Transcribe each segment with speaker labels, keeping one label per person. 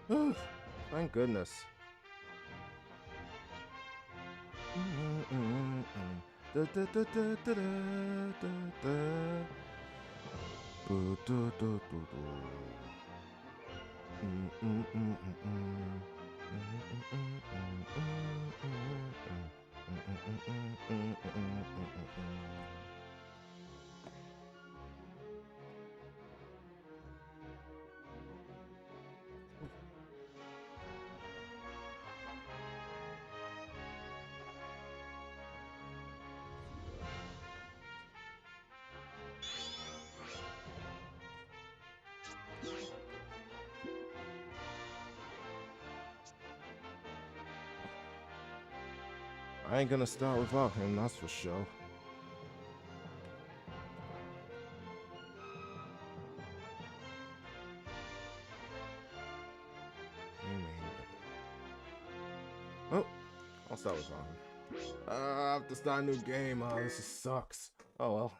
Speaker 1: Thank goodness. I ain't gonna start without him, that's for sure. Oh, I'll start without him. I have to start a new game. Oh, this sucks. Oh well.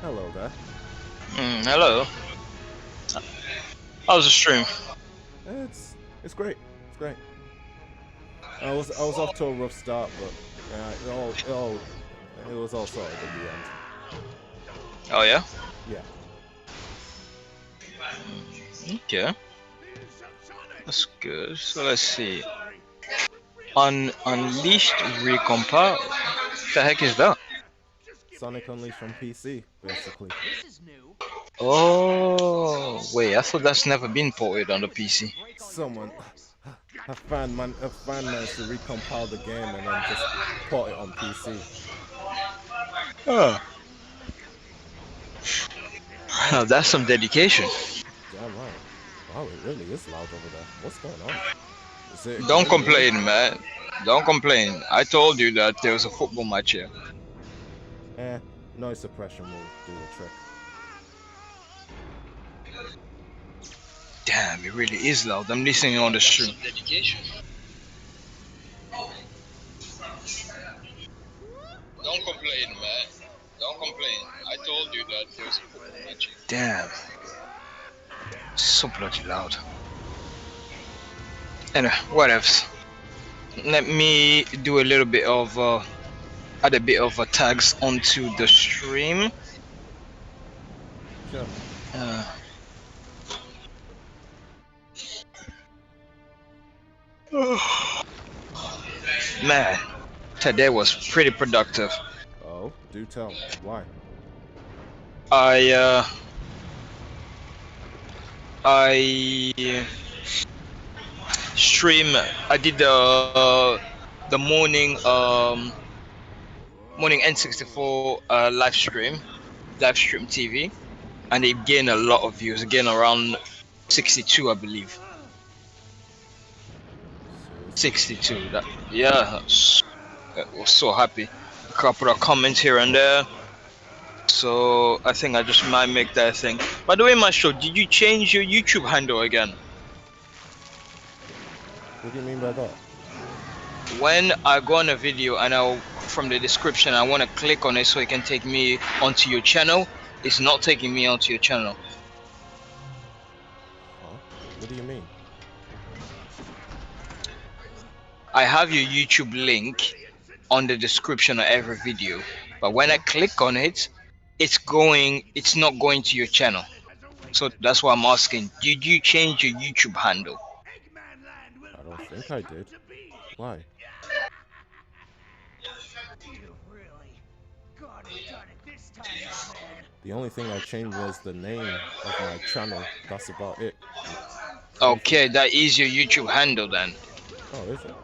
Speaker 1: Hello there.
Speaker 2: Hello. How's the stream?
Speaker 1: It's great. It's great. I was off to a rough start, but it was all sorted in the end.
Speaker 2: Oh yeah?
Speaker 1: Yeah.
Speaker 2: Okay. That's good. So let's see. Unleashed Recompiled. What the heck is that?
Speaker 1: Sonic Unleashed on PC, basically.
Speaker 2: Oh wait, I thought that's never been ported on the PC.
Speaker 1: Someone, a fan managed to recompile the game and then just port it on PC.
Speaker 2: Oh. Now that's some dedication.
Speaker 1: Damn right. Wow, it really is loud over there. What's going on? Is it
Speaker 2: Don't
Speaker 1: getting me?
Speaker 2: complain, man. Don't complain. I told you that there was a football match here.
Speaker 1: Noise suppression will do the trick.
Speaker 2: Damn, it really is loud. I'm listening on the stream. Don't complain, man. Don't complain. I told you that there was a football match here. Damn. So bloody loud. Anyway, what else? Let me do a little bit of add a bit of tags onto the stream.
Speaker 1: Sure.
Speaker 2: Man, Today was pretty productive.
Speaker 1: Oh, do tell. Why?
Speaker 2: I uh I stream. I did the morning N64 live stream TV, and it gained a lot of views. It gained around 62, I believe.
Speaker 1: Seriously?
Speaker 2: 62. That, yeah, I was so happy. A couple of comments here and there. So I think I just might make that thing. By the way, Maestro, did you change your YouTube handle again?
Speaker 1: What do you mean by that?
Speaker 2: When I go on a video and from the description I want to click on it so it can take me onto your channel, it's not taking me onto your channel.
Speaker 1: Huh? What do you mean?
Speaker 2: I have your YouTube link on the description of every video, but when I
Speaker 1: Uh-huh.
Speaker 2: click on it, it's not going to your channel. So that's why I'm asking, did you change your YouTube handle?
Speaker 1: I don't think I did. Why? The only thing I changed was the name of my channel. That's about it. Everything.
Speaker 2: Okay, that is your YouTube handle then.
Speaker 1: Oh, is it? Okay.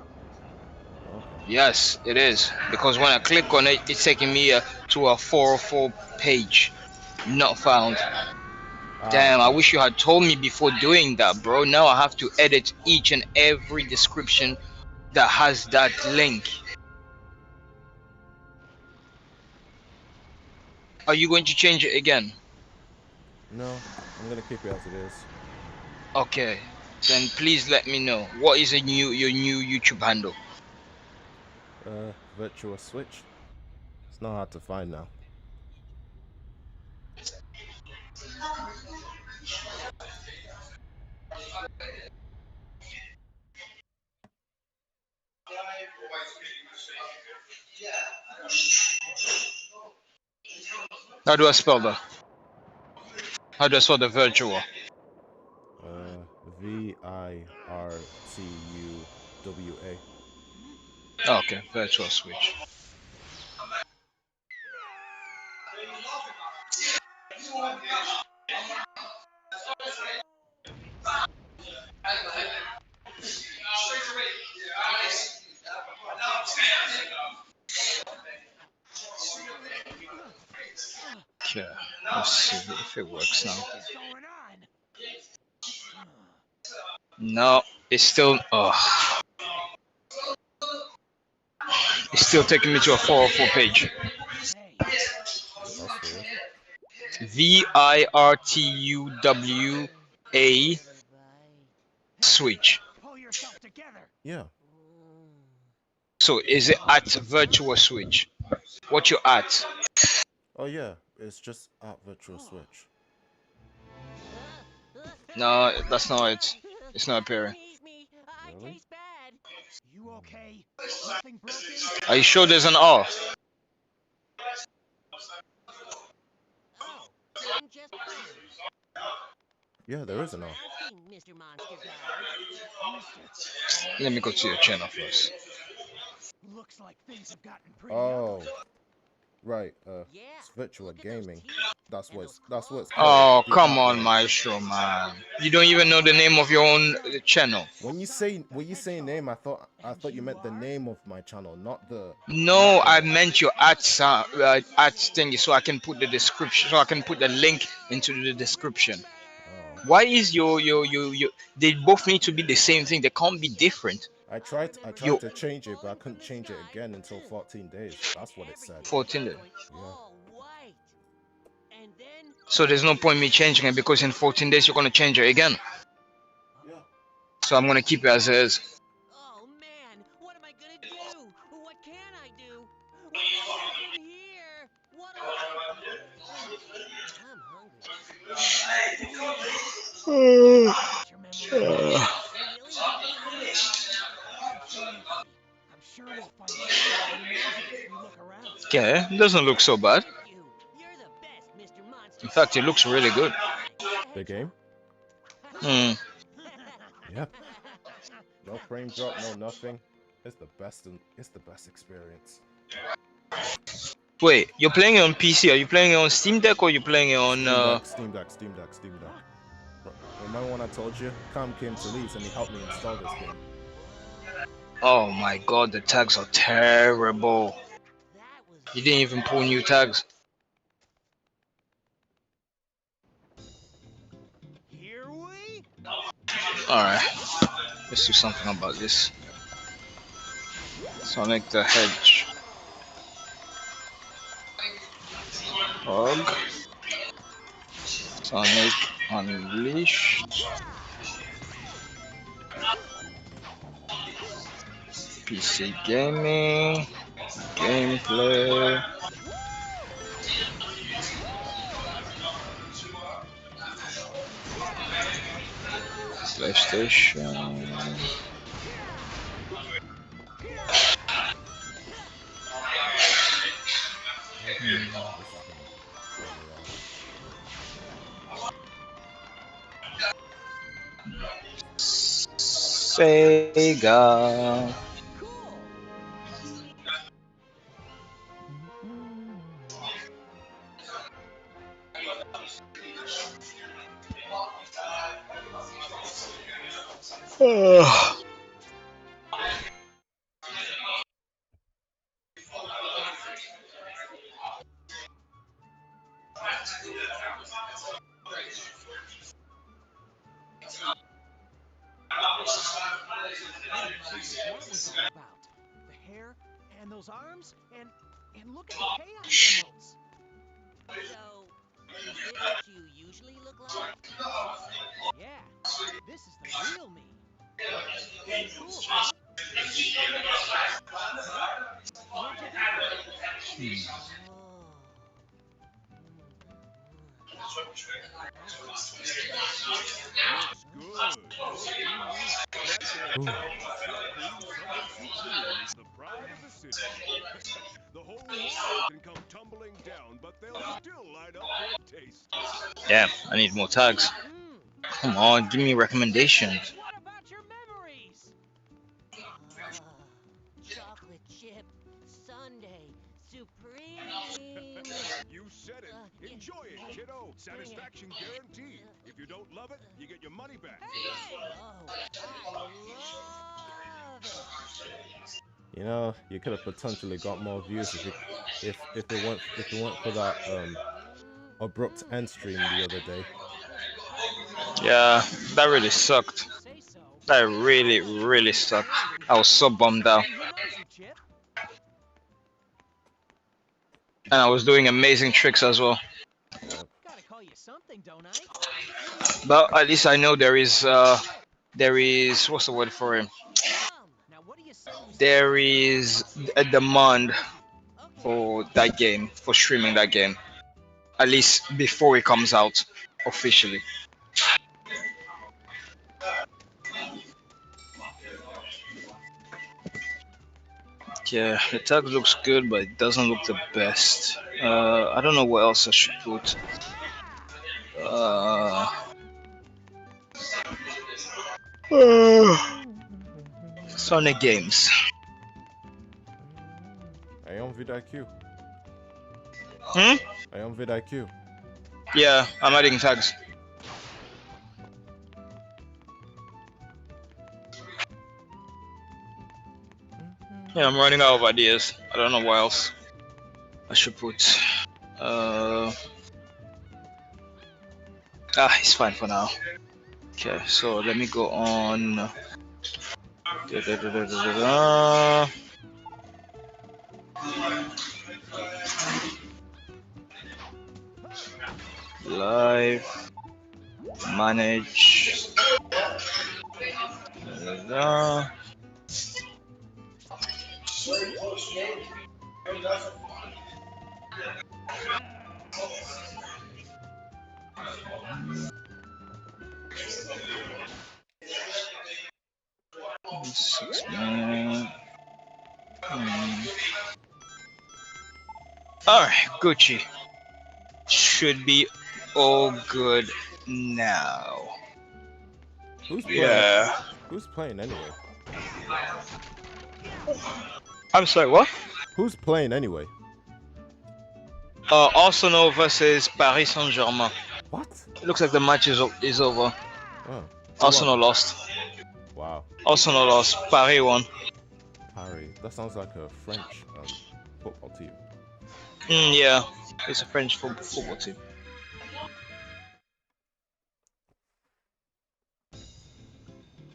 Speaker 2: Yes, it is. Because when I click on it, it's taking me to a 404 page. Not found.
Speaker 1: Ah,
Speaker 2: Damn, I
Speaker 1: okay.
Speaker 2: wish you had told me before doing that, bro. Now I have to edit each and every description that has that link. Are you going to change it again?
Speaker 1: No, I'm gonna keep it as it is.
Speaker 2: Okay. Then please let me know. What is your new YouTube handle?
Speaker 1: Virtual Switch. It's not hard to find now.
Speaker 2: How do I spell that? How do I spell the virtual?
Speaker 1: Virtuwa.
Speaker 2: Okay, virtual switch. Okay, let's see if it works now. No, it's still. It's still taking me to a 404 page.
Speaker 1: That's weird.
Speaker 2: Virtuwa switch.
Speaker 1: Yeah.
Speaker 2: So is it at virtual switch? What you at?
Speaker 1: Oh yeah. It's just at Virtual Switch.
Speaker 2: No, that's not it. It's not appearing.
Speaker 1: Really?
Speaker 2: Are you sure there's an R?
Speaker 1: Yeah, there is an R.
Speaker 2: Let me go to your channel first.
Speaker 1: Oh, right. It's Virtual Gaming. That's what it's called.
Speaker 2: Oh,
Speaker 1: The
Speaker 2: come on,
Speaker 1: artwork.
Speaker 2: Maestro, man. You don't even know the name of your own channel.
Speaker 1: When you say name, I thought you meant the name of my channel, not the
Speaker 2: No,
Speaker 1: not
Speaker 2: I
Speaker 1: the.
Speaker 2: meant your at thingy, so I can put the description, so I can put the link into the description.
Speaker 1: Oh, okay.
Speaker 2: Why is your they both need to be the same thing? They can't be different.
Speaker 1: I tried
Speaker 2: Your
Speaker 1: to change it, but I couldn't change it again until 14 days. That's what it said.
Speaker 2: 14 days.
Speaker 1: Yeah.
Speaker 2: So there's no point me changing it because in 14 days you're gonna change it again.
Speaker 1: Yeah.
Speaker 2: So I'm gonna keep it as it is. Okay, doesn't look so bad. In fact, it looks really good.
Speaker 1: The game?
Speaker 2: Hmm.
Speaker 1: Yeah. No frame drop, no nothing. It's the best. It's the best experience.
Speaker 2: Wait, you're playing it on PC? Are you playing it on Steam Deck or you playing it on?
Speaker 1: Steam Deck, Steam Deck, Steam Deck, Steam Deck. Remember when I told you? Cam came to Leeds and he helped me install this game.
Speaker 2: Oh my God, the tags are terrible. You didn't even pull new tags.
Speaker 3: Here we.
Speaker 2: All right, let's do something about this. Sonic the Hedge. Hog. Sonic Unleashed. PC gaming. Gameplay. PlayStation.
Speaker 1: Okay, this is gonna throw me off.
Speaker 2: Sega.
Speaker 3: Cool. What do you figure that was all about? The hair and those arms and look at the chaos emeralds.
Speaker 4: So, is this what you usually look like?
Speaker 3: Yeah, this is the real me. Pretty cool, huh? Hey, what'd you do?
Speaker 4: Oh.
Speaker 5: Looks good, don't it? That there
Speaker 1: Ooh.
Speaker 5: chocolate chip cream sundae supreme is the pride of the city. The whole world can come tumbling down, but they'll still line up for a taste.
Speaker 2: Damn, I need more tags.
Speaker 3: Mmm.
Speaker 2: Come on, give me recommendations.
Speaker 3: What about your memories?
Speaker 4: Chocolate chip sundae supreme.
Speaker 5: You said it.
Speaker 4: Yeah.
Speaker 5: Enjoy it, kiddo. Satisfaction guaranteed. If you don't love it, you get your money back.
Speaker 3: Hey!
Speaker 4: Oh, I love it.
Speaker 1: You know, you could have potentially got more views if it weren't for that abrupt end stream the other day.
Speaker 2: Yeah, that really sucked.
Speaker 3: You say so.
Speaker 2: That really sucked. I was so bummed out.
Speaker 3: And who knows you, Chip?
Speaker 2: And I was doing amazing tricks as well.
Speaker 1: Yep.
Speaker 3: Gotta call you something, don't I?
Speaker 2: But at least I know there is what's the word for it?
Speaker 3: Now what do you say we
Speaker 2: There is a demand
Speaker 4: Okay.
Speaker 2: for that game, for streaming that game. At least before it comes out officially. Yeah, the tag looks good, but it doesn't look the best. I don't know what else I should put. Uh, Sonic games.
Speaker 1: I am vidIQ.
Speaker 2: Hmm?
Speaker 1: I am vidIQ.
Speaker 2: Yeah, I'm adding tags. Yeah, I'm running out of ideas. I don't know what else I should put. It's fine for now. Okay, so let me go on. Live. Manage. Alright, Gucci. Should be all good now.
Speaker 1: Who's playing?
Speaker 2: Yeah.
Speaker 1: Who's playing anyway?
Speaker 2: I'm sorry, what?
Speaker 1: Who's playing anyway?
Speaker 2: Arsenal versus Paris Saint-Germain.
Speaker 1: What?
Speaker 2: It looks like the match is over.
Speaker 1: Oh, who won?
Speaker 2: Arsenal lost.
Speaker 1: Wow,
Speaker 2: Arsenal lost. Paris won.
Speaker 1: Paris. That sounds like a French football team.
Speaker 2: Yeah, it's a French football team.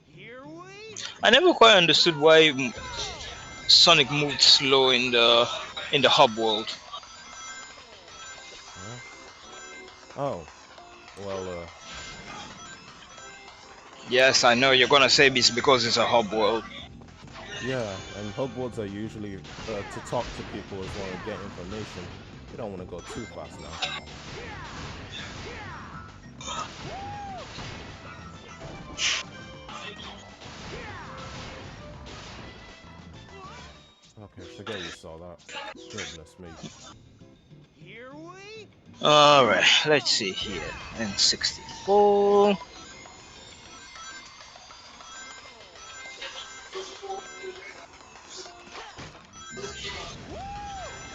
Speaker 3: Here we
Speaker 2: I never quite understood why Sonic moved slow in the hub world.
Speaker 1: Huh? Oh, well,
Speaker 2: Yes, I know you're gonna say it's because it's a hub world.
Speaker 1: yeah, and hub worlds are usually to talk to people as well and get information. You don't want to go too fast now. Okay, forget you saw that. Goodness me.
Speaker 3: here we
Speaker 2: All right, let's see here. N64.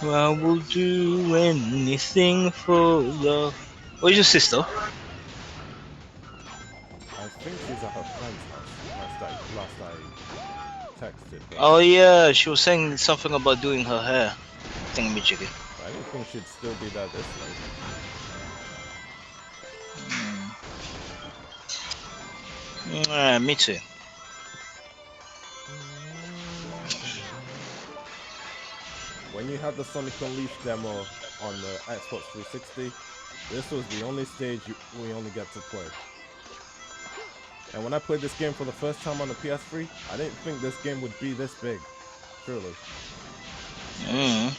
Speaker 2: I will do anything for love. Where's your sister?
Speaker 1: I think she's at her friend's house. Last I texted her.
Speaker 2: Oh yeah, she was saying something about doing her hair. Thingamajiggy.
Speaker 1: I didn't think she'd still be there this late.
Speaker 2: Me too.
Speaker 1: When you had the Sonic Unleashed demo on the Xbox 360, this was the only stage we only get to play. And when I played this game for the first time on the PS3, I didn't think this game would be this big. Truly.
Speaker 2: Mm.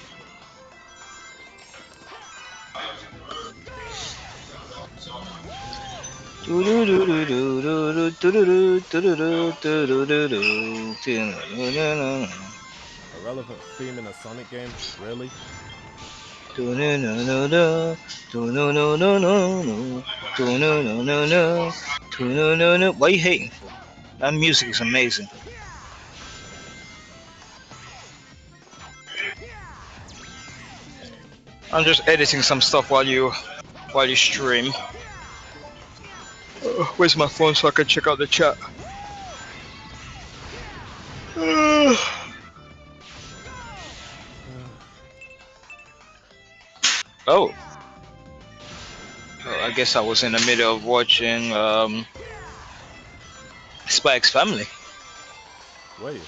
Speaker 1: A relevant theme in a Sonic game? Really?
Speaker 2: What are you hating for? That music is amazing. I'm just editing some stuff while you stream. Where's my phone so I can check out the chat? Oh. I guess I was in the middle of watching Spike's Family.
Speaker 1: Wait.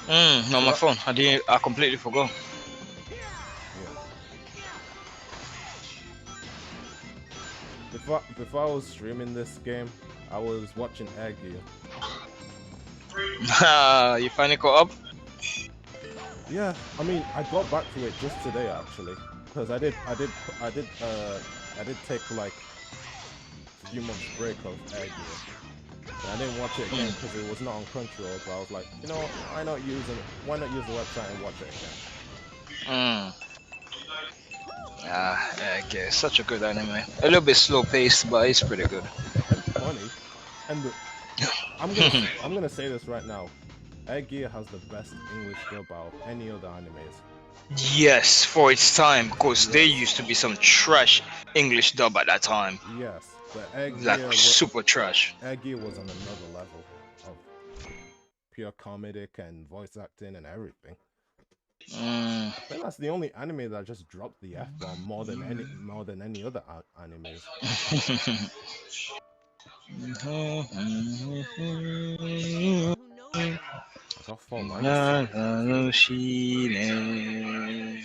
Speaker 2: On my
Speaker 1: So,
Speaker 2: phone. I completely forgot.
Speaker 1: yeah. Before I was streaming this game, I was watching Air Gear.
Speaker 2: You finally caught up?
Speaker 1: Yeah, I mean, I got back to it just today actually, because I did take like a few months break of Air Gear. And I didn't watch it again because it was not on Crunchyroll. But I was like, you know, why not use the website and watch it again?
Speaker 2: Mm. Yeah, okay. Such a good anime. A little bit slow paced, but it's pretty good.
Speaker 1: And funny, and I'm gonna say this right now. Air Gear has the best English dub out of any other animes.
Speaker 2: Yes, for its time, because there
Speaker 1: Yes,
Speaker 2: used to be some trash English dub at that time.
Speaker 1: yes, but
Speaker 2: Like super trash.
Speaker 1: Air Gear was on another level of pure comedic and voice acting and everything.
Speaker 2: Mm.
Speaker 1: I think that's the only anime that just dropped the F bomb more than any other animes.
Speaker 4: Someone who knows them.
Speaker 1: I got 4 minus
Speaker 2: Na
Speaker 1: today.
Speaker 2: na
Speaker 1: That's
Speaker 2: no
Speaker 1: good.
Speaker 2: shine.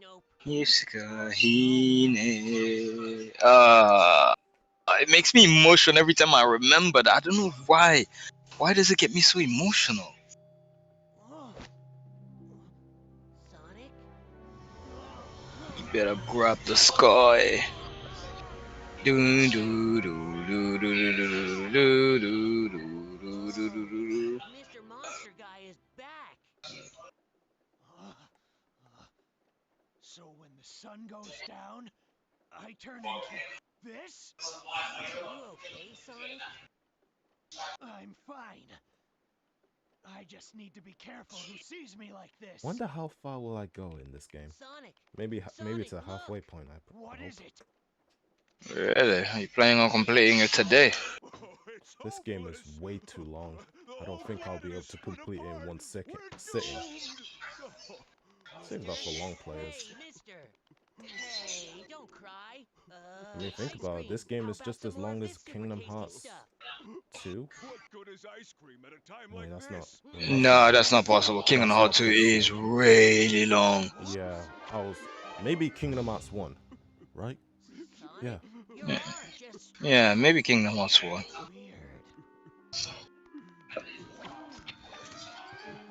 Speaker 4: Nope.
Speaker 2: Yusukahine. It makes me emotional every time I remember that. I don't know why. Why does it get me so emotional?
Speaker 4: Sonic?
Speaker 2: You better grab the sky. Do do do do do do do do do do do.
Speaker 4: Mr. Monster Guy is back.
Speaker 3: So when the sun goes down, I turn into this?
Speaker 4: Are you okay, Sonic?
Speaker 3: I'm fine. I just need to be careful who sees me like this.
Speaker 1: Wonder how far will I go in this game?
Speaker 4: Sonic.
Speaker 1: Maybe
Speaker 4: Sonic,
Speaker 1: it's a halfway
Speaker 4: look.
Speaker 1: point. I
Speaker 3: What
Speaker 1: hope.
Speaker 3: is it?
Speaker 2: Really? Are you planning on completing it today?
Speaker 5: It's
Speaker 1: This game is
Speaker 5: hopeless.
Speaker 1: way too long.
Speaker 5: The
Speaker 1: I don't
Speaker 5: whole
Speaker 1: think I'll be
Speaker 5: planet
Speaker 1: able
Speaker 5: is
Speaker 1: to
Speaker 5: split
Speaker 1: complete it in
Speaker 5: apart.
Speaker 1: one
Speaker 5: We're
Speaker 1: sitting.
Speaker 5: doomed.
Speaker 1: Save that for long players.
Speaker 4: Hey, mister. Hey, don't cry.
Speaker 1: I mean, think
Speaker 4: Ice
Speaker 1: about it.
Speaker 4: cream.
Speaker 1: This game
Speaker 4: How
Speaker 1: is
Speaker 4: about
Speaker 1: just
Speaker 4: some
Speaker 1: as
Speaker 4: more of
Speaker 1: long as
Speaker 4: this super
Speaker 1: Kingdom
Speaker 4: tasty
Speaker 1: Hearts
Speaker 4: stuff?
Speaker 1: 2.
Speaker 5: What good is ice cream at a time
Speaker 1: I mean,
Speaker 5: like
Speaker 1: that's not.
Speaker 5: this?
Speaker 1: I mean,
Speaker 2: No, that's not possible. Kingdom
Speaker 1: that's
Speaker 2: Hearts
Speaker 1: not
Speaker 2: 2
Speaker 1: the
Speaker 2: is
Speaker 1: same.
Speaker 2: really long.
Speaker 1: Yeah, I was maybe Kingdom Hearts 1, right? Yeah.
Speaker 4: Sonic, your arm just
Speaker 2: Yeah, maybe Kingdom Hearts 1.
Speaker 3: Weird. But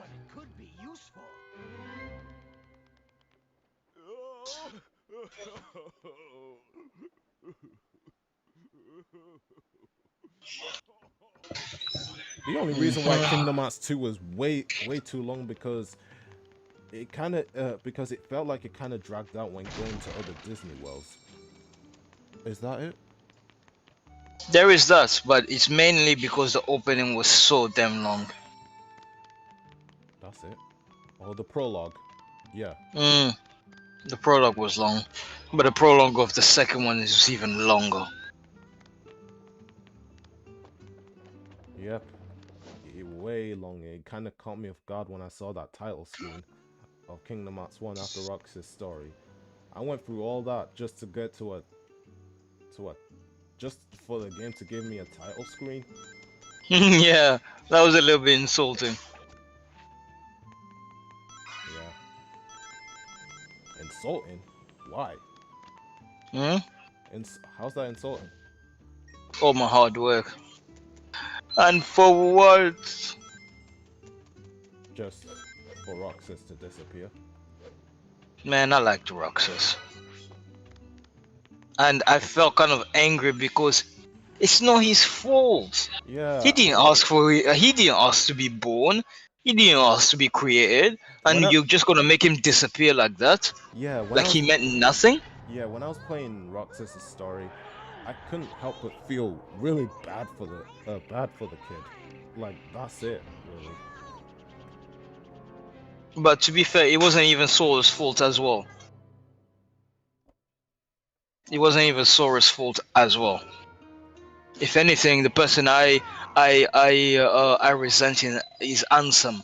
Speaker 3: it could be useful.
Speaker 1: The only reason why Kingdom Hearts 2 was way too long because it because it felt like it kind of dragged out when going to other Disney worlds. Is that it?
Speaker 2: There is that, but it's mainly because the opening was so damn long.
Speaker 1: That's it. Or the prologue. Yeah.
Speaker 2: The prologue was long, but the prologue of the second one is even longer.
Speaker 1: Yep. Way longer. It kind of caught me off guard when I saw that title screen of Kingdom Hearts 1 after Roxas' story. I went through all that just to get to a just for the game to give me a title screen.
Speaker 2: Yeah, that was a little bit insulting.
Speaker 1: Yeah. Insulting? Why? How's that insulting?
Speaker 2: All my hard work. And for what?
Speaker 1: Just for Roxas to disappear.
Speaker 2: Man, I liked Roxas. And I felt kind of angry because it's not his fault.
Speaker 1: Yeah.
Speaker 2: He didn't ask to be born. He didn't ask to be created. And you're just gonna make him disappear like that?
Speaker 1: Yeah,
Speaker 2: Like he meant nothing?
Speaker 1: Yeah, when I was playing Roxas' story, I couldn't help but feel really bad for the kid. Like that's it, really.
Speaker 2: But to be fair, it wasn't even Sora's fault as well. It wasn't even Sora's fault as well. If anything, the person I resent is Ansem.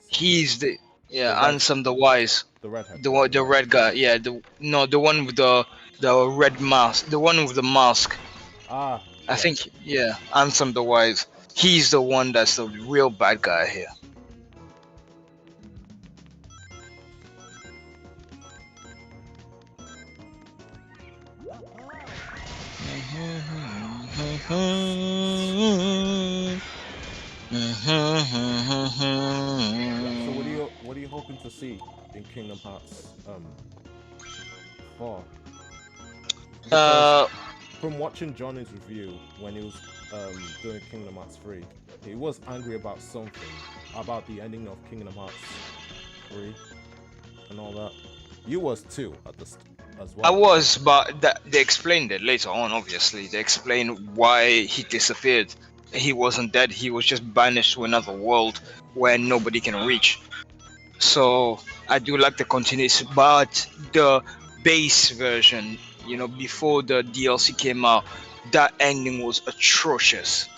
Speaker 2: He's the Ansem the Wise.
Speaker 1: The redhead.
Speaker 2: The red guy. Yeah, the one with the red mask. The one with the mask.
Speaker 1: I
Speaker 2: think Ansem the Wise. He's the one that's the real bad guy here.
Speaker 1: So what are you hoping to see in Kingdom Hearts 4? Because from watching Johnny's review when he was doing Kingdom Hearts 3, he was angry about something, about the ending of Kingdom Hearts 3 and all that. You was too at the as well.
Speaker 2: I was, but they explained it later on. Obviously, they explained why he disappeared. He wasn't dead. He was just banished to another world where nobody can reach. So I do like the continuity, but the base version, before the DLC came out, that ending was atrocious.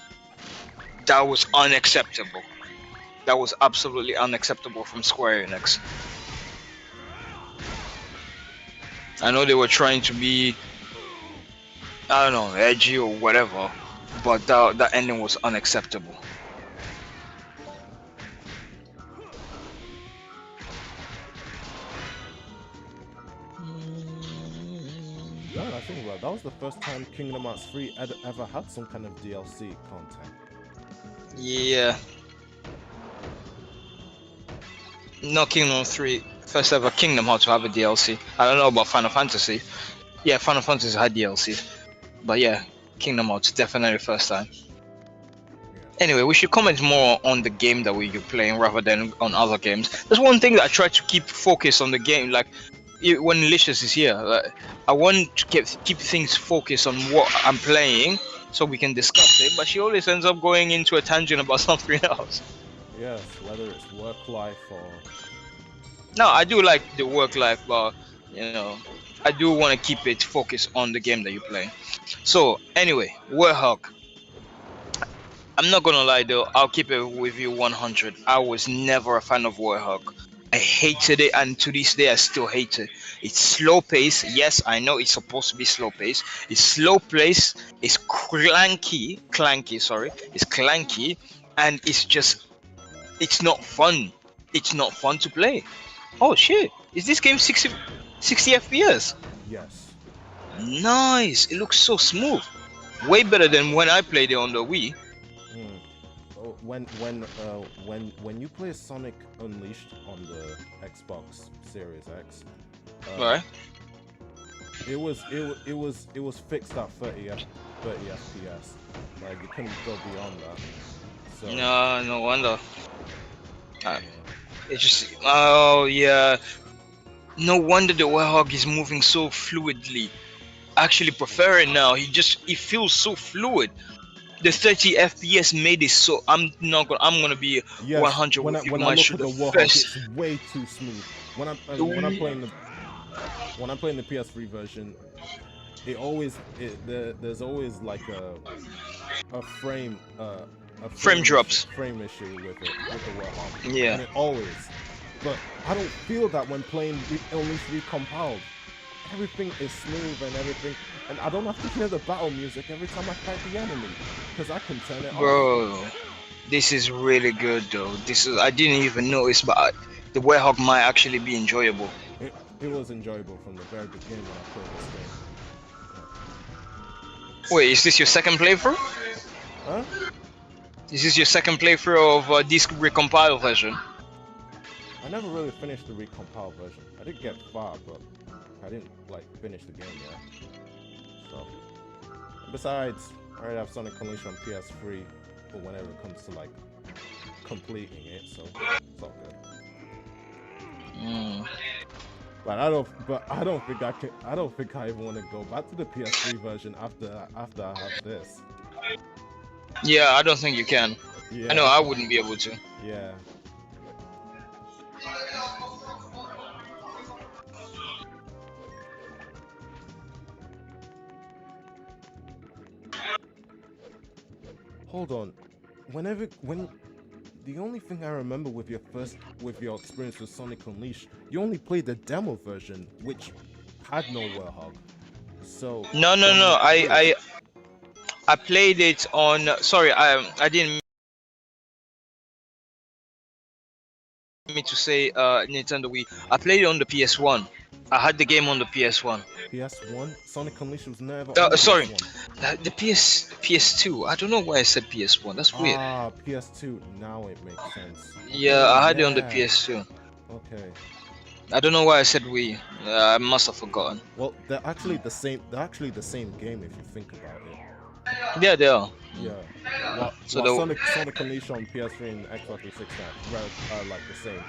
Speaker 2: That was unacceptable. That was absolutely unacceptable from Square Enix. I know they were trying to be, I don't know, edgy or whatever, but that ending was unacceptable.
Speaker 1: Yeah, I think that was the first time Kingdom Hearts 3 ever had some kind of DLC content.
Speaker 2: Yeah. No, Kingdom 3. First ever Kingdom Hearts to have a DLC. I don't know about Final Fantasy. Yeah, Final Fantasy had DLC. But yeah, Kingdom Hearts definitely first time. Anyway, we should comment more on the game that you're playing rather than on other games. There's one thing that I try to keep focus on the game, like when Licious is here. I want to keep things focused on what I'm playing, so we can discuss it. But she always ends up going into a tangent about something else.
Speaker 1: Yes, whether it's work life or
Speaker 2: No, I do like the work life, but you know, I do want to keep it focused on the game that you play. So anyway, Warhawk. I'm not gonna lie though, I'll keep it with you 100. I was never a fan of Warhawk. I hated it, and to this day I still hate it. It's slow pace. Yes, I know it's supposed to be slow pace. It's slow pace. It's clanky. Sorry, it's clanky, and it's not fun. It's not fun to play. Oh shit! Is this game 60 FPS?
Speaker 1: yes.
Speaker 2: Nice. It looks so smooth. Way better than when I played it on the Wii.
Speaker 1: Mm. Oh, when you play Sonic Unleashed on the Xbox Series X,
Speaker 2: Right.
Speaker 1: it was fixed at 30 FPS. Like you couldn't go beyond that. So
Speaker 2: No, no wonder. Uh, It's just, oh yeah. No wonder the Warhawk is moving so fluidly. I actually prefer it now. It feels so fluid. The 30 FPS made it so. I'm gonna be
Speaker 1: yes,
Speaker 2: 100
Speaker 1: when
Speaker 2: with you,
Speaker 1: when I
Speaker 2: my
Speaker 1: look
Speaker 2: shoe.
Speaker 1: at
Speaker 2: The
Speaker 1: the Warhawk,
Speaker 2: first.
Speaker 1: it's way too smooth. When I'm playing the PS3 version, there's always like a frame
Speaker 2: Frame drops.
Speaker 1: frame issue with the Warhawk,
Speaker 2: Yeah.
Speaker 1: and it always. But I don't feel that when playing Unleashed Recompiled. Everything is smooth and everything, and I don't have to hear the battle music every time I fight the enemy, because I can turn it off.
Speaker 2: Bro, this is really good though. I didn't even notice, but the Warhawk might actually be enjoyable.
Speaker 1: It was enjoyable from the very beginning when I played this game.
Speaker 2: Wait, is this your second playthrough?
Speaker 1: Huh?
Speaker 2: Is this your second playthrough of this recompiled version?
Speaker 1: I never really finished the recompiled version. I did get far, but I didn't like finish the game yet. So, besides, I already have Sonic Unleashed on PS3 for whenever it comes to like completing it, so it's all good. But I don't think I can. I don't think I even want to go back to the PS3 version after I have this.
Speaker 2: Yeah, I don't think you can.
Speaker 1: Yeah.
Speaker 2: I know I wouldn't be able to.
Speaker 1: Yeah. Hold on. When the only thing I remember with your experience with Sonic Unleashed, you only played the demo version, which had no Warhog. So
Speaker 2: No. I played it on. Sorry, I didn't mean to say Nintendo Wii. I played it on the PS1. I had the game on the PS1.
Speaker 1: PS1, Sonic Unleashed was never on
Speaker 2: Sorry,
Speaker 1: PS1.
Speaker 2: the PS2. I don't know why I said PS1. That's weird.
Speaker 1: Ah, PS2. Now it makes sense.
Speaker 2: Yeah, I had it on the
Speaker 1: Yeah.
Speaker 2: PS2.
Speaker 1: Okay.
Speaker 2: I don't know why I said Wii. I must have forgotten.
Speaker 1: Well, they're actually the same. They're actually the same game if you think about it.
Speaker 2: Yeah, they are.
Speaker 1: Yeah.
Speaker 2: So
Speaker 1: Sonic Unleashed on PS3 and Xbox 360 are like the same.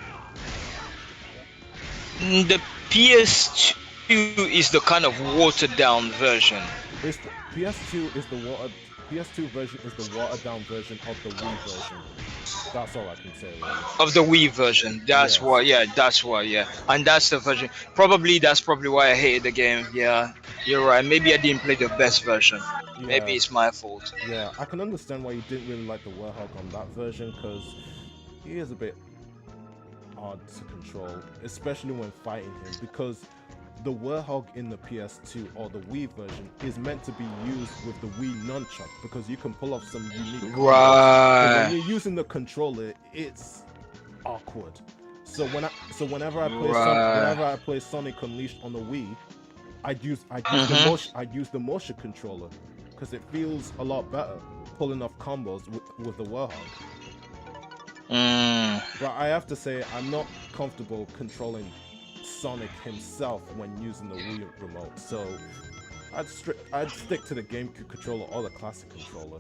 Speaker 2: The PS2 is the kind of watered down version.
Speaker 1: It's the, PS2 is the PS2 version is the watered down version of the Wii version. That's all I can say. Really.
Speaker 2: Of the Wii version. That's
Speaker 1: Yeah.
Speaker 2: why. Yeah, that's why. Yeah, and that's the version. That's probably why I hated the game. Yeah, you're right. Maybe I didn't play the best version.
Speaker 1: Yeah.
Speaker 2: Maybe it's my fault.
Speaker 1: Yeah, I can understand why you didn't really like the Warhawk on that version, because he is a bit hard to control, especially when fighting him, because the Warhawk in the PS2 or the Wii version is meant to be used with the Wii nunchuck, because you can pull off some unique combos. But
Speaker 2: Right.
Speaker 1: when you're using the controller, it's awkward. So whenever I play Sonic Unleashed on the Wii, I'd use the motion controller, because it feels a lot better pulling off combos with the Warhawk. But I have to say, I'm not comfortable controlling Sonic himself when using the Wii remote, so I'd stick to the GameCube controller or the classic controller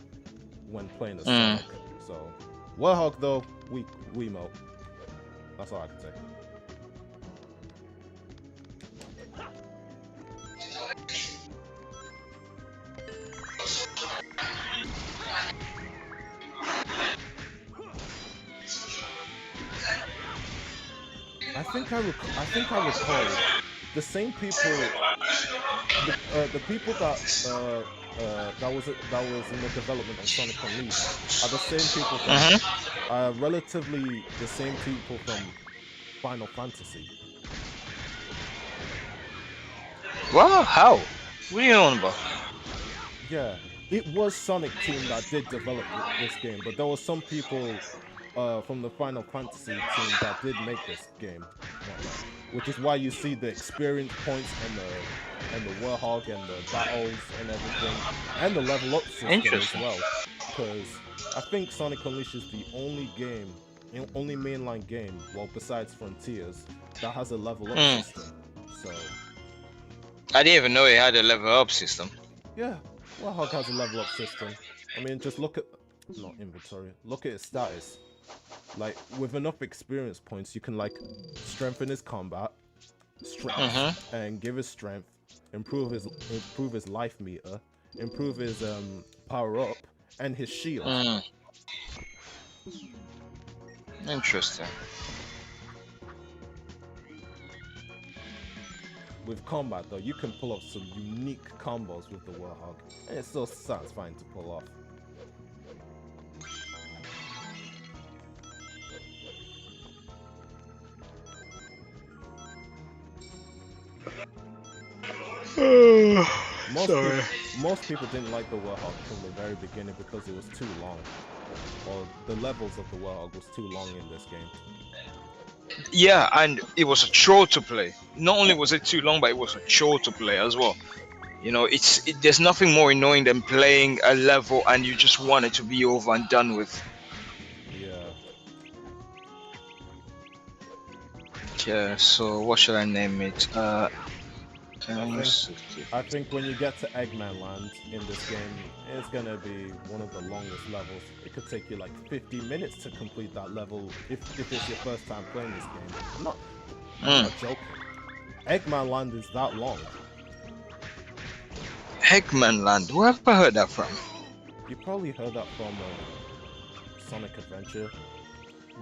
Speaker 1: when playing as Sonic. So Warhawk though, Wiimote. That's all I can say. I think I recall the same people, the people that was in the development of Sonic Unleashed are the same people from
Speaker 2: Mm-hmm.
Speaker 1: relatively the same people from Final Fantasy.
Speaker 2: Well, how? What are you on about?
Speaker 1: Yeah, it was Sonic Team that did develop this game, but there were some people from the Final Fantasy team that did make this game, whatnot. Which is why you see the experience points and the Warhog and the battles and everything, and the level up system as
Speaker 2: Interesting.
Speaker 1: well. Because I think Sonic Unleashed is the only game, only mainline game, well besides Frontiers, that has a level up
Speaker 2: Hmm.
Speaker 1: system. So
Speaker 2: I didn't even know it had a level up system.
Speaker 1: yeah, Warhog has a level up system. I mean, just look at not inventory. Look at its status. Like with enough experience points, you can like strengthen his combat,
Speaker 2: Mm-hmm.
Speaker 1: and give his strength, improve his life meter, improve his power up, and his shield.
Speaker 2: Mm. Interesting.
Speaker 1: With combat though, you can pull off some unique combos with the Warhog, and it's so satisfying to pull off. Most people didn't like the Warhog from the very beginning because it was too long. Or the levels of the Warhog was too long in this game.
Speaker 2: Yeah, and it was a chore to play. Not only was it too long, but it was a chore to play as well. You know, there's nothing more annoying than playing a level and you just want it to be over and done with.
Speaker 1: Yeah.
Speaker 2: Yeah. So what should I name it?
Speaker 1: I think when you get to Eggman Land in this game, it's gonna be one of the longest levels. It could take you like 50 minutes to complete that level if it's your first time playing this game. I'm not joking. Eggman Land is that long.
Speaker 2: Heckman Land. Where have I heard that from?
Speaker 1: You probably heard that from Sonic Adventure.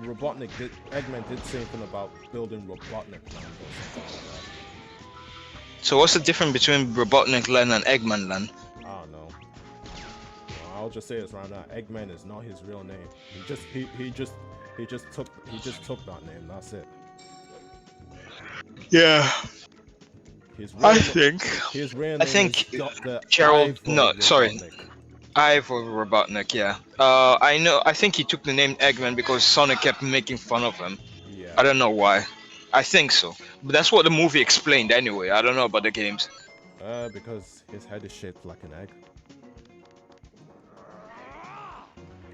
Speaker 1: Eggman did say something about building Robotnik Land or something like that.
Speaker 2: So what's the difference between Robotnik Land and Eggman Land?
Speaker 1: I don't know. I'll just say this right now. Eggman is not his real name. He just took that name. That's it.
Speaker 2: Yeah.
Speaker 1: His real
Speaker 2: I
Speaker 1: name
Speaker 2: think
Speaker 1: is Dr.
Speaker 2: Gerald.
Speaker 1: Ivor
Speaker 2: No, sorry.
Speaker 1: Robotnik.
Speaker 2: Ivor Robotnik. Yeah. I know. I think he took the name Eggman because Sonic kept making fun of him.
Speaker 1: Yeah.
Speaker 2: I don't know why. I think so. But that's what the movie explained anyway. I don't know about the games.
Speaker 1: Because his head is shaped like an egg.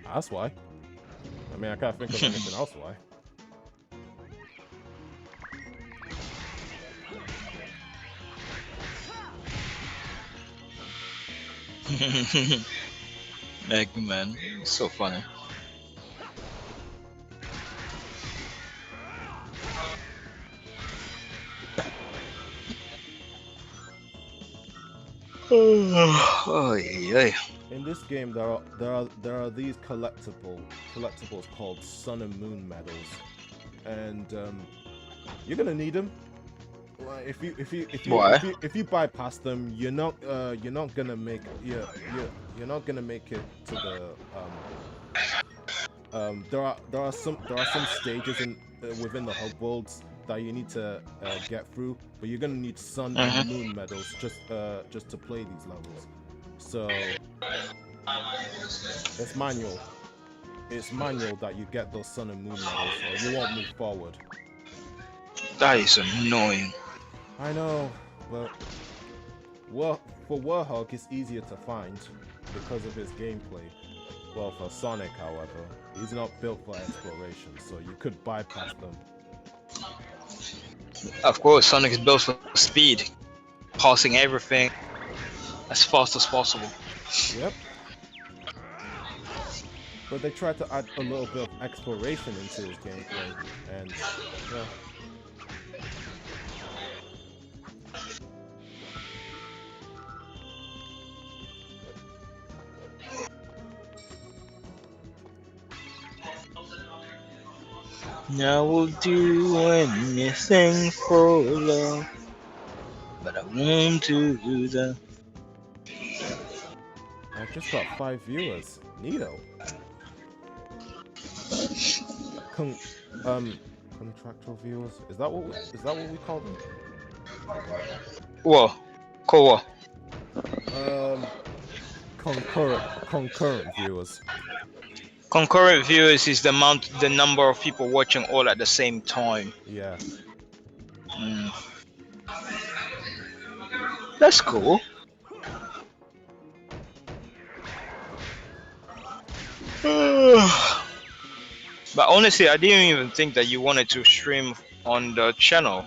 Speaker 1: That's why. I mean, I can't think of anything else why.
Speaker 2: Eggman. It's so funny. Oh yeah.
Speaker 1: In this game, there are these collectibles called Sun and Moon medals, and you're gonna need them. Like, if you bypass them, you're not gonna make you're not gonna make it to the there are some stages within the hub worlds that you need to get through, but you're gonna need Sun and Moon medals just to play these levels. So it's manual. It's manual that you get those Sun and Moon medals, or you won't move forward.
Speaker 2: That is annoying.
Speaker 1: I know, but for Warhog, it's easier to find because of his gameplay. Well, for Sonic, however, he's not built for exploration, so you could bypass them.
Speaker 2: Of course, Sonic is built for speed, passing everything as fast as possible.
Speaker 1: Yep. But they tried to add a little bit of exploration into his gameplay, and yeah.
Speaker 2: I will do anything for love, but I won't do that.
Speaker 1: I just got 5 viewers. Neato. Con contractual viewers. Is that what we call them? Forgot.
Speaker 2: What? Call what?
Speaker 1: Um, concurrent viewers.
Speaker 2: Concurrent viewers is the number of people watching all at the same time.
Speaker 1: Yeah.
Speaker 2: Mm, that's cool. But honestly, I didn't even think that you wanted to stream on the channel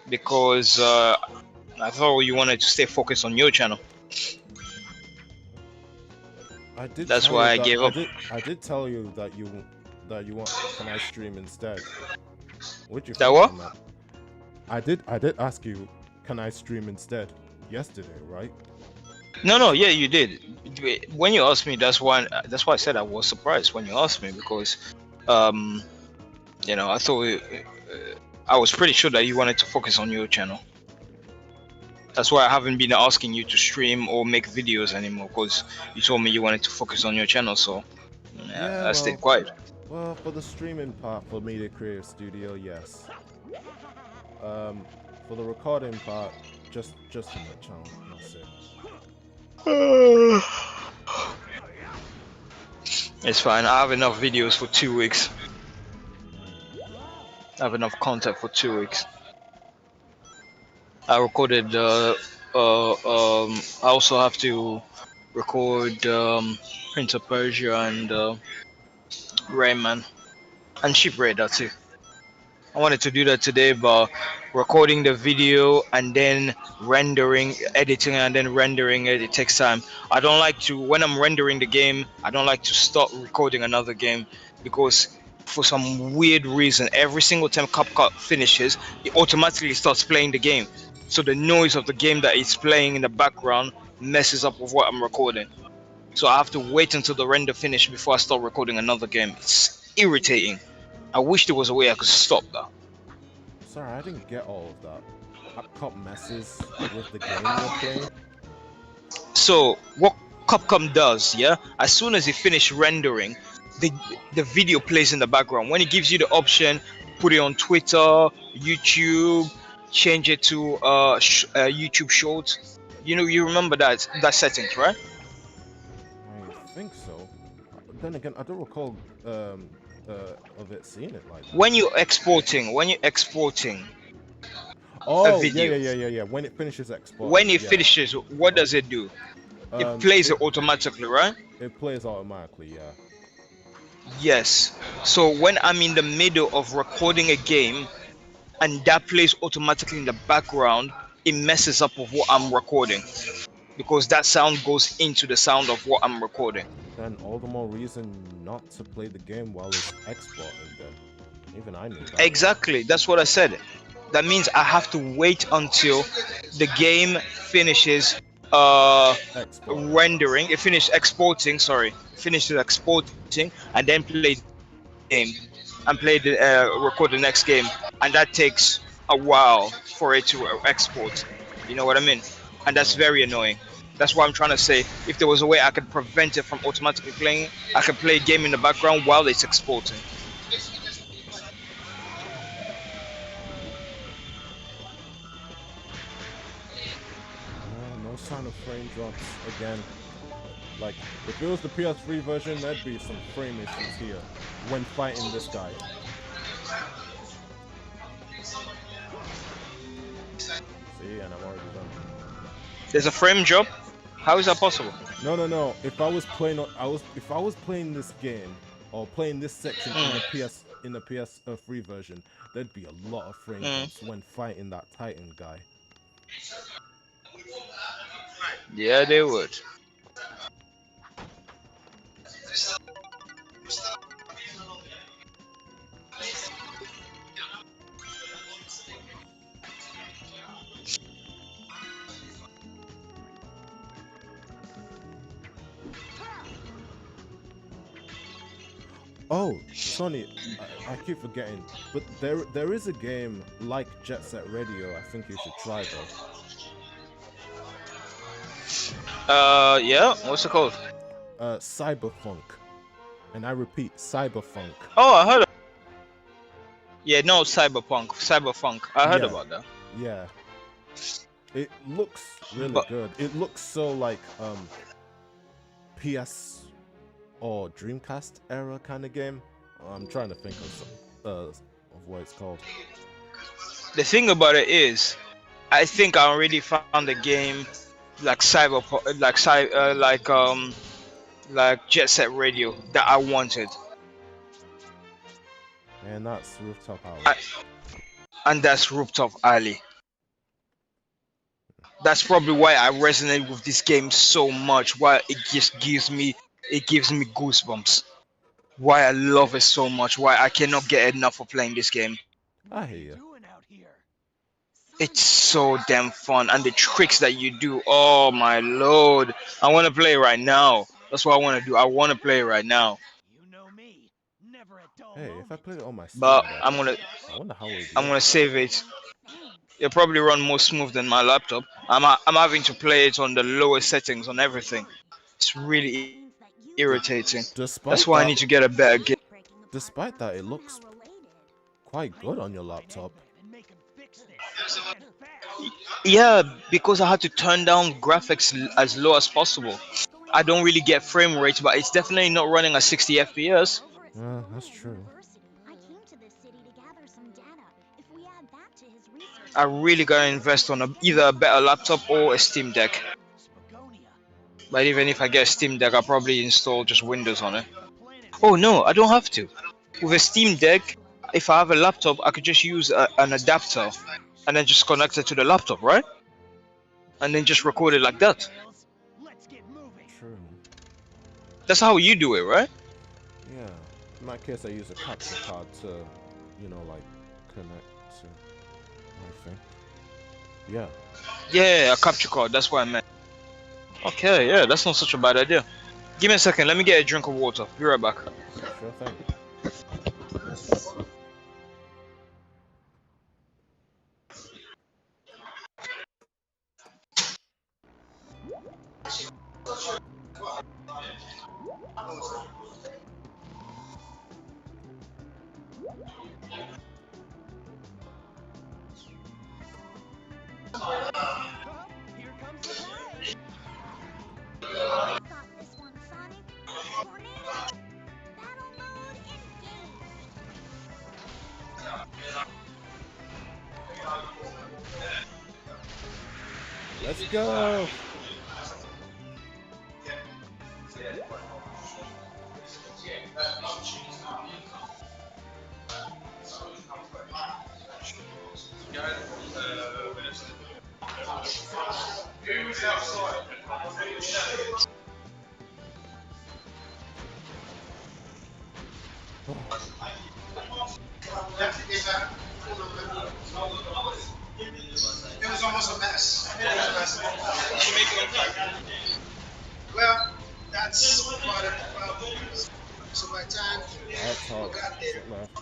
Speaker 2: because I thought you wanted to stay focused on your channel.
Speaker 1: I did
Speaker 2: That's
Speaker 1: tell you
Speaker 2: why I
Speaker 1: that.
Speaker 2: gave
Speaker 1: I
Speaker 2: up.
Speaker 1: did. I did tell you that you want. Can I stream instead? What'd you
Speaker 2: That
Speaker 1: think
Speaker 2: what?
Speaker 1: on that? I did ask you, can I stream instead yesterday, right?
Speaker 2: No, no, yeah, you did. When you asked me, that's why I said I was surprised when you asked me because, um, I thought I was pretty sure that you wanted to focus on your channel. That's why I haven't been asking you to stream or make videos anymore because you told me you wanted to focus on your channel. So
Speaker 1: Yeah.
Speaker 2: I stayed quiet.
Speaker 1: Well, for the streaming part for Media Creative Studio, yes. For the recording part, just on that channel. That's it.
Speaker 2: It's fine. I have enough videos for 2 weeks. I have enough content for 2 weeks. I recorded. I also have to record Prince of Persia and Rayman and Ship Raider too. I wanted to do that today, but recording the video and then rendering, editing, and then rendering it, it takes time. I don't like to, when I'm rendering the game, I don't like to stop recording another game because for some weird reason, every single time CapCut finishes, it automatically starts playing the game. So the noise of the game that it's playing in the background messes up with what I'm recording. So I have to wait until the render finish before I start recording another game. It's irritating. I wish there was a way I could stop that.
Speaker 1: Sorry, I didn't get all of that. Cop messes with the game you're playing.
Speaker 2: So what Capcom does, yeah, as soon as it finish rendering, the the video plays in the background. When it gives you the option, put it on Twitter, YouTube, change it to YouTube Shorts. You remember that settings, right?
Speaker 1: I think so. Then again, I don't recall of it seeing it like that.
Speaker 2: When you're exporting a
Speaker 1: Oh, yeah,
Speaker 2: video,
Speaker 1: yeah, yeah, yeah, yeah. When it finishes
Speaker 2: when
Speaker 1: exporting,
Speaker 2: it
Speaker 1: yeah.
Speaker 2: finishes, what does it do? It
Speaker 1: Um,
Speaker 2: plays
Speaker 1: it
Speaker 2: it automatically, right?
Speaker 1: it plays automatically, yeah.
Speaker 2: Yes. So when I'm in the middle of recording a game and that plays automatically in the background, it messes up with what I'm recording because that sound goes into the sound of what I'm recording.
Speaker 1: Then all the more reason not to play the game while it's exporting. Then, even I knew that.
Speaker 2: Exactly. That's what I said. That means I have to wait until the game finishes
Speaker 1: Exporting.
Speaker 2: rendering. It finishes exporting. Sorry, finishes exporting, and then play the game and record the next game, and that takes a while for it to export. You know what I mean? And that's
Speaker 1: Yeah.
Speaker 2: very annoying. That's why I'm trying to say if there was a way I could prevent it from automatically playing, I could play a game in the background while it's exporting.
Speaker 1: No sign of frame drops again. Like, if it was the PS3 version, there'd be some frame issues here when fighting this guy. See, and I'm already done.
Speaker 2: There's a frame drop. How is that possible?
Speaker 1: No, no, no. If I was playing, if I was playing this game or playing this section in the PS3 version, there'd be a lot of frame drops when fighting that Titan guy.
Speaker 2: Yeah, they would.
Speaker 1: Oh, Sonny, I keep forgetting, but there is a game like Jet Set Radio. I think you should try though.
Speaker 2: Yeah. What's it called?
Speaker 1: Cyberpunk, and I repeat, Cyberpunk.
Speaker 2: Oh, I heard. Yeah, no, Cyberpunk. I heard
Speaker 1: Yeah,
Speaker 2: about that.
Speaker 1: yeah. It looks really
Speaker 2: But
Speaker 1: good. It looks so like PS or Dreamcast era kind of game. I'm trying to think of what it's called.
Speaker 2: the thing about it is, I think I already found a game like Cyberpunk, like Jet Set Radio that I wanted,
Speaker 1: And that's Rooftop
Speaker 2: I,
Speaker 1: Alley.
Speaker 2: and that's Rooftop Alley. That's probably why I resonate with this game so much. Why it gives me goosebumps. Why I love it so much. Why I cannot get enough of playing this game.
Speaker 1: I
Speaker 3: What are
Speaker 1: hear
Speaker 3: you
Speaker 1: you.
Speaker 3: doing out here?
Speaker 2: It's so damn fun, and the tricks that you do. Oh my lord! I want to play right now. That's what I want to do. I want to play right now.
Speaker 3: You know me. Never a dull
Speaker 1: Hey, if I
Speaker 3: moment.
Speaker 1: played it on my
Speaker 2: But
Speaker 1: Steam Deck,
Speaker 2: I'm
Speaker 1: I wonder how it would
Speaker 2: I'm
Speaker 1: run.
Speaker 2: gonna save it.
Speaker 4: Thanks.
Speaker 2: It'll probably run more smooth than my laptop. I'm having to play it on the lowest settings on everything. It's really
Speaker 4: That means that you
Speaker 1: D-
Speaker 4: two
Speaker 2: irritating. That's
Speaker 1: despite
Speaker 2: why I
Speaker 1: that,
Speaker 2: need to get a better game.
Speaker 4: breaking apart
Speaker 1: despite
Speaker 4: are
Speaker 1: that, it
Speaker 4: somehow
Speaker 1: looks
Speaker 4: related.
Speaker 1: quite
Speaker 3: I
Speaker 1: good
Speaker 3: need
Speaker 1: on
Speaker 3: to
Speaker 1: your
Speaker 3: find
Speaker 1: laptop.
Speaker 3: Eggman and make him fix this. And fast.
Speaker 2: Yeah, because I had to turn down graphics as low as possible. I don't really get frame rates, but it's definitely not running at 60 FPS.
Speaker 4: Over at
Speaker 1: That's
Speaker 4: Spagnolia
Speaker 1: true.
Speaker 4: University. I came to this city to gather some data. If we add that to his research
Speaker 2: I really gotta invest on either a better laptop or a Steam Deck.
Speaker 3: Spagonia.
Speaker 2: But even if I get a Steam Deck, I'll probably install just Windows on it.
Speaker 3: The planet's
Speaker 2: Oh no, I don't have to. With a
Speaker 4: Not
Speaker 2: Steam
Speaker 4: a
Speaker 2: Deck,
Speaker 4: problem.
Speaker 2: if I have a laptop, I could just use an adapter and then just connect it to the laptop, right? And then just
Speaker 3: You know
Speaker 2: record
Speaker 3: the
Speaker 2: it like that.
Speaker 3: details. Let's get moving.
Speaker 1: True.
Speaker 2: That's how you do it, right?
Speaker 1: Yeah. In my case, I use a capture card to, like connect to my thing. Yeah.
Speaker 2: Yeah, a capture card. That's what I meant. Okay, yeah, that's not such a bad idea. Give me a second. Let me get a drink of water. Be right back.
Speaker 1: Sure thing.
Speaker 3: Huh? Here comes the parade.
Speaker 4: Got this one, Sonic. Tornado. Battle mode engaged.
Speaker 1: Let's go.
Speaker 6: It was almost a mess. It was a mess. Well, that's part of the problem. So by the time
Speaker 1: Alright, Todd.
Speaker 6: we got there,
Speaker 1: Sit left.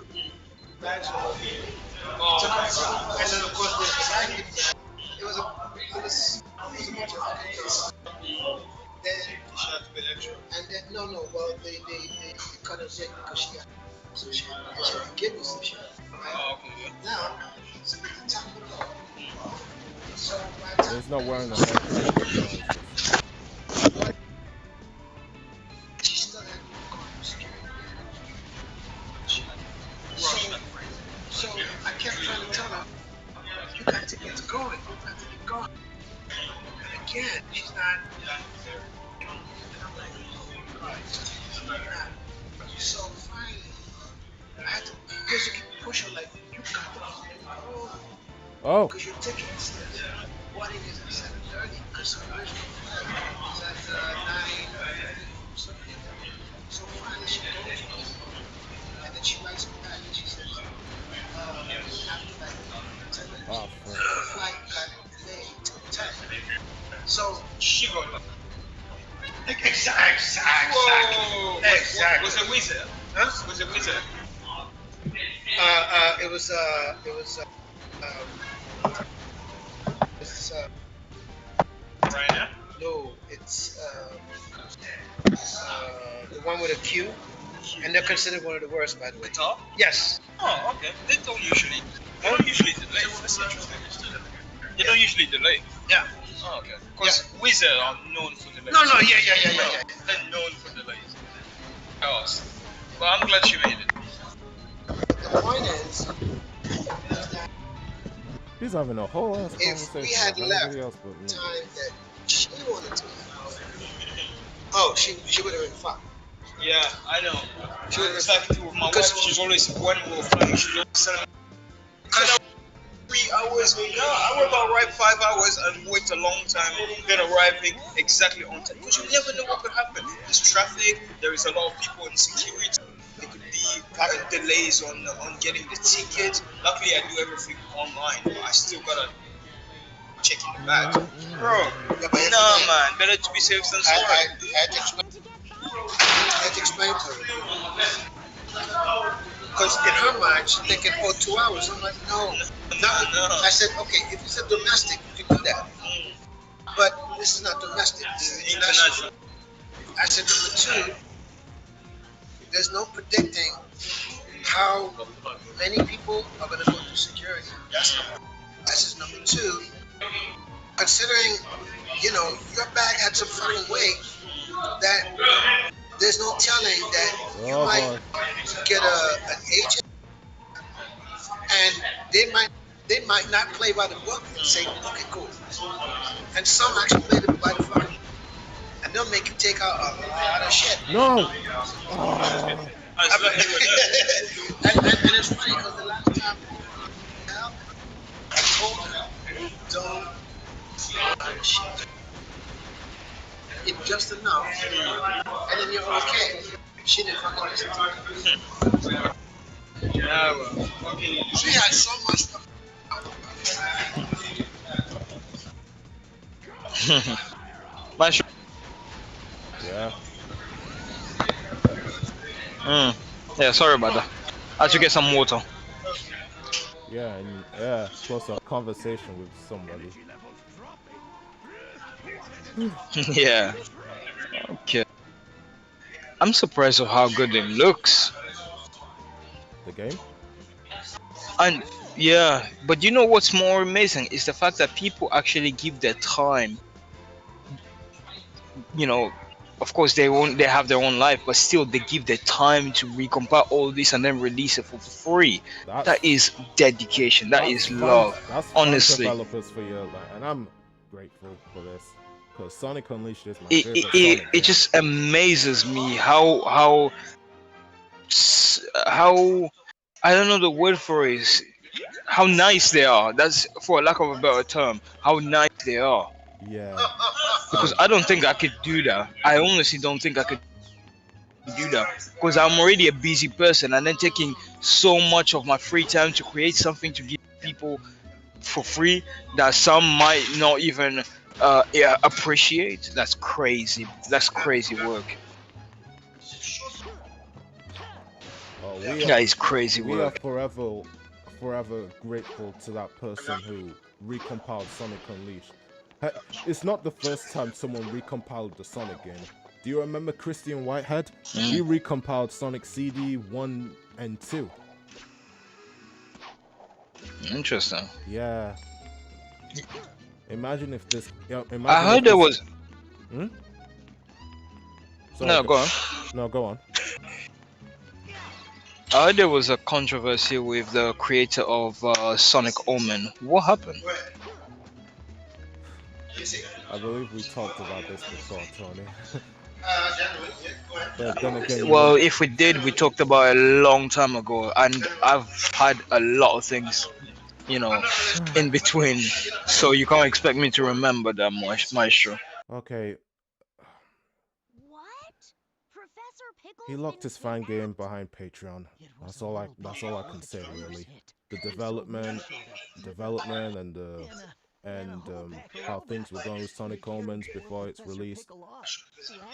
Speaker 6: back to and then of course the second, it was a bunch of chaos. Then and then no, well they cut us in because she got some shit. She didn't give me some shit. Right? Now, so we can talk about it. So by the time
Speaker 1: There's no wearing a headset. No, it's just...
Speaker 6: she still had no car security. So I kept trying to tell her, you got to get going. You got to get going. And again, she's not. And I'm like, oh God, she's not. So finally, I had to physically push her, like, you got to go.
Speaker 1: Oh.
Speaker 6: Because your ticket says boarding is at 7:30, because her original flight is at 9:50 something. So finally she goes, and then she writes me back and she says, after like 10 minutes,
Speaker 1: Oh,
Speaker 6: the
Speaker 1: fuck.
Speaker 6: flight got delayed till 10. So she goes, exactly.
Speaker 2: Whoa.
Speaker 6: Exactly.
Speaker 2: What's a wizard?
Speaker 6: Huh?
Speaker 7: Was it Wizard?
Speaker 6: It was
Speaker 7: Right now?
Speaker 6: no, it's the one with a Q, and they're considered one of the worst, by the way.
Speaker 7: Guitar?
Speaker 6: Yes.
Speaker 7: Oh, okay. They don't usually delay. That's interesting. They don't usually delay.
Speaker 6: Yeah.
Speaker 7: Oh, okay. Because Wizard are known for delays.
Speaker 6: No, yeah.
Speaker 7: They're known for delays. Oh, well, I'm glad she made it.
Speaker 6: The point is,
Speaker 1: He's having a whole ass
Speaker 6: if
Speaker 1: conversation
Speaker 6: we had
Speaker 1: with
Speaker 6: left
Speaker 1: everybody else but me.
Speaker 6: time that she wanted to, oh, she would have been fucked.
Speaker 7: Yeah, I know.
Speaker 6: She would have
Speaker 7: It's
Speaker 6: been
Speaker 7: like
Speaker 6: fucked.
Speaker 7: with my wife. She's always when we're playing. She's always telling me, "Cut out 3 hours." No, I will about arrive 5 hours and wait a long time, then arriving exactly on time. Because you never know what could happen. There's traffic. There is a lot of people in security. There could be delays on getting the tickets. Luckily, I do everything online, but I still gotta check in the bags. Bro,
Speaker 6: Yeah, but here's the
Speaker 7: nah,
Speaker 6: thing.
Speaker 7: man. Better to be safe than sorry.
Speaker 6: I had to explain. I had to explain to her. Because in her mind, she's thinking, oh, 2 hours. I'm like, no.
Speaker 7: No.
Speaker 6: I said, okay, if it's a domestic, you can do that. But this is not domestic. This is international. I said, number 2, there's no predicting how many people are going to go through security. That's just number 2. Considering, your bag had some fucking weight, that there's no telling that you
Speaker 1: Oh
Speaker 6: might
Speaker 1: boy.
Speaker 6: get an agent, and they might not play by the book and say, okay, cool. And some actually play by the fucking, and they'll make you take out a lot of shit.
Speaker 1: No! Oh.
Speaker 6: and it's funny because the last time I told her, don't shit. It's just enough, and then you're okay. She didn't fucking listen to me.
Speaker 7: Yeah, well.
Speaker 6: She had so much.
Speaker 2: My sh-
Speaker 1: Yeah.
Speaker 2: Yeah, sorry about that. I had to get some water.
Speaker 1: Yeah, and plus a conversation with somebody.
Speaker 2: Yeah. Okay. I'm surprised of how good it looks.
Speaker 1: The game?
Speaker 2: And yeah, but you know what's more amazing is the fact that people actually give their time. Of course they have their own life, but still they give their time to recompile all this and then release it for free. That is dedication. That is love.
Speaker 1: That's
Speaker 2: Honestly.
Speaker 1: developers for you, and I'm grateful for this because Sonic Unleashed is my
Speaker 2: It,
Speaker 1: favorite
Speaker 2: it,
Speaker 1: Sonic
Speaker 2: it,
Speaker 1: game.
Speaker 2: it just amazes me how I don't know the word for it is how nice they are. That's for lack of a better term. How nice they are.
Speaker 1: Yeah.
Speaker 2: Because I don't think I could do that. I honestly don't think I could do that. Because I'm already a busy person, and then taking so much of my free time to create something to give people for free that some might not even appreciate. That's crazy. That's crazy work. That is crazy
Speaker 1: We are
Speaker 2: work.
Speaker 1: forever grateful to that person who recompiled Sonic Unleashed. It's not the first time someone recompiled the Sonic game. Do you remember Christian Whitehead? He recompiled Sonic CD 1 and 2.
Speaker 2: Interesting.
Speaker 1: Yeah. Imagine if this.
Speaker 2: I heard there was.
Speaker 1: Sorry,
Speaker 2: No, go on.
Speaker 1: No, go on.
Speaker 2: I heard there was a controversy with the creator of Sonic Omen. What happened?
Speaker 1: I believe we talked about this before, Tony. But then again,
Speaker 2: Well, if we did, we talked about it a long time ago, and I've had a lot of things, in between. So you can't expect me to remember that much, Maestro.
Speaker 1: Okay,
Speaker 4: What? Professor Pickles
Speaker 1: he locked his
Speaker 4: didn't
Speaker 1: fan
Speaker 4: get
Speaker 1: game
Speaker 4: out?
Speaker 1: behind Patreon. That's all I can say really. The development, and how things were going with Sonic Omens before it's released.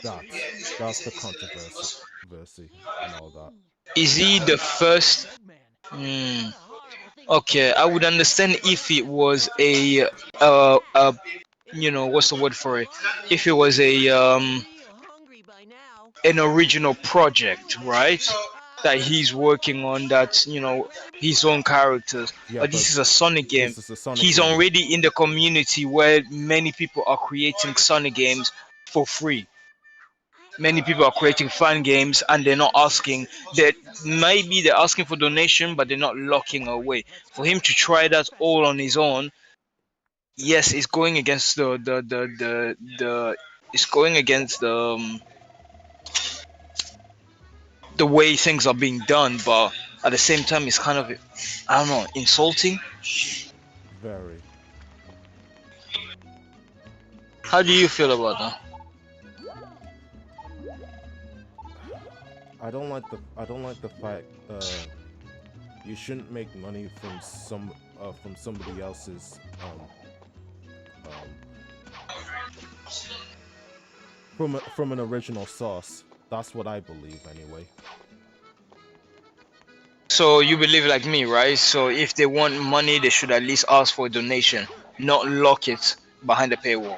Speaker 1: That's the controversy and all that.
Speaker 2: Is he the first? Hmm. Okay, I would understand if it was what's the word for it? If it was an original project, right? That he's working on, that his own characters.
Speaker 1: Yeah,
Speaker 2: But
Speaker 1: but
Speaker 2: this is a Sonic game.
Speaker 1: this is a Sonic
Speaker 2: He's
Speaker 1: game.
Speaker 2: already in the community where many people are creating Sonic games for free. Many people are creating fan games and they're not asking. That maybe they're asking for donation, but they're not locking away. For him to try that all on his own, yes, it's going against the it's going against the way things are being done, but at the same time it's kind of, I don't know, insulting.
Speaker 1: Very.
Speaker 2: How do you feel about that?
Speaker 1: I don't like the fact you shouldn't make money from somebody else's um from an original source. That's what I believe anyway.
Speaker 2: So you believe like me, right? So if they want money, they should at least ask for a donation, not lock it behind the paywall,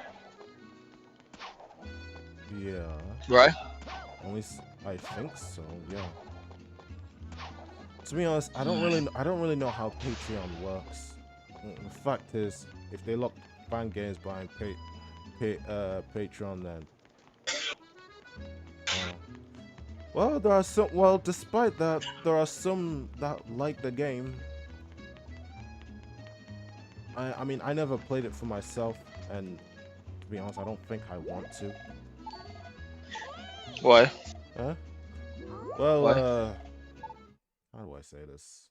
Speaker 1: Yeah.
Speaker 2: right?
Speaker 1: I think so. Yeah. To be honest, I don't really know how Patreon works. The fact is, if they lock fan games behind Patreon, then uh, well, there are some. Well, despite that, there are some that like the game. I mean, I never played it for myself, and to be honest, I don't think I want to.
Speaker 2: Why?
Speaker 1: Huh? Well,
Speaker 2: Why?
Speaker 1: how do I say this?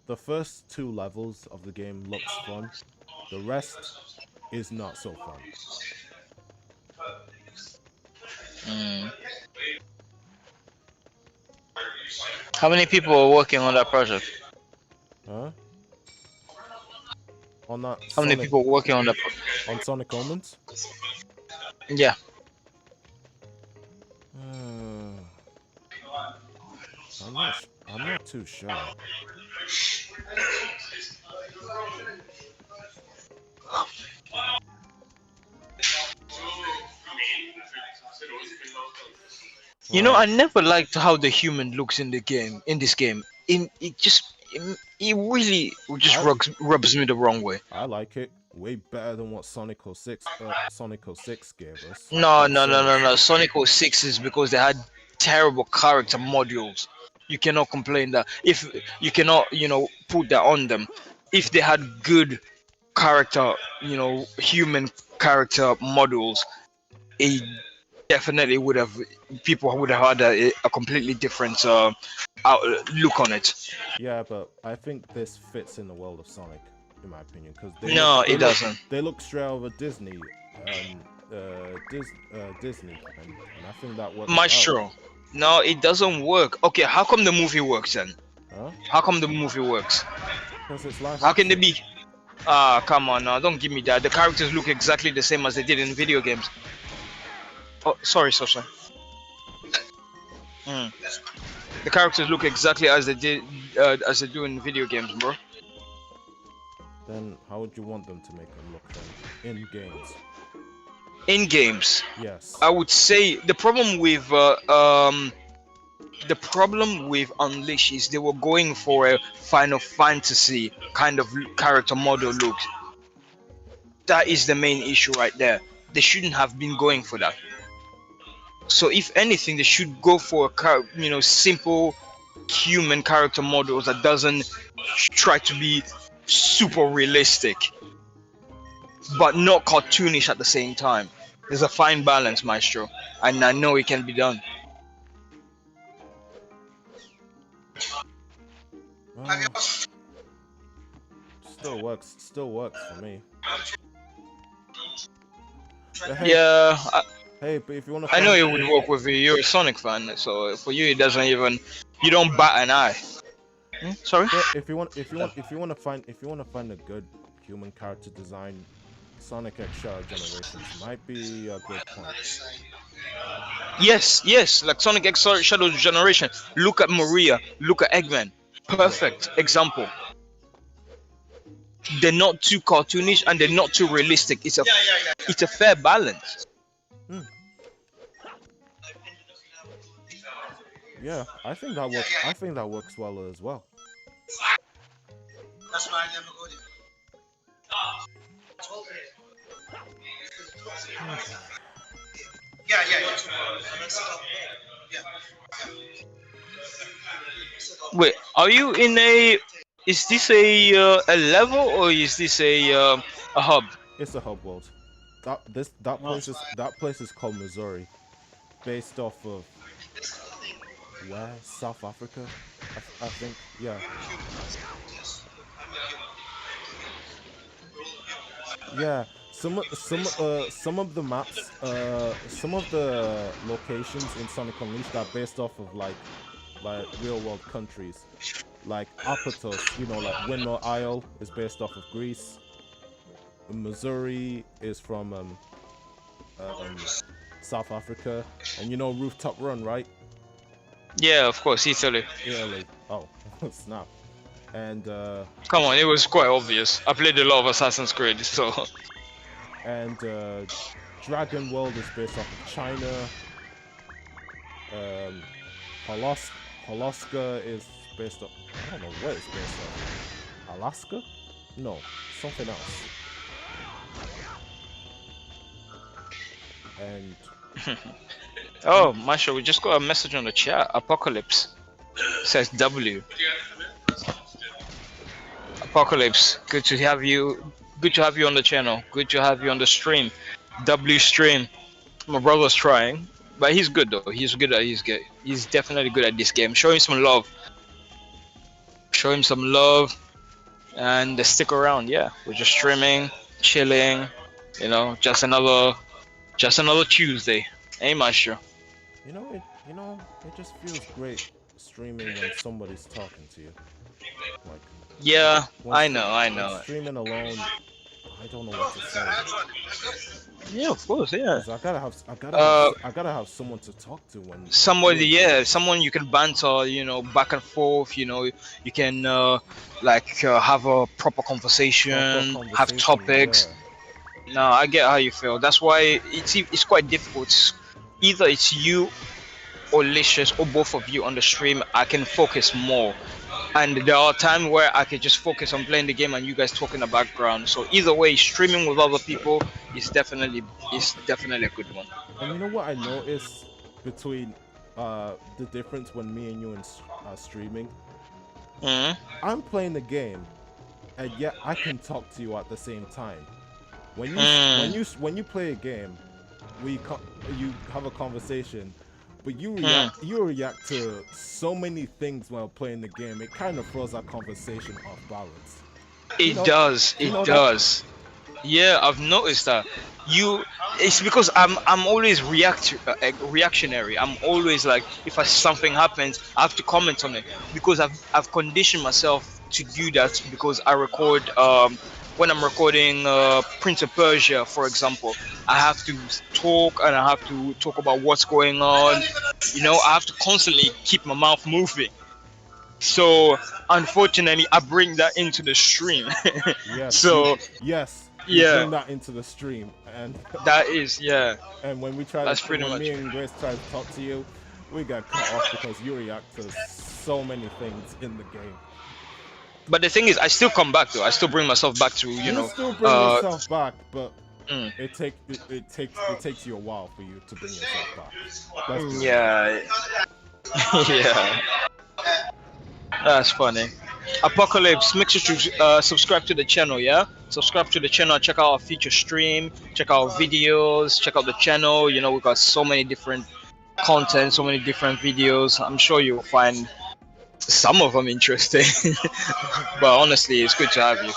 Speaker 1: The first two levels of the game looks fun. The rest is not so fun.
Speaker 2: Mm. How many people are working on that project?
Speaker 1: Huh? On that
Speaker 2: How many
Speaker 1: Sonic
Speaker 2: people are working on that?
Speaker 1: on Sonic Omens?
Speaker 2: Yeah.
Speaker 1: I'm not too sure.
Speaker 2: You know,
Speaker 1: Well,
Speaker 2: I never liked how the human looks in the game. In this game, it really just
Speaker 1: I
Speaker 2: rubs me the wrong way.
Speaker 1: I like it way better than what Sonic 06 gave us
Speaker 2: No,
Speaker 1: for the
Speaker 2: no, no, no,
Speaker 1: Souls.
Speaker 2: no. Sonic 06 is because they had terrible character modules. You cannot complain that if you cannot, put that on them. If they had good character, human character models, it definitely would have, people would have had a completely different look on it.
Speaker 1: Yeah, but I think this fits in the world of Sonic, in my opinion, because
Speaker 2: No, it doesn't.
Speaker 1: they look straight out of a Disney, and I think that works out.
Speaker 2: Maestro. No, it doesn't work. Okay, how come the movie works then?
Speaker 1: Huh?
Speaker 2: How come the movie works?
Speaker 1: Because it's live
Speaker 2: How can they
Speaker 1: action.
Speaker 2: be? Ah, come on now, don't give me that. The characters look exactly the same as they did in video games. Oh, sorry, Sasha. Hmm. The characters look exactly as they did, as they do in video games, bro.
Speaker 1: Then how would you want them to make them look then in games?
Speaker 2: In games,
Speaker 1: Yes.
Speaker 2: I would say the problem with Unleash is they were going for a Final Fantasy kind of character model look. That is the main issue right there. They shouldn't have been going for that. So if anything, they should go for simple human character models that doesn't try to be super realistic, but not cartoonish at the same time. There's a fine balance, Maestro, and I know it can be done.
Speaker 1: Well, still works for me. But hey,
Speaker 2: Yeah,
Speaker 1: hey, but if you want to
Speaker 2: I know
Speaker 1: find,
Speaker 2: it would work with you. You're a Sonic fan, so for you it doesn't even. You don't bat an eye. Sorry.
Speaker 1: yeah, if you want to find a good human character design, Sonic X Shadow Generations might be a good point.
Speaker 2: Yes, like Sonic X Shadows Generation. Look at Maria. Look at Eggman.
Speaker 1: Yeah.
Speaker 2: Perfect example. They're not too cartoonish and they're not too realistic. It's a fair balance.
Speaker 1: Mm. Yeah, I think that works. I think that works well as well.
Speaker 6: That's why I never go there.
Speaker 1: Okay.
Speaker 6: Yeah. Yeah.
Speaker 2: Wait, are you in a? Is this a level or is this a hub?
Speaker 1: It's a hub world. That place is called Missouri, based off of where South Africa, I think. Yeah, yeah. Some of the maps, some of the locations in Sonic Unleashed are based off of like real world countries, like Apatos. You know, like Windmill Isle is based off of Greece. Missouri is from um, South Africa, and you know Rooftop Run, right?
Speaker 2: Yeah, of course, Italy.
Speaker 1: Italy. Oh, snap. And
Speaker 2: Come on, it was quite obvious. I played a lot of Assassin's Creed, so
Speaker 1: and Dragon World is based off of China. Um, Holoska is based off. I don't know what it's based off. Alaska? No, something else. And
Speaker 2: oh, Masha, we just got a message on the chat. Apocalypse says W. Apocalypse, good to have you. Good to have you on the channel. Good to have you on the stream. W stream. My brother's trying, but he's good though. He's good at his game. He's definitely good at this game. Show him some love. Show him some love, and stick around. Yeah, we're just streaming, chilling. You know, just another Tuesday. Hey, Masha.
Speaker 1: it just feels great streaming when somebody's talking to you. Like
Speaker 2: Yeah,
Speaker 1: when
Speaker 2: I
Speaker 1: stre-
Speaker 2: know, I
Speaker 1: when
Speaker 2: know.
Speaker 1: streaming alone, I don't know what to say.
Speaker 2: Yeah, of course, yeah.
Speaker 1: 'Cause I gotta have someone to talk to when
Speaker 2: Somebody,
Speaker 1: doing
Speaker 2: yeah,
Speaker 1: this.
Speaker 2: someone you can banter, back and forth. You can have a proper
Speaker 1: Proper
Speaker 2: conversation, have
Speaker 1: conversation.
Speaker 2: topics.
Speaker 1: Yeah.
Speaker 2: No, I get how you feel. That's why it's quite difficult. Either it's you or Licious or both of you on the stream. I can focus more, and there are times where I can just focus on playing the game and you guys talk in the background. So either way, streaming with other people is definitely a good one.
Speaker 1: And you know what I noticed between the difference when me and you are streaming?
Speaker 2: Hmm.
Speaker 1: I'm playing the game, and yet I can talk to you at the same time. When you play a game, you have a conversation, but you react to so many things while playing the game. It kind of throws our conversation off balance. You
Speaker 2: It
Speaker 1: know,
Speaker 2: does.
Speaker 1: you
Speaker 2: It
Speaker 1: know that.
Speaker 2: does. Yeah, I've noticed that. You, it's because I'm always reactionary. I'm always like, if something happens, I have to comment on it because I've conditioned myself to do that because I record when I'm recording Prince of Persia, for example. I have to talk and I have to talk about what's going on. I have to constantly keep my mouth moving. So unfortunately, I bring that into the stream.
Speaker 1: Yes,
Speaker 2: So
Speaker 1: you
Speaker 2: yeah,
Speaker 1: bring that into the stream, and
Speaker 2: that is, yeah.
Speaker 1: and
Speaker 2: That's pretty
Speaker 1: when
Speaker 2: much
Speaker 1: me
Speaker 2: it.
Speaker 1: and Grace try to talk to you, we got cut off because you react to so many things in the game.
Speaker 2: But the thing is, I still come back though. I still bring myself back to
Speaker 1: You still bring
Speaker 2: uh,
Speaker 1: yourself back, but
Speaker 2: mm,
Speaker 1: it takes you a while for you to bring yourself back. Let's be real.
Speaker 2: yeah, yeah. That's funny. Apocalypse, make sure to subscribe to the channel. Yeah, subscribe to the channel. Check out our future stream. Check out our videos. Check out the channel. We've got so many different content, so many different videos. I'm sure you'll find some of them interesting. But honestly, it's good to have you.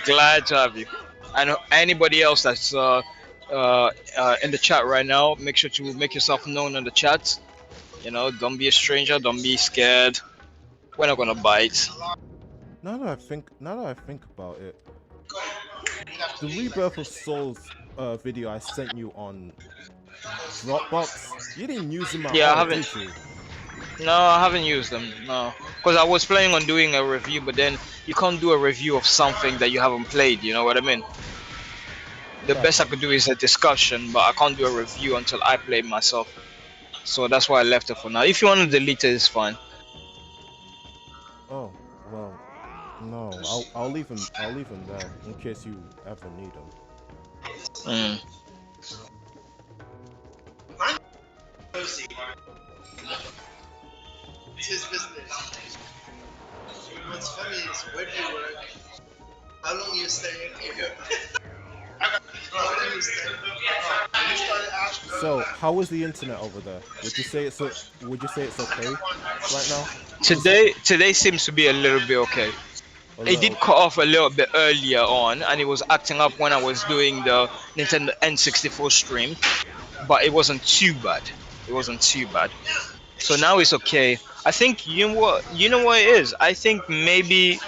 Speaker 2: Glad to have you. And anybody else that's in the chat right now, make sure to make yourself known in the chat. Don't be a stranger. Don't be scared. We're not gonna bite.
Speaker 1: Now that I think about it, the Rebirth of Souls video I sent you on Dropbox. You didn't use them at
Speaker 2: Yeah, I
Speaker 1: all,
Speaker 2: haven't.
Speaker 1: did you?
Speaker 2: No, I haven't used them. No, because I was planning on doing a review, but then you can't do a review of something that you haven't played. You know what I mean? The
Speaker 1: Fair
Speaker 2: best I
Speaker 1: point.
Speaker 2: could do is a discussion, but I can't do a review until I play it myself. So that's why I left it for now. If you want to delete it, it's fine.
Speaker 1: Oh, well, no. I'll leave him. I'll leave him there in case you ever need him.
Speaker 2: Mm.
Speaker 6: It's his business. What's funny is where do you work? How long you staying here? How long you staying? You started asking.
Speaker 1: So, how is the internet over there? Would you say it's would you say it's okay right now?
Speaker 2: Today seems to be a little bit okay.
Speaker 1: A
Speaker 2: It did
Speaker 1: little.
Speaker 2: cut off a little bit earlier on, and it was acting up when I was doing the Nintendo N64 stream, but it wasn't too bad. It wasn't too bad. So now it's okay. I think you know what it is. I think maybe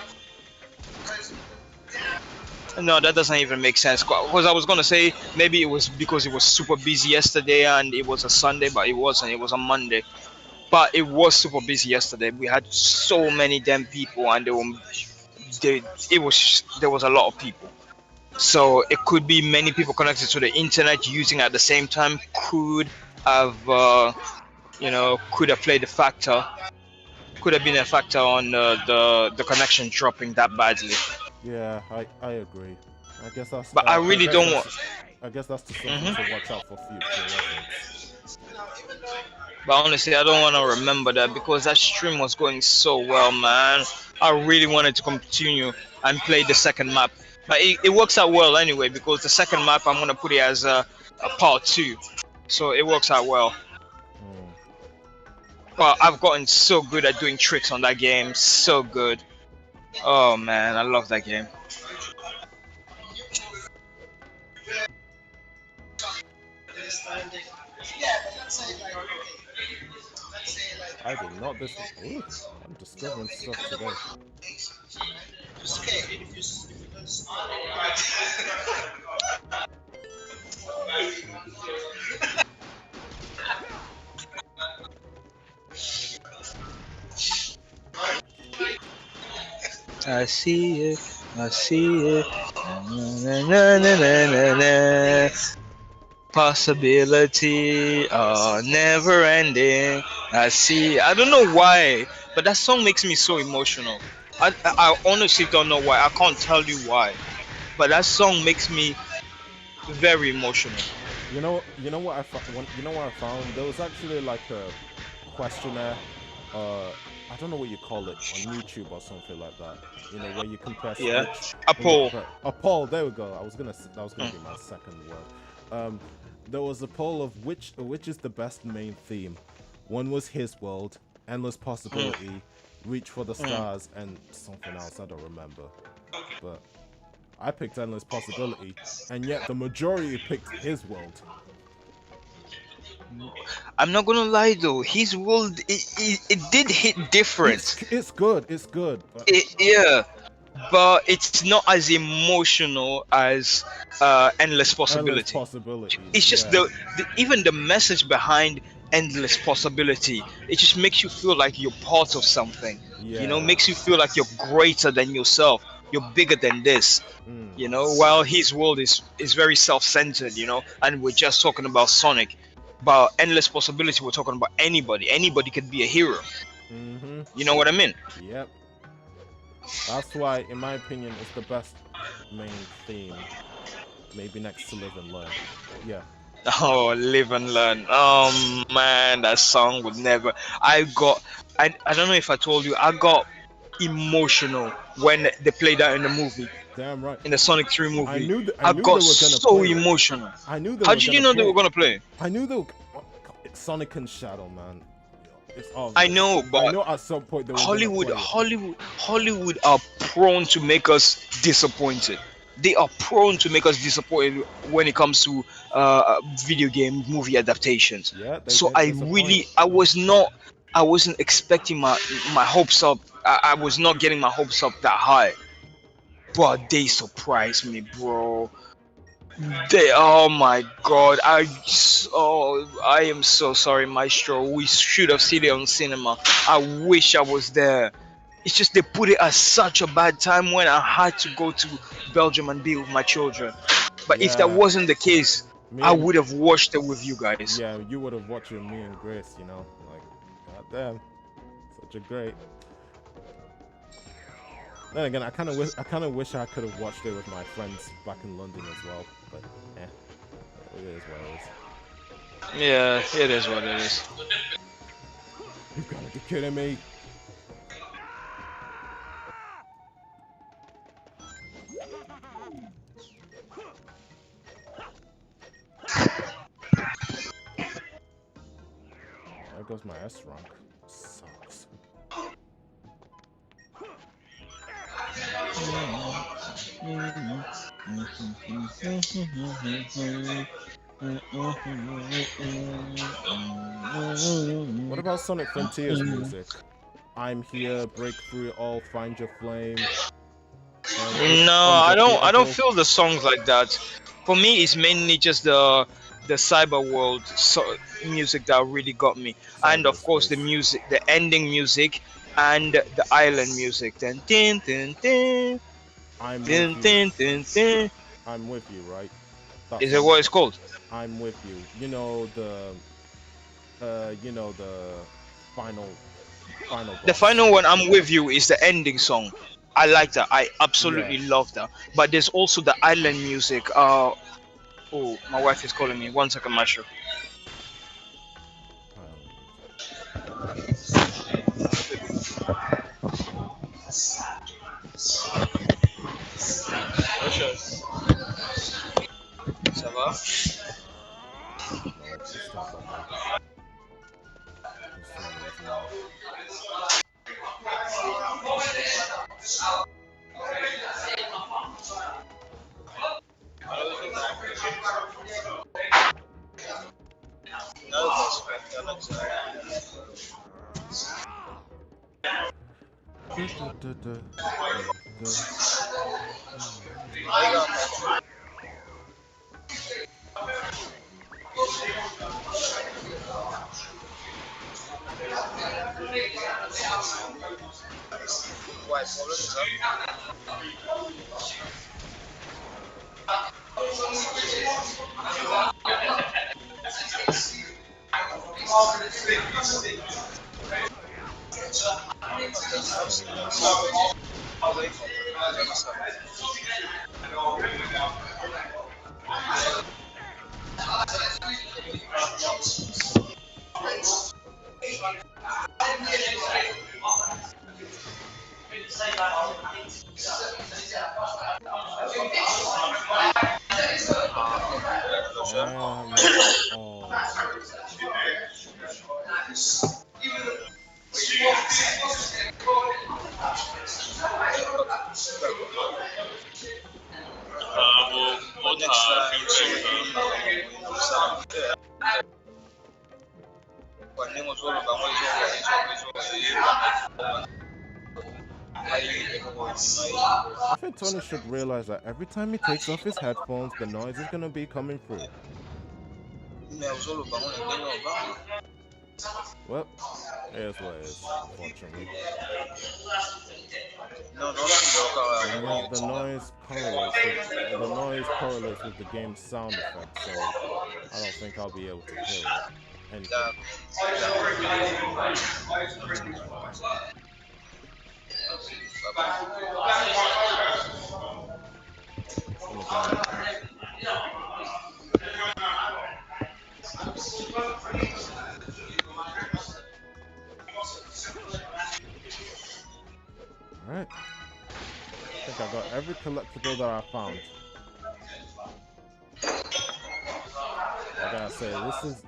Speaker 2: no, that doesn't even make sense. Because I was gonna say maybe it was because it was super busy yesterday and it was a Sunday, but it wasn't. It was a Monday. But it was super busy yesterday. We had so many damn people, and they, there was a lot of people. So it could be many people connected to the internet using at the same time. Could have could have played a factor. Could have been a factor on the connection dropping that badly.
Speaker 1: Yeah, I agree. I guess that's.
Speaker 2: But I really don't want.
Speaker 1: I guess that's just something
Speaker 2: Mhm.
Speaker 1: to watch out for future reference.
Speaker 2: But honestly, I don't want to remember that because that stream was going so well, man. I really wanted to continue and play the second map. But it works out well anyway because the second map I'm gonna put it as a part two, so it works out well.
Speaker 1: Hmm.
Speaker 2: But I've gotten so good at doing tricks on that game, so good. Oh man, I love that game.
Speaker 1: I did not this. Ooh, I'm discovering stuff today.
Speaker 2: I see it, I see it. Na, na, na, na, na, na. Possibility, never ending. I see. I don't know why, but that song makes me so emotional. I honestly don't know why. I can't tell you why, but that song makes me very emotional.
Speaker 1: You know what I found? You know what I found? There was actually like a questionnaire. I don't know what you call it on YouTube or something like that. You know where you compare
Speaker 2: Yeah,
Speaker 1: which
Speaker 2: a
Speaker 1: when you
Speaker 2: poll.
Speaker 1: a poll. There we go. That was gonna
Speaker 2: Mm.
Speaker 1: be my second word. There was a poll of which is the best main theme. One was His World, Endless Possibility, Reach for the Stars, and something else I don't remember. But I picked Endless Possibility, and yet the majority picked His World.
Speaker 2: I'm not gonna lie though, his world it did hit different.
Speaker 1: It's good. It's good. But
Speaker 2: Yeah, but it's not as emotional as Endless
Speaker 1: Endless
Speaker 2: Possibility.
Speaker 1: Possibilities.
Speaker 2: It's just
Speaker 1: Yeah.
Speaker 2: the even the message behind Endless Possibility. It just makes you feel like you're part of something.
Speaker 1: Yeah.
Speaker 2: Makes you feel like you're greater than yourself. You're bigger than this.
Speaker 1: Mm.
Speaker 2: While his world is very self-centered. And we're just talking about Sonic. But Endless Possibility, we're talking about anybody. Anybody could be a hero.
Speaker 1: Mm-hmm.
Speaker 2: You know what I mean?
Speaker 1: Yep. That's why, in my opinion, it's the best main theme. Maybe next to Live and Learn. Yeah.
Speaker 2: Oh, live and learn. Man, that song would never. I don't know if I told you. I got emotional when they played that in the movie,
Speaker 1: Damn right.
Speaker 2: in the Sonic 3
Speaker 1: I
Speaker 2: movie.
Speaker 1: knew.
Speaker 2: I
Speaker 1: I knew they
Speaker 2: got
Speaker 1: were gonna
Speaker 2: so
Speaker 1: play it.
Speaker 2: emotional.
Speaker 1: I knew they
Speaker 2: How
Speaker 1: were
Speaker 2: did you
Speaker 1: gonna
Speaker 2: know they
Speaker 1: play
Speaker 2: were
Speaker 1: it.
Speaker 2: gonna play?
Speaker 1: I knew they were. It's Sonic and Shadow, man. It's
Speaker 2: I
Speaker 1: obvious.
Speaker 2: know,
Speaker 1: I
Speaker 2: but
Speaker 1: know at some point they were
Speaker 2: Hollywood,
Speaker 1: gonna play it.
Speaker 2: Hollywood are prone to make us disappointed. They are prone to make us disappointed when it comes to video game movie adaptations.
Speaker 1: Yeah, they
Speaker 2: So
Speaker 1: did disappoint.
Speaker 2: I wasn't expecting my hopes up. I was not getting my hopes up that high, but they surprised me, bro. Oh my god, I am so sorry, Maestro. We should have seen it on cinema. I wish I was there. It's just they put it at such a bad time when I had to go to Belgium and be with my children. But if that
Speaker 1: Yeah,
Speaker 2: wasn't the case,
Speaker 1: me
Speaker 2: I
Speaker 1: and
Speaker 2: would have watched it with you guys.
Speaker 1: yeah, you would have watched it with me and Grace, you know, like, goddamn, such a great. Then again, I kind of wish I could have watched it with my friends back in London as well. But it is what it is.
Speaker 2: Yeah, it is what it is.
Speaker 1: You gotta be kidding me! There goes my S rank. Sucks. What about Sonic Frontier's music? I'm here, break through it all, find your flame, and it's
Speaker 2: No, I don't
Speaker 1: undefeatable.
Speaker 2: feel the songs like that. For me, it's mainly just the cyber world music that really got me, and of course the
Speaker 1: Cyberspace.
Speaker 2: music, the ending music, and the island music. Then din din din
Speaker 1: I'm with
Speaker 2: din
Speaker 1: you.
Speaker 2: din din din.
Speaker 1: I'm with you, right? That
Speaker 2: Is it
Speaker 1: song.
Speaker 2: what it's called?
Speaker 1: I'm with you. You know the final final
Speaker 2: The
Speaker 1: boss.
Speaker 2: final one, I'm with you, is the ending song. I like that. I
Speaker 1: Yeah.
Speaker 2: absolutely love that. But there's also the island music. Oh, my wife is calling me. 1 second, Maestro.
Speaker 1: Island music.
Speaker 2: Ça va?
Speaker 1: No, it's not looking. This one needs more. Du- du- du- du- du- du. Okay. Damn it. Oh. I think Tony should realize that every time he takes off his headphones, the noise is gonna be coming through. Well, it is what it is, unfortunately. The noise correlates with the game's sound effect, so I don't think I'll be able to hear it. And then again, all right. I think I got every collectible that I found. I gotta say,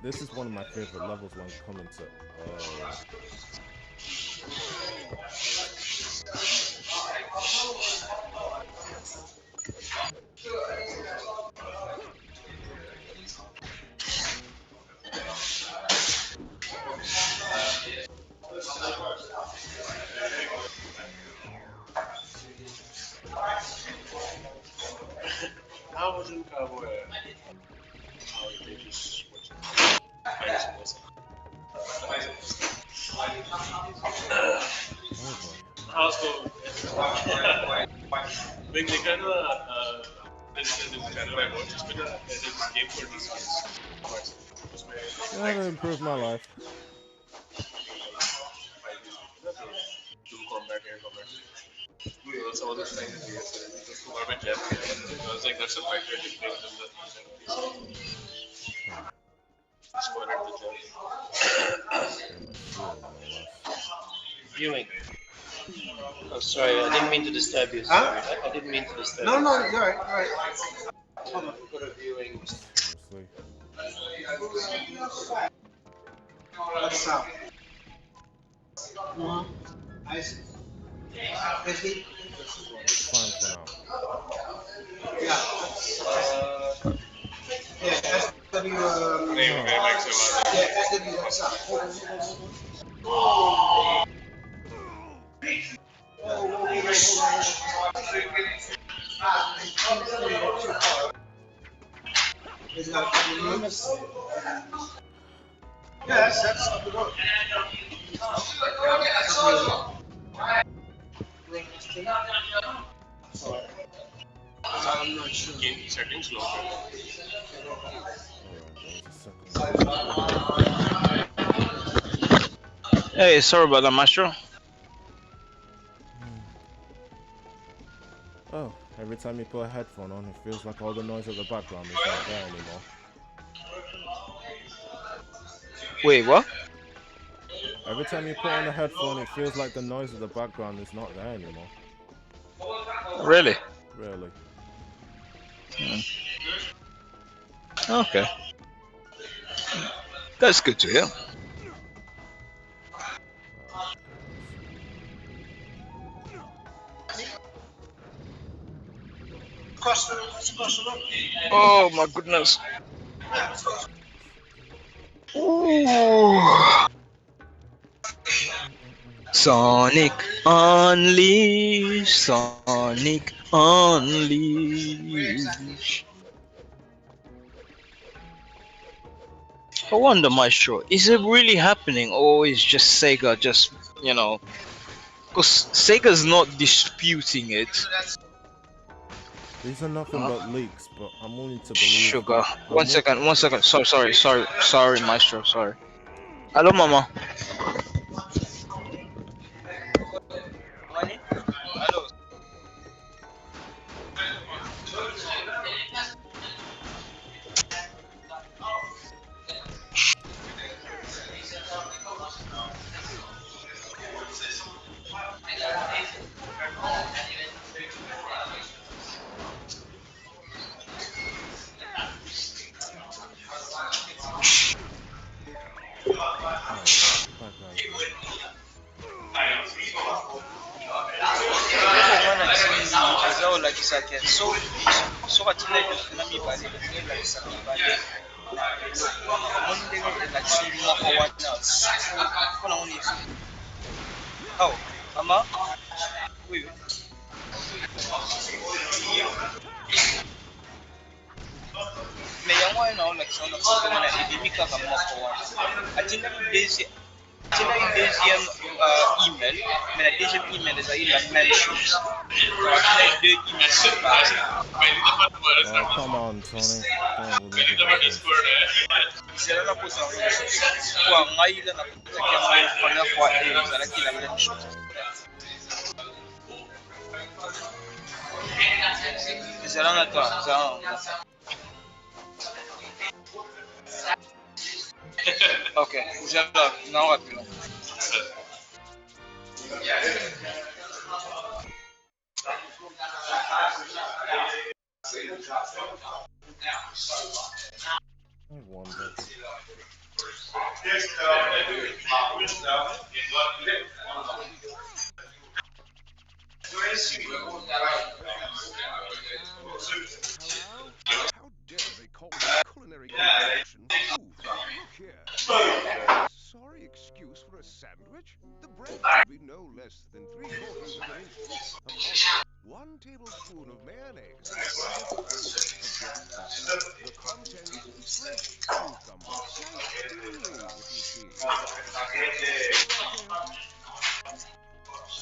Speaker 1: this is one of my favorite levels when coming to. Oh,
Speaker 6: How was in Cowboy? How they just switched.
Speaker 1: Oh boy.
Speaker 6: How's going? Big Nick, this kind of I watched this game for this.
Speaker 1: Yeah, to improve my life.
Speaker 6: Do come back here, come back. Some other thing that we just more of a jet. I was like, that's a factor to play with the squad at the jet.
Speaker 1: Get my shield, no less.
Speaker 8: Viewing. Oh, sorry, I didn't mean to disturb you. Sorry, I didn't mean to disturb
Speaker 6: No,
Speaker 8: you.
Speaker 6: no, you're right, you're right.
Speaker 8: Hold on, I've got a viewing.
Speaker 1: Seriously.
Speaker 6: What's up?
Speaker 1: It's fine for now.
Speaker 6: Yeah. Yeah, SW. Yeah, SW, what's up? Is that a couple of minutes? Yeah, that's up the road. I'm not sure. Game settings low.
Speaker 1: Alright, there was a second.
Speaker 2: Hey, sorry about that, Maestro.
Speaker 1: Oh, every time you put a headphone on, it feels like all the noise of the background is not there anymore.
Speaker 2: Wait, what?
Speaker 1: Every time you put on a headphone, it feels like the noise of the background is not there anymore.
Speaker 2: Really?
Speaker 1: Really.
Speaker 2: Okay. That's good to hear. Oh my goodness. Ooh. Sonic Unleash, Sonic Unleash. I wonder, Maestro, is it really happening, or is just Sega just, you know, because Sega's not disputing it.
Speaker 1: These are nothing but leaks, but I'm willing to believe.
Speaker 2: Sugar. One second. Sorry, Maestro, sorry. Hello, Mama.
Speaker 1: That guy's here.
Speaker 2: Oh, Mama? Oui. Mais yango ena ola kisana kusema na idimika kama moko wana. Atina deuxième email, mais la deuxième email est la même chose. Atina deux emails séparés.
Speaker 1: Oh, come on, Tony. Don't leave it like this.
Speaker 2: Zela na posa kwa ngai la na posa kia mai première fois et zela qui la même chose. Zela na toi, zela. Ok, zela non rapide.
Speaker 1: I wonder.
Speaker 5: Hello? How dare they call this culinary competition food? Look here. A sorry excuse for a sandwich? The bread should be no less than 3/4 of an inch thick. Upon it, 1 tablespoon of mayonnaise, and a gift bag. The contents, fresh cucumbers. Nice peeling, if you please. Right there.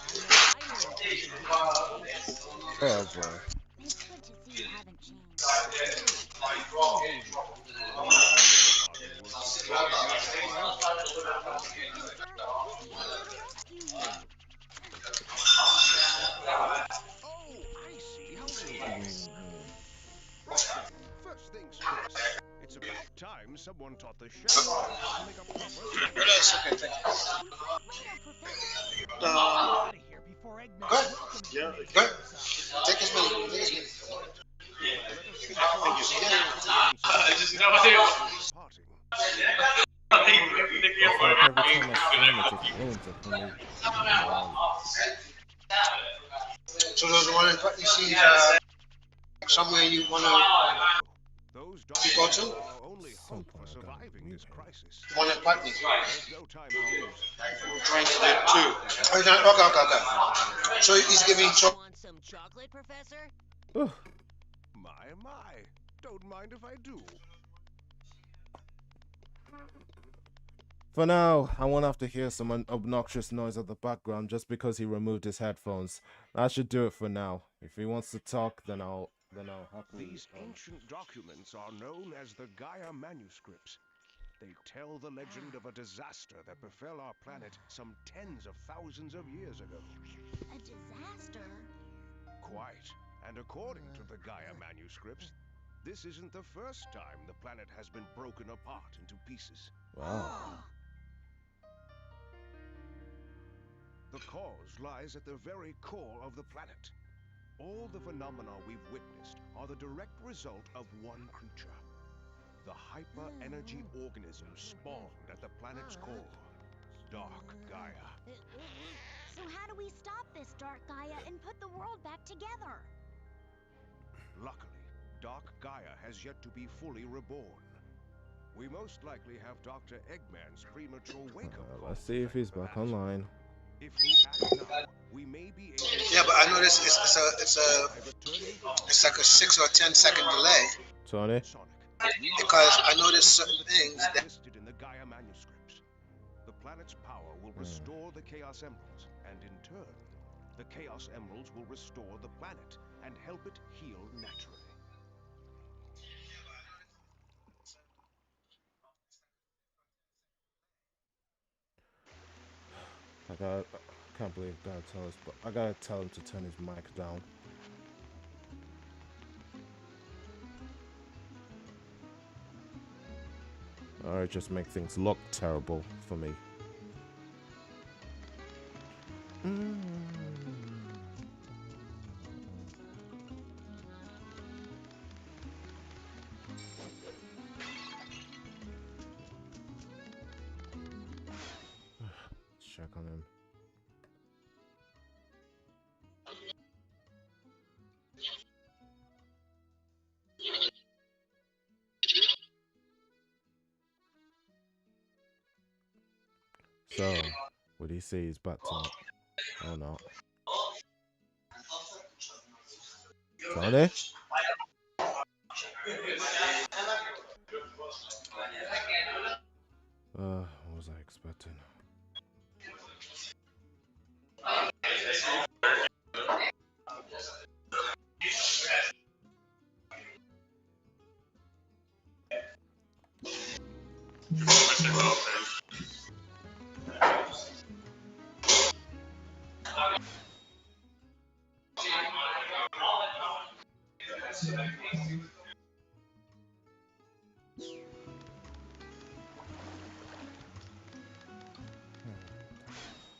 Speaker 4: I know I learned something here today.
Speaker 1: Oh boy.
Speaker 4: It's good to see you haven't changed.
Speaker 5: Unusual. The Memory Department will surprise you after this.
Speaker 4: Professor, we came here to rescue you.
Speaker 5: Oh, I see how things work. Right then, first things first. It's about time someone taught the Shamrock how to make a proper sandwich.
Speaker 4: Wait, later, Professor.
Speaker 3: Get out of here before Eggman's welcome information
Speaker 6: Go ahead.
Speaker 3: shows up.
Speaker 6: Take as many. Take as many.
Speaker 5: Let us be sure to
Speaker 6: just-
Speaker 5: honor the contents of the
Speaker 6: just
Speaker 5: before departing.
Speaker 1: It's like every time I stream, it just ruins it for me.
Speaker 6: So those are one of the see somewhere you want to
Speaker 5: Those
Speaker 6: go to?
Speaker 5: documents are our only hope for surviving this crisis.
Speaker 6: one at Putney.
Speaker 5: There's no time to lose.
Speaker 6: We're trying to do two. Oh, you don't- okay. So he's giving so.
Speaker 4: Want some chocolate, Professor?
Speaker 5: My. Don't mind if I do.
Speaker 1: For now, I won't have to hear some obnoxious noise at the background just because he removed his headphones. That should do it for now. If he wants to talk, then I'll happily.
Speaker 5: These ancient documents are known as the Gaia manuscripts. They tell the legend of a disaster that befell our planet some tens of thousands of years ago.
Speaker 4: A disaster?
Speaker 5: Quite. And according to the Gaia manuscripts, this isn't the first time the planet has been broken apart into pieces.
Speaker 1: Wow.
Speaker 5: The cause lies at the very core of the planet. All the phenomena we've witnessed are the direct result of one creature. The hyper-energy organism spawned at the planet's core, Dark Gaia.
Speaker 4: So how do we stop this Dark Gaia and put the world back together?
Speaker 5: Luckily, Dark Gaia has yet to be fully reborn. We most likely have Dr. Eggman's premature wake-up call.
Speaker 1: Let's see if he's back online.
Speaker 5: If we act now, we may be able to...
Speaker 6: Yeah, but I know this. It's like a 6 or 10 second delay
Speaker 1: Tony?
Speaker 6: because I know there's certain things that.
Speaker 5: Listed in the Gaia manuscripts. The planet's power will restore the Chaos Emeralds, and in turn, the Chaos Emeralds will restore the planet and help it heal naturally.
Speaker 1: I can't believe I gotta tell us, but I gotta tell him to turn his mic down. Or it just make things look terrible for me. Let's check on him. So, what do you say he's back to me? Oh no. Tony? What was I expecting?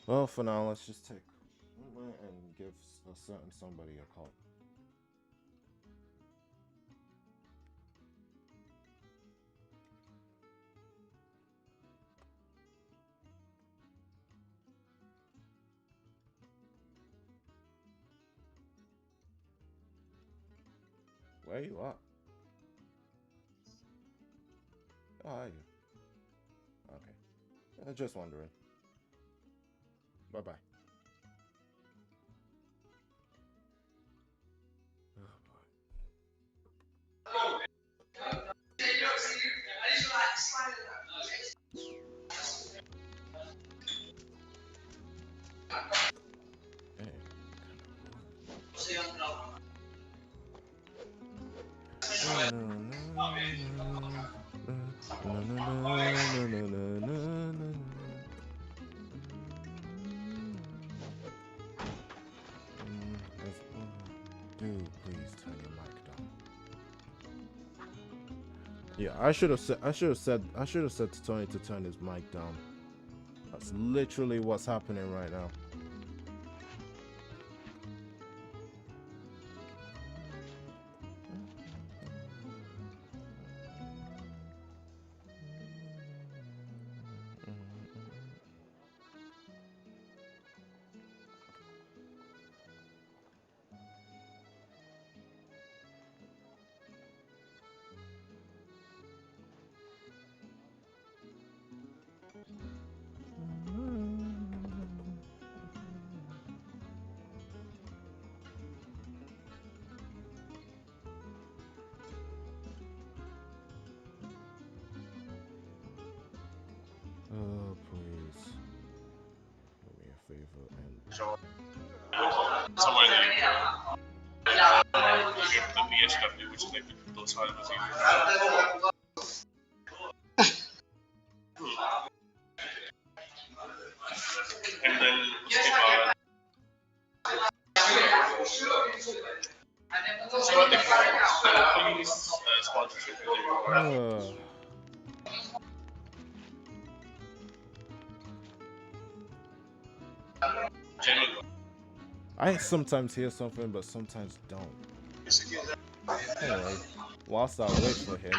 Speaker 1: Well, for now, let's just take and give a certain somebody a call. Where you at? Oh, are you? Okay. Just wondering. Bye-bye. Oh, boy. Dude, please turn your mic down. Yeah, I should have said to Tony to turn his mic down. That's literally what's happening right now. Oh, please. Do me a favor and...
Speaker 9: Somewhere in the BHW, which is like the side of the season. And then so what the police sponsorship.
Speaker 1: I sometimes hear something, but sometimes don't. Anyway, whilst I wait for him.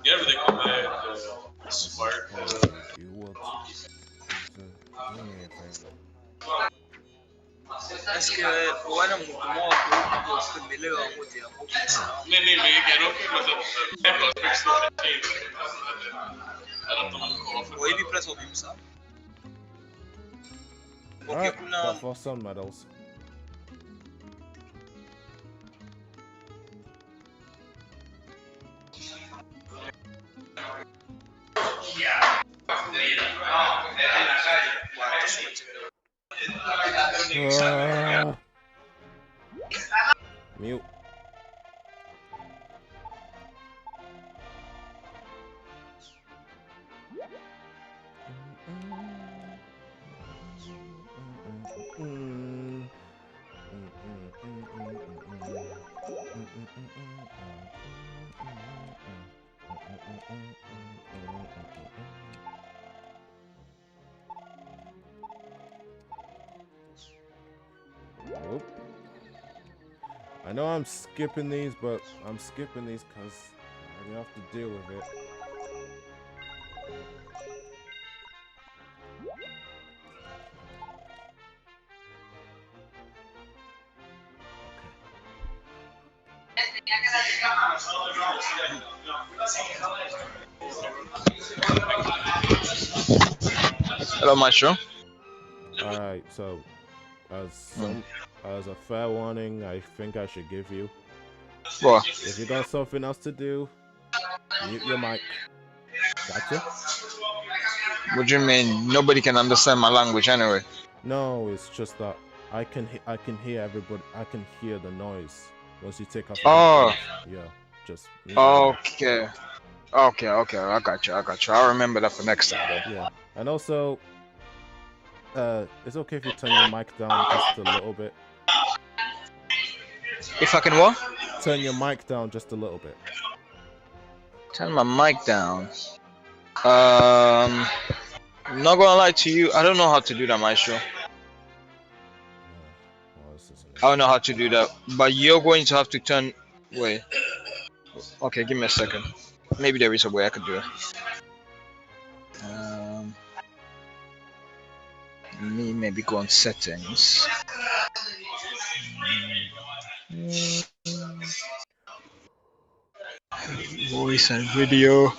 Speaker 9: Yeah, everything on the smart.
Speaker 1: You would. So, do me a favor.
Speaker 7: Est-ce que voilà mon comment on peut mêler en mode Oui, puis place au ça.
Speaker 1: Alright, got 4 sun medals. Mute. Nope. I know I'm skipping these, but I'm skipping these because I already have to deal with it.
Speaker 2: Hello, Maestro.
Speaker 1: Alright, so as a fair warning, I think I should give you.
Speaker 2: What?
Speaker 1: If you got something else to do, mute your mic. Gotcha?
Speaker 2: What do you mean? Nobody can understand my language anyway.
Speaker 1: No, it's just that I can hear everybody. I can hear the noise once you take off. Yeah, just.
Speaker 2: Okay. Okay. I got you. I'll remember that for next time. Then.
Speaker 1: Yeah, and also, it's okay if you turn your mic down just a little bit.
Speaker 2: If I can what?
Speaker 1: Turn your mic down just a little bit.
Speaker 2: Turn my mic down. I'm not gonna lie to you. I don't know how to do that, Maestro. I don't know how to do that, but you're going to have to turn. Wait. Okay, give me a second. Maybe there is a way I could do it. Me maybe go on settings. Voice and video.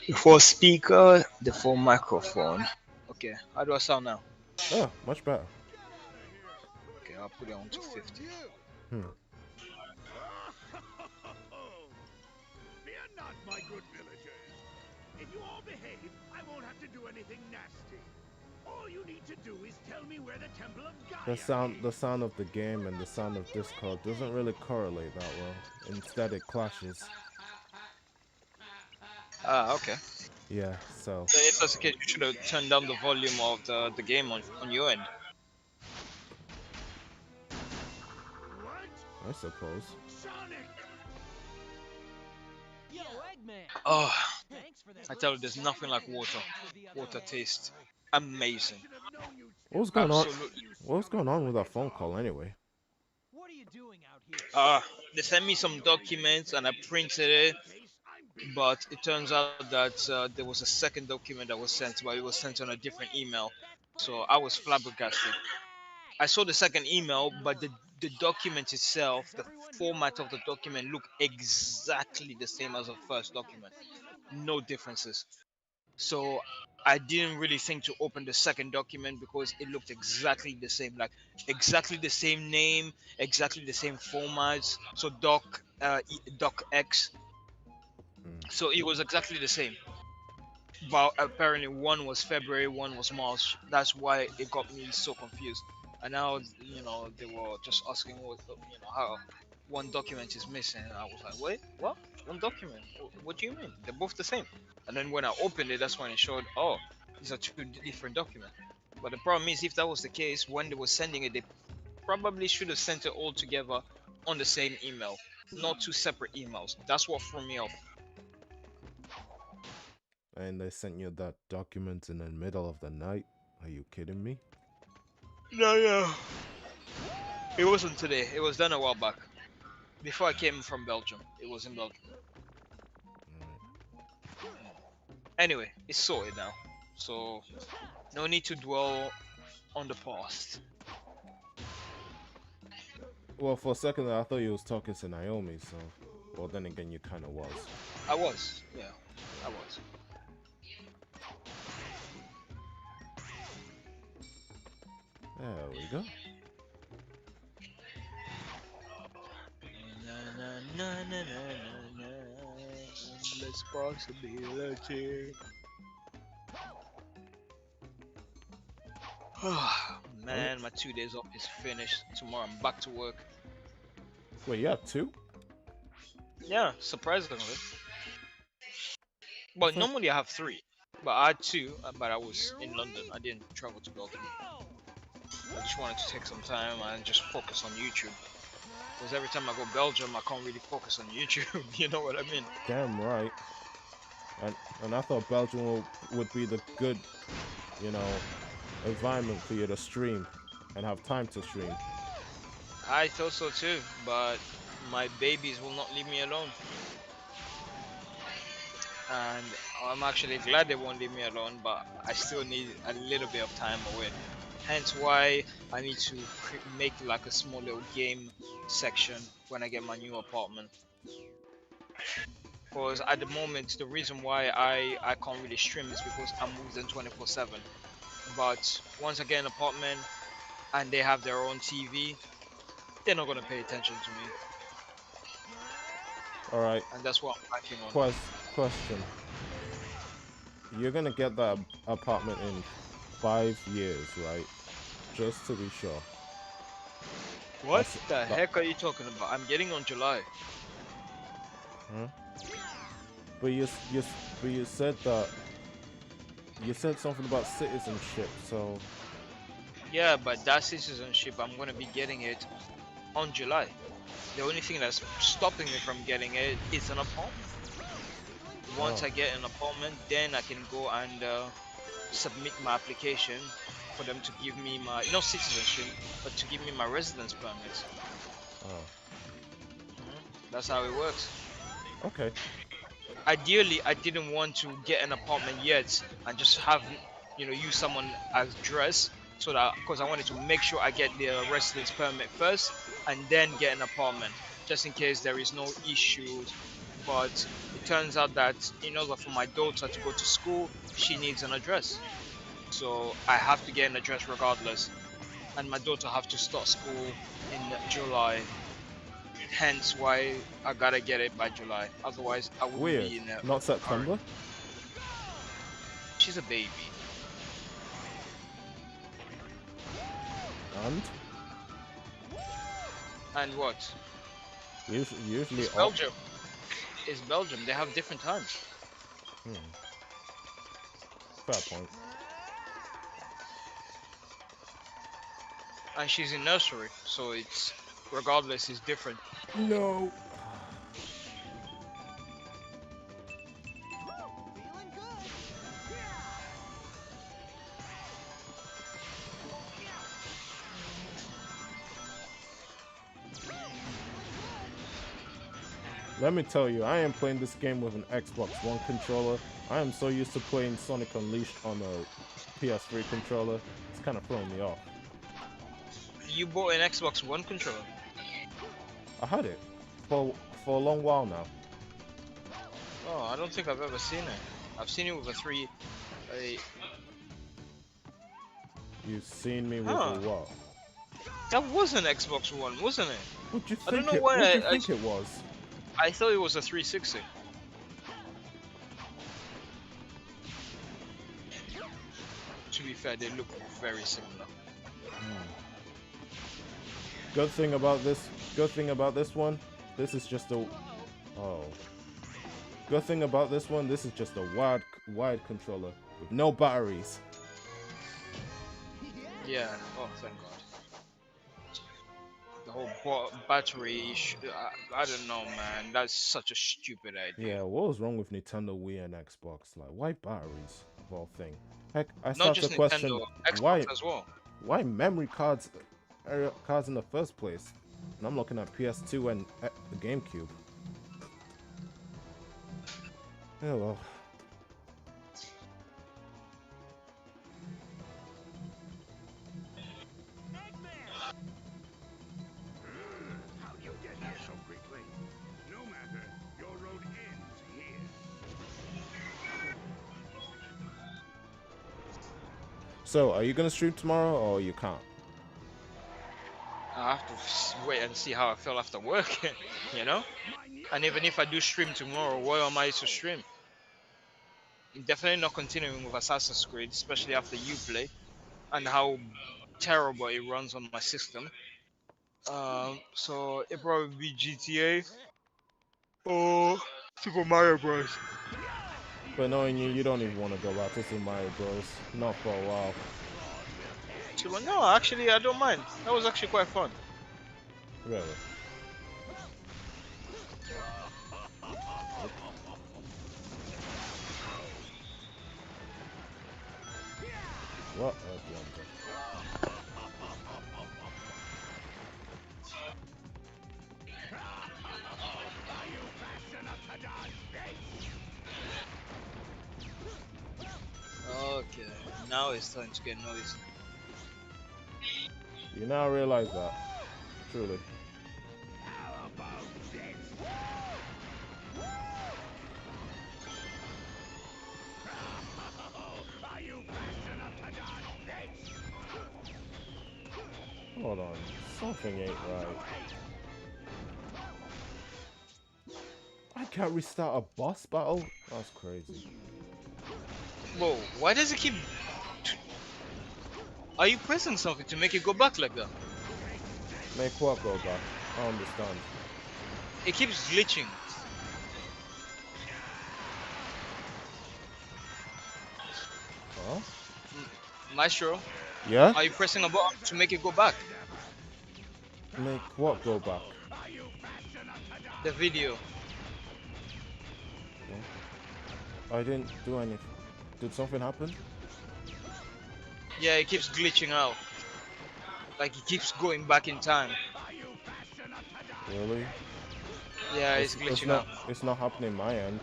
Speaker 2: The full speaker, the full microphone. Okay, how do I sound now?
Speaker 1: Oh, much better.
Speaker 2: Okay, I'll put it on to 50.
Speaker 3: need to do is tell me where the Temple of Gaia
Speaker 1: The sound of the game and the sound of Discord doesn't really correlate that well. Instead, it clashes.
Speaker 2: Ah, okay.
Speaker 1: Yeah, so
Speaker 2: So if that's the case, you should have turned down the volume of the game on your end.
Speaker 3: What?
Speaker 1: I suppose.
Speaker 3: Sonic!
Speaker 10: Yo, Eggman!
Speaker 2: Oh,
Speaker 10: Thanks for that.
Speaker 2: I tell you, there's nothing like water. Water taste amazing.
Speaker 3: Should have known you'd
Speaker 1: What's going on?
Speaker 2: Absolutely.
Speaker 1: What's going on with that phone call anyway?
Speaker 10: What are you doing out here?
Speaker 2: They sent me some documents and I printed it, but it turns out that there was a second document that was sent, but it was sent on a different email. So I was flabbergasted. I saw the second email, but the document itself, the format of the document looked exactly the same as the first document. No differences. So I didn't really think to open the second document because it looked exactly the same, like exactly the same name, exactly the same formats. So doc X.
Speaker 1: Mm.
Speaker 2: So it was exactly the same. But apparently one was February, one was March. That's why it got me so confused. And now they were just asking how one document is missing. And I was like, wait, what? One document? What do you mean? They're both the same. And then when I opened it, that's when it showed, oh, these are two different documents. But the problem is, if that was the case, when they were sending it, they probably should have sent it all together on the same email, not two separate emails. That's what threw me off.
Speaker 1: And they sent you that document in the middle of the night? Are you kidding me?
Speaker 2: No. It wasn't today. It was done a while back. Before I came from Belgium. It was in Belgium.
Speaker 1: Alright.
Speaker 2: Anyway, it's sorted now. So, no need to dwell on the past.
Speaker 1: Well, for a second I thought you was talking to Naomi, so... Well, then again, you kind of was.
Speaker 2: I was. Yeah, I was.
Speaker 1: There we go.
Speaker 2: Let's possibility. Man, my 2 days off is finished. Tomorrow I'm back to work.
Speaker 1: Wait, you have two?
Speaker 2: Yeah, surprisingly. But normally I have 3. But I had 2, but I was in London. I didn't travel to Belgium. I just wanted to take some time and just focus on YouTube. Because every time I go Belgium, I can't really focus on YouTube. You know what I mean?
Speaker 1: Damn right. And I thought Belgium would be the good, environment for you to stream and have time to stream.
Speaker 2: I thought so too, but my babies will not leave me alone. And I'm actually glad they won't leave me alone, but I still need a little bit of time away. Hence why I need to make like a small little game section when I get my new apartment. Because at the moment, the reason why I can't really stream is because I'm moving 24/7. But once I get an apartment and they have their own TV, they're not gonna pay attention to me.
Speaker 1: Alright.
Speaker 2: And that's what I'm working on.
Speaker 1: Question. You're gonna get that apartment in 5 years, right? Just to be sure.
Speaker 2: What the heck are you talking about? I'm getting on July.
Speaker 1: Huh? But you said that you said something about citizenship, so
Speaker 2: Yeah, but that citizenship, I'm gonna be getting it on July. The only thing that's stopping me from getting it is an apartment. Once I get an apartment, then I can go and submit my application for them to give me my, not citizenship, but to give me my residence permit. That's how it works.
Speaker 1: Okay.
Speaker 2: Ideally, I didn't want to get an apartment yet and just have, use someone as address, so that, because I wanted to make sure I get the residence permit first and then get an apartment, just in case there is no issues. But it turns out that in order for my daughter to go to school, she needs an address. So I have to get an address regardless. And my daughter have to start school in July. Hence why I gotta get it by July. Otherwise, I wouldn't be in a
Speaker 1: Not September?
Speaker 2: She's a baby.
Speaker 1: And
Speaker 2: And what?
Speaker 1: usually
Speaker 2: It's
Speaker 1: all.
Speaker 2: Belgium. It's Belgium. They have different times.
Speaker 1: Fair point.
Speaker 2: And she's in nursery, so it's regardless, it's different.
Speaker 1: No.
Speaker 3: Feeling good.
Speaker 1: Let me tell you, I am playing this game with an Xbox One controller. I am so used to playing Sonic Unleashed on a PS3 controller. It's kind of throwing me off.
Speaker 2: You bought an Xbox One controller.
Speaker 1: I had it for a long while now.
Speaker 2: Oh, I don't think I've ever seen it. I've seen it with a three. A,
Speaker 1: You've seen me with
Speaker 2: Huh.
Speaker 1: a what?
Speaker 2: that was an Xbox One, wasn't it?
Speaker 1: What'd you
Speaker 2: I don't
Speaker 1: think
Speaker 2: know
Speaker 1: it?
Speaker 2: why
Speaker 1: What'd you
Speaker 2: I
Speaker 1: think it was?
Speaker 2: I thought it was a 360. To be fair, they look very similar.
Speaker 1: Good thing about this. Good thing about this one. This is just a. Oh. Good thing about this one. This is just a wide controller with no batteries.
Speaker 2: Yeah. Oh, thank God. The whole battery issue. I don't know, man. That's such a stupid idea.
Speaker 1: Yeah, what was wrong with Nintendo, Wii, and Xbox? Like, why batteries of all thing? Heck, I
Speaker 2: Not
Speaker 1: start
Speaker 2: just
Speaker 1: to question
Speaker 2: Nintendo, Xbox
Speaker 1: why
Speaker 2: as well.
Speaker 1: memory cards in the first place. And I'm looking at PS2 and the GameCube. Yeah, well.
Speaker 5: How'd you get here so quickly? No matter. Your road ends here.
Speaker 1: So, are you gonna stream tomorrow or you can't?
Speaker 2: I have to wait and see how I feel after work, you know? And even if I do stream tomorrow, what am I to stream? I'm definitely not continuing with Assassin's Creed, especially after you play and how terrible it runs on my system. So it probably be GTA or Super Mario Bros.
Speaker 1: But knowing you, you don't even want to go back to Super Mario Bros. Not for a while.
Speaker 2: No, actually, I don't mind. That was actually quite fun.
Speaker 1: Really. What a blunder.
Speaker 2: Okay, now it's starting to get noisy.
Speaker 1: You now realize that. Truly. Hold on. Something ain't right. I can't restart a boss battle? That's crazy.
Speaker 2: Whoa, why does it keep... Are you pressing something to make it go back like that?
Speaker 1: Make what go back? I understand.
Speaker 2: It keeps glitching.
Speaker 1: Huh?
Speaker 2: Maestro,
Speaker 1: Yeah?
Speaker 2: are you pressing a button to make it go back?
Speaker 1: Make what go back?
Speaker 2: The video.
Speaker 1: Huh? I didn't do anything. Did something happen?
Speaker 2: Yeah, it keeps glitching out. Like it keeps going back in time.
Speaker 1: Really?
Speaker 2: Yeah, it's glitching out.
Speaker 1: It's not happening my end.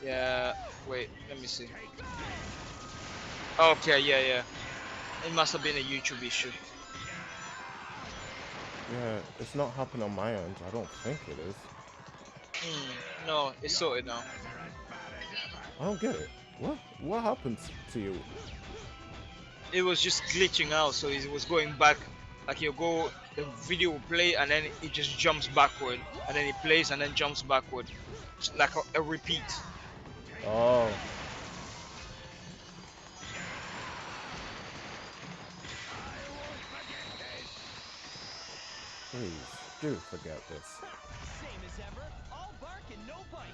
Speaker 2: Yeah, wait, let me see. Okay, yeah. It must have been a YouTube issue.
Speaker 1: Yeah, it's not happening on my end. I don't think it is.
Speaker 2: No, it's sorted now.
Speaker 1: I don't get it. What happened to you?
Speaker 2: It was just glitching out, so it was going back. Like the video will play and then it just jumps backward, and then it plays and then jumps backward, it's like a repeat.
Speaker 1: Oh. Please, do forget this.
Speaker 3: Same as ever, all bark and no bite.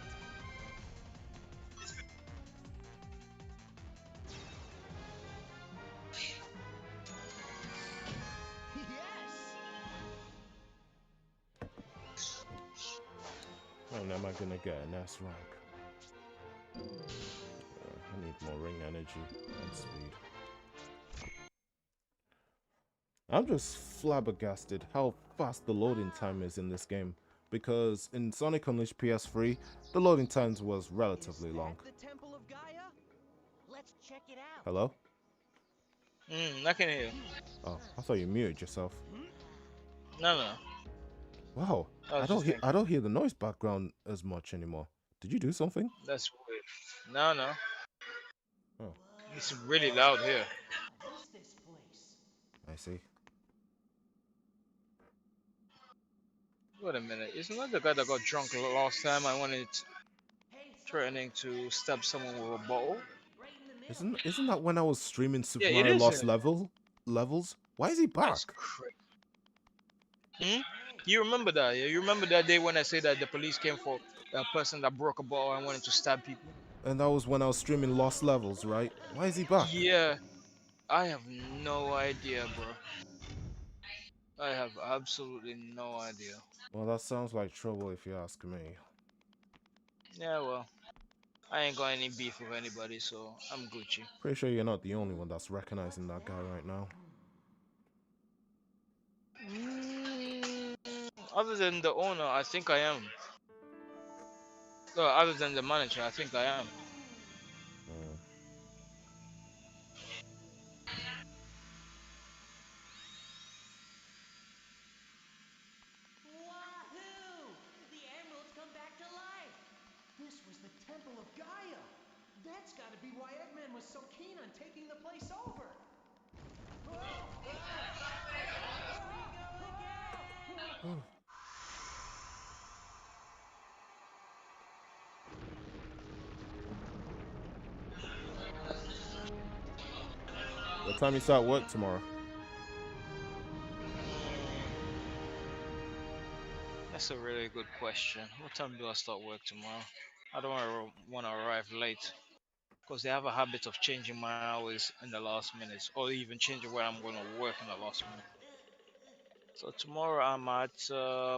Speaker 3: Yes!
Speaker 1: When am I gonna get an S rank? I need more ring energy and speed. I'm just flabbergasted how fast the loading time is in this game, because in Sonic Unleashed PS3, the loading times was relatively
Speaker 3: Is
Speaker 1: long.
Speaker 3: that the Temple of Gaia? Let's check it out.
Speaker 1: Hello?
Speaker 2: I can hear you.
Speaker 1: Oh, I thought you muted yourself.
Speaker 2: No, no.
Speaker 1: Wow,
Speaker 2: I was just thinking.
Speaker 1: I don't hear the noise background as much anymore. Did you do something?
Speaker 2: That's weird. No, no.
Speaker 1: Oh,
Speaker 2: It's really loud here.
Speaker 3: What is this place?
Speaker 1: I see.
Speaker 2: Wait a minute. Isn't that the guy that got drunk last time? I wanted
Speaker 3: Hey,
Speaker 2: threatening to stab someone with a bottle.
Speaker 3: right in the middle.
Speaker 1: Isn't that when I was streaming
Speaker 2: Yeah,
Speaker 1: Super
Speaker 2: it
Speaker 1: Mario
Speaker 2: is.
Speaker 1: Lost levels? Why is he
Speaker 2: That's
Speaker 1: back?
Speaker 2: crazy. You remember that? Yeah, you remember that day when I said that the police came for a person that broke a bottle and wanted to stab people?
Speaker 1: And that was when I was streaming Lost Levels, right? Why is he back?
Speaker 2: Yeah, I have no idea, bro. I have absolutely no idea.
Speaker 1: Well, that sounds like trouble if you ask me.
Speaker 2: Yeah, well, I ain't got any beef with anybody, so I'm Gucci.
Speaker 1: Pretty sure you're not the only one that's recognizing that guy right now.
Speaker 2: Mm, Other than the owner, I think I am. No, other than the manager, I think I am.
Speaker 1: Hmm.
Speaker 10: Wahoo! The emeralds come back to life.
Speaker 3: This was the Temple of Gaia. That's got to be why Eggman was so keen on taking the place over.
Speaker 10: Here we go again.
Speaker 1: What time you start work tomorrow?
Speaker 2: That's a really good question. What time do I start work tomorrow? I don't want to arrive late because they have a habit of changing my hours in the last minute, or even changing where I'm going to work in the last minute. So tomorrow I'm at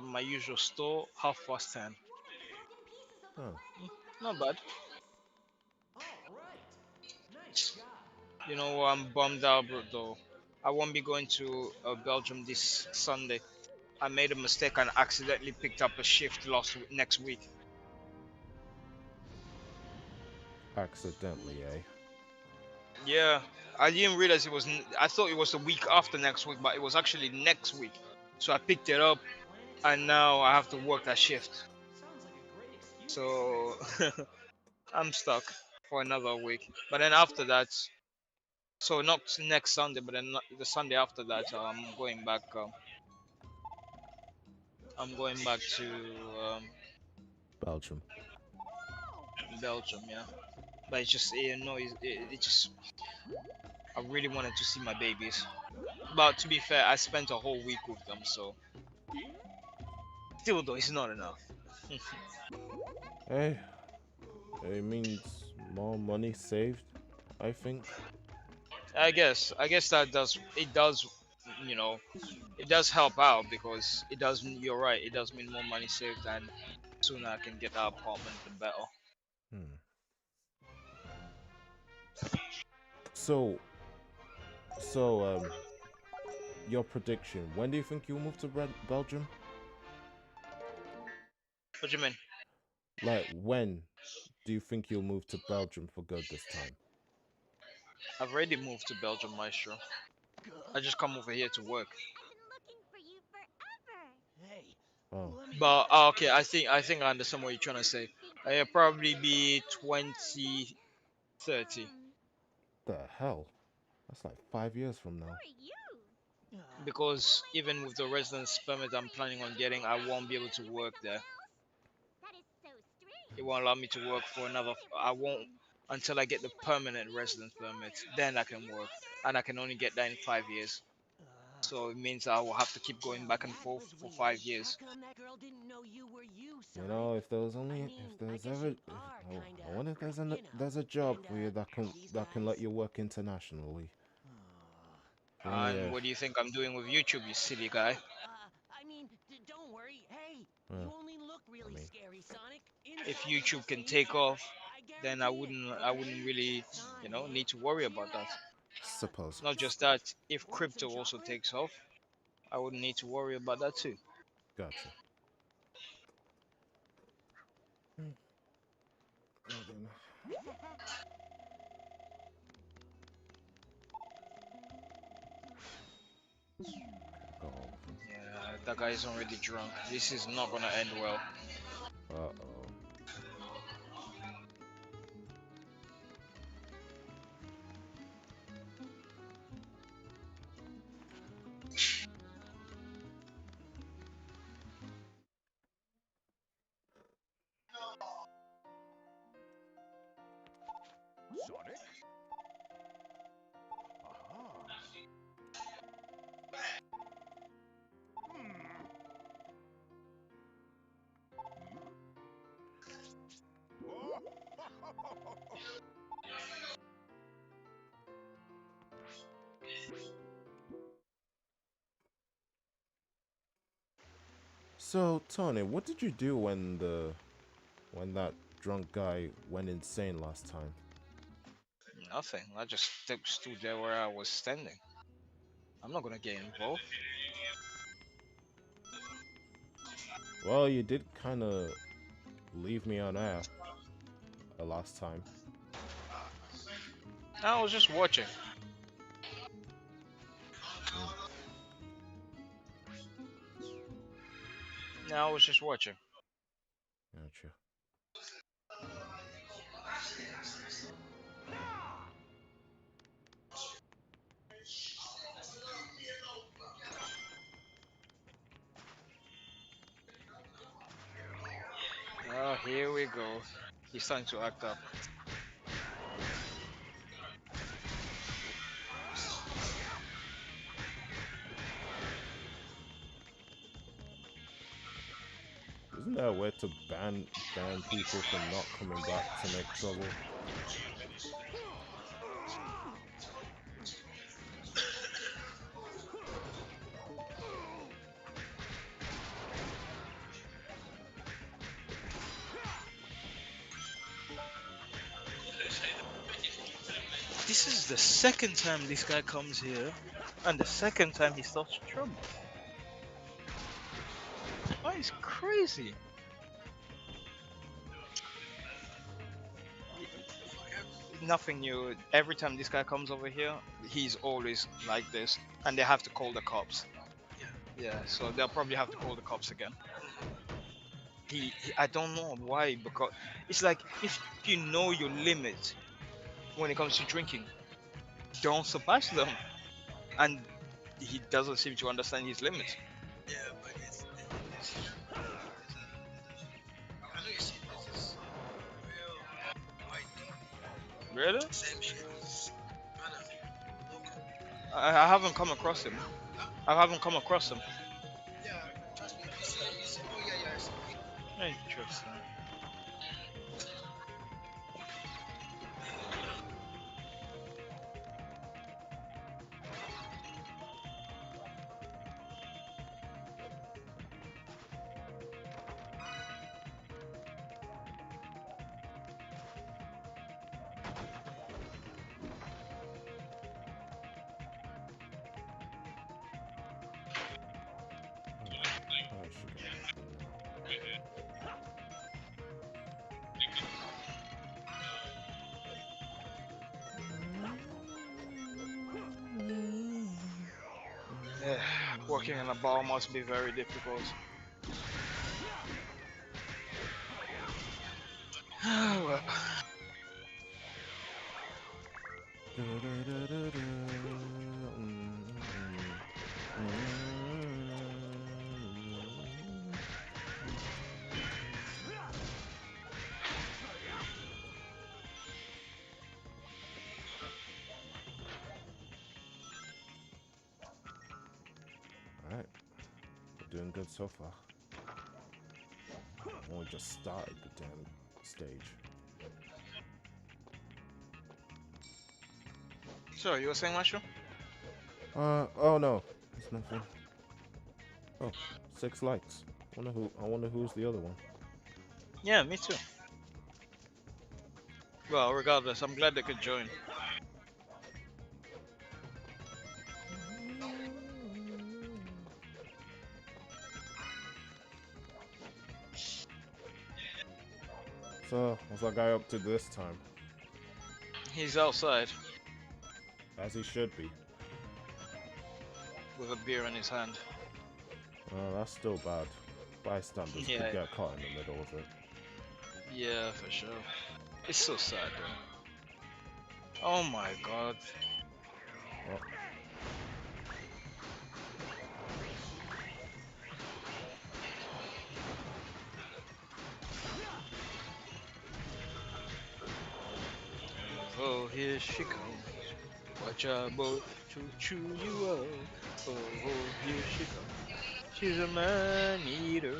Speaker 2: my usual store, 10:30.
Speaker 4: What are the broken pieces of the
Speaker 1: Huh.
Speaker 4: planet look back
Speaker 2: Not
Speaker 4: on
Speaker 2: bad.
Speaker 4: this?
Speaker 3: All right. Nice job.
Speaker 2: You know what? I'm bummed out, bro, though. I won't be going to Belgium this Sunday. I made a mistake and accidentally picked up a shift next week.
Speaker 1: Accidentally, eh?
Speaker 2: Yeah, I didn't realize it was. I thought it was the week after next week, but it was actually next week. So I picked it up, and now I have to work that shift.
Speaker 3: Sounds like a great excuse.
Speaker 2: So I'm stuck for another week. But then after that, so not next Sunday, but then the Sunday after that, I'm going back. I'm going back to
Speaker 1: Belgium.
Speaker 2: Belgium. Yeah, but it's just it just I really wanted to see my babies. But to be fair, I spent a whole week with them, so still though, it's not enough.
Speaker 1: Hey, it means more money saved, I think.
Speaker 2: I guess that does, you know, it does help out because it does. You're right. It does mean more money saved, and sooner I can get that apartment, the better.
Speaker 1: Hmm. So, so, your prediction. When do you think you'll move to Belgium?
Speaker 2: What do you mean?
Speaker 1: Like, when do you think you'll move to Belgium for good this time?
Speaker 2: I've already moved to Belgium, Maestro. I just come over here to work.
Speaker 4: I've been looking for you forever.
Speaker 3: Hey,
Speaker 1: Oh,
Speaker 3: let me
Speaker 2: But
Speaker 3: guess.
Speaker 2: okay, I think I understand what you're trying to say. It'll probably be 2030
Speaker 1: the hell? That's like 5 years from
Speaker 4: Who
Speaker 1: now.
Speaker 4: are you?
Speaker 2: because
Speaker 4: Oh my
Speaker 2: even with the
Speaker 4: goodness!
Speaker 2: residence permit I'm
Speaker 4: Wait,
Speaker 2: planning on
Speaker 4: are
Speaker 2: getting,
Speaker 4: you
Speaker 2: I won't be able to
Speaker 4: associated with
Speaker 2: work
Speaker 4: someone
Speaker 2: there.
Speaker 4: else? That is so
Speaker 2: It
Speaker 4: strange.
Speaker 2: won't allow me to work for
Speaker 4: Where
Speaker 2: another.
Speaker 4: is it
Speaker 2: I won't
Speaker 4: written?
Speaker 2: until I get the
Speaker 4: Anyway,
Speaker 2: permanent
Speaker 4: really
Speaker 2: residence permit.
Speaker 4: sorry.
Speaker 2: Then I
Speaker 4: See
Speaker 2: can
Speaker 4: you
Speaker 2: work,
Speaker 4: later.
Speaker 2: and I can only get that in 5 years. So it means I will have to keep going back and
Speaker 3: That
Speaker 2: forth
Speaker 3: was
Speaker 2: for
Speaker 3: weird.
Speaker 2: 5 years.
Speaker 3: How come that girl didn't know you were you,
Speaker 1: You
Speaker 3: Sonic?
Speaker 1: know, if there was
Speaker 3: I
Speaker 1: only,
Speaker 3: mean,
Speaker 1: if
Speaker 3: I
Speaker 1: there's
Speaker 3: guess
Speaker 1: ever,
Speaker 3: you
Speaker 1: if,
Speaker 3: are kinda,
Speaker 1: I wonder if there's
Speaker 3: you know.
Speaker 1: there's a job
Speaker 3: And
Speaker 1: for you
Speaker 3: these
Speaker 1: that can let
Speaker 3: guys.
Speaker 1: you work internationally. If only,
Speaker 2: And what do you think I'm doing with YouTube, you silly guy?
Speaker 3: I mean, don't worry. Hey,
Speaker 1: uh,
Speaker 3: you only look
Speaker 1: I
Speaker 3: really
Speaker 1: mean,
Speaker 3: scary, Sonic.
Speaker 2: If
Speaker 3: Inside you're
Speaker 2: YouTube
Speaker 3: just
Speaker 2: can take
Speaker 3: peaceful.
Speaker 2: off,
Speaker 3: I
Speaker 2: then
Speaker 3: guarantee it.
Speaker 2: I
Speaker 3: Okay?
Speaker 2: wouldn't really,
Speaker 3: Come on,
Speaker 2: you know,
Speaker 3: man.
Speaker 2: need to worry
Speaker 3: Cheer
Speaker 2: about that.
Speaker 3: up.
Speaker 1: suppose.
Speaker 2: Not just
Speaker 3: Chocolate.
Speaker 2: that, if
Speaker 3: Want some
Speaker 2: crypto also
Speaker 3: chocolate?
Speaker 2: takes off, I wouldn't need to worry about that too.
Speaker 1: Gotcha. Hmm. Well then, go all of them.
Speaker 2: Yeah, that guy is already drunk. This is not gonna end well.
Speaker 1: Uh-oh.
Speaker 5: Sonic? Aha. Hmm. Hmm? Oh.
Speaker 1: So, Tony, what did you do when that drunk guy went insane last time?
Speaker 2: Nothing. I just stood there where I was standing. I'm not gonna get involved.
Speaker 1: Well, you did kind of leave me on air last time.
Speaker 2: I was just watching.
Speaker 1: Mm,
Speaker 2: I was just watching.
Speaker 1: gotcha.
Speaker 2: Oh, here we go. He's starting to act up.
Speaker 1: Isn't there a way to ban people from not coming back to make trouble?
Speaker 2: This is the second time this guy comes here, and the second time he starts trouble. That is crazy. Nothing new. Every time this guy comes over here, he's always like this, and they have to call the cops. Yeah, so they'll probably have to call the cops again. I don't know why, because it's like if you know your limit when it comes to drinking, don't surpass them. And he doesn't seem to understand his limits.
Speaker 6: Yeah, but it's I know you see this is real white
Speaker 2: Really?
Speaker 6: same shit. Kind of local.
Speaker 2: I haven't come across him.
Speaker 6: Huh?
Speaker 2: I haven't come across him.
Speaker 6: Yeah, trust me. You see, oh yeah, yeah. I see.
Speaker 2: Interesting.
Speaker 1: Oh, she got this one now.
Speaker 2: Yeah, working in a bar must be very difficult. Well,
Speaker 1: Da-da-da-da-da. Mm, mm, mm. Alright, we're doing good so far. Only just started the damn stage.
Speaker 2: So you were saying, Marshall?
Speaker 1: Oh no, it's nothing. Oh, 6 likes. I wonder who's the other one.
Speaker 2: Yeah, me too. Well, regardless, I'm glad they could join.
Speaker 1: So, what's that guy up to this time?
Speaker 2: He's outside
Speaker 1: As he should be.
Speaker 2: with a beer in his hand.
Speaker 1: That's still bad. Bystanders
Speaker 2: Yeah.
Speaker 1: could get caught in the middle of it.
Speaker 2: Yeah, for sure. It's so sad though. Oh my god.
Speaker 1: Oh.
Speaker 2: Oh, here she comes. Watch out, boy, to chew you up. Oh, here she comes. She's a man eater.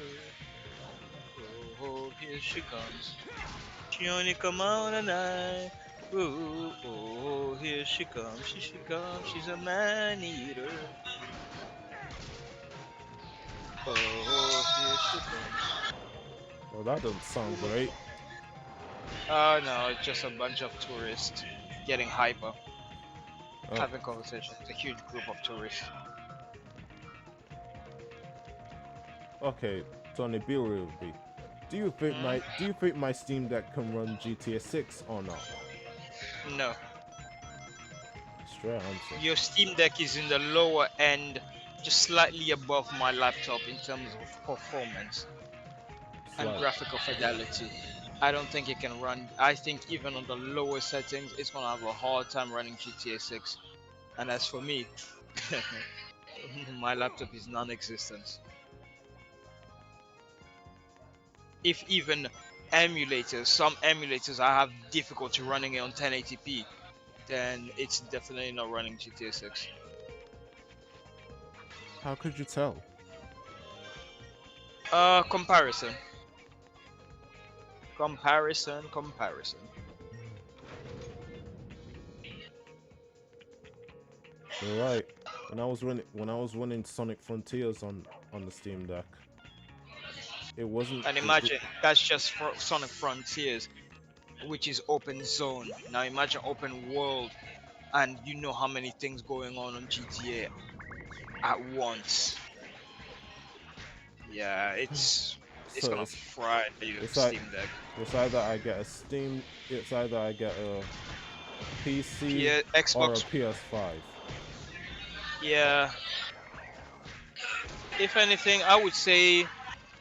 Speaker 2: Oh, here she comes. She only come out at night. Oh, here she comes. Here she comes. She's a man eater. Oh, here she comes.
Speaker 1: Well, that doesn't sound great.
Speaker 2: Oh no, it's just a bunch of tourists getting hyper,
Speaker 1: Oh,
Speaker 2: having conversations. It's a huge group of tourists.
Speaker 1: okay, Tony, be real with me. Do you think my Steam Deck can run GTA 6 or not?
Speaker 2: No,
Speaker 1: Straight answer.
Speaker 2: your Steam Deck is in the lower end, just slightly above my laptop in terms of performance and
Speaker 1: Slight.
Speaker 2: graphical fidelity. I don't think it can run. I think even on the lower settings, it's gonna have a hard time running GTA 6. And as for me, my laptop is non-existent. If even emulators, some emulators I have difficulty running it on 1080p, then it's definitely not running GTA 6.
Speaker 1: How could you tell?
Speaker 2: Comparison. Comparison.
Speaker 1: You're right. When I was running Sonic Frontiers on the Steam Deck, it wasn't.
Speaker 2: And imagine that's just for Sonic Frontiers, which is open zone. Now imagine open world, and you know how many things going on GTA at once. Yeah, it's
Speaker 1: So
Speaker 2: gonna fry your
Speaker 1: it's like
Speaker 2: Steam Deck.
Speaker 1: it's either I get a Steam, it's either I get a PC or a
Speaker 2: Xbox.
Speaker 1: PS5.
Speaker 2: Yeah. If anything, I would say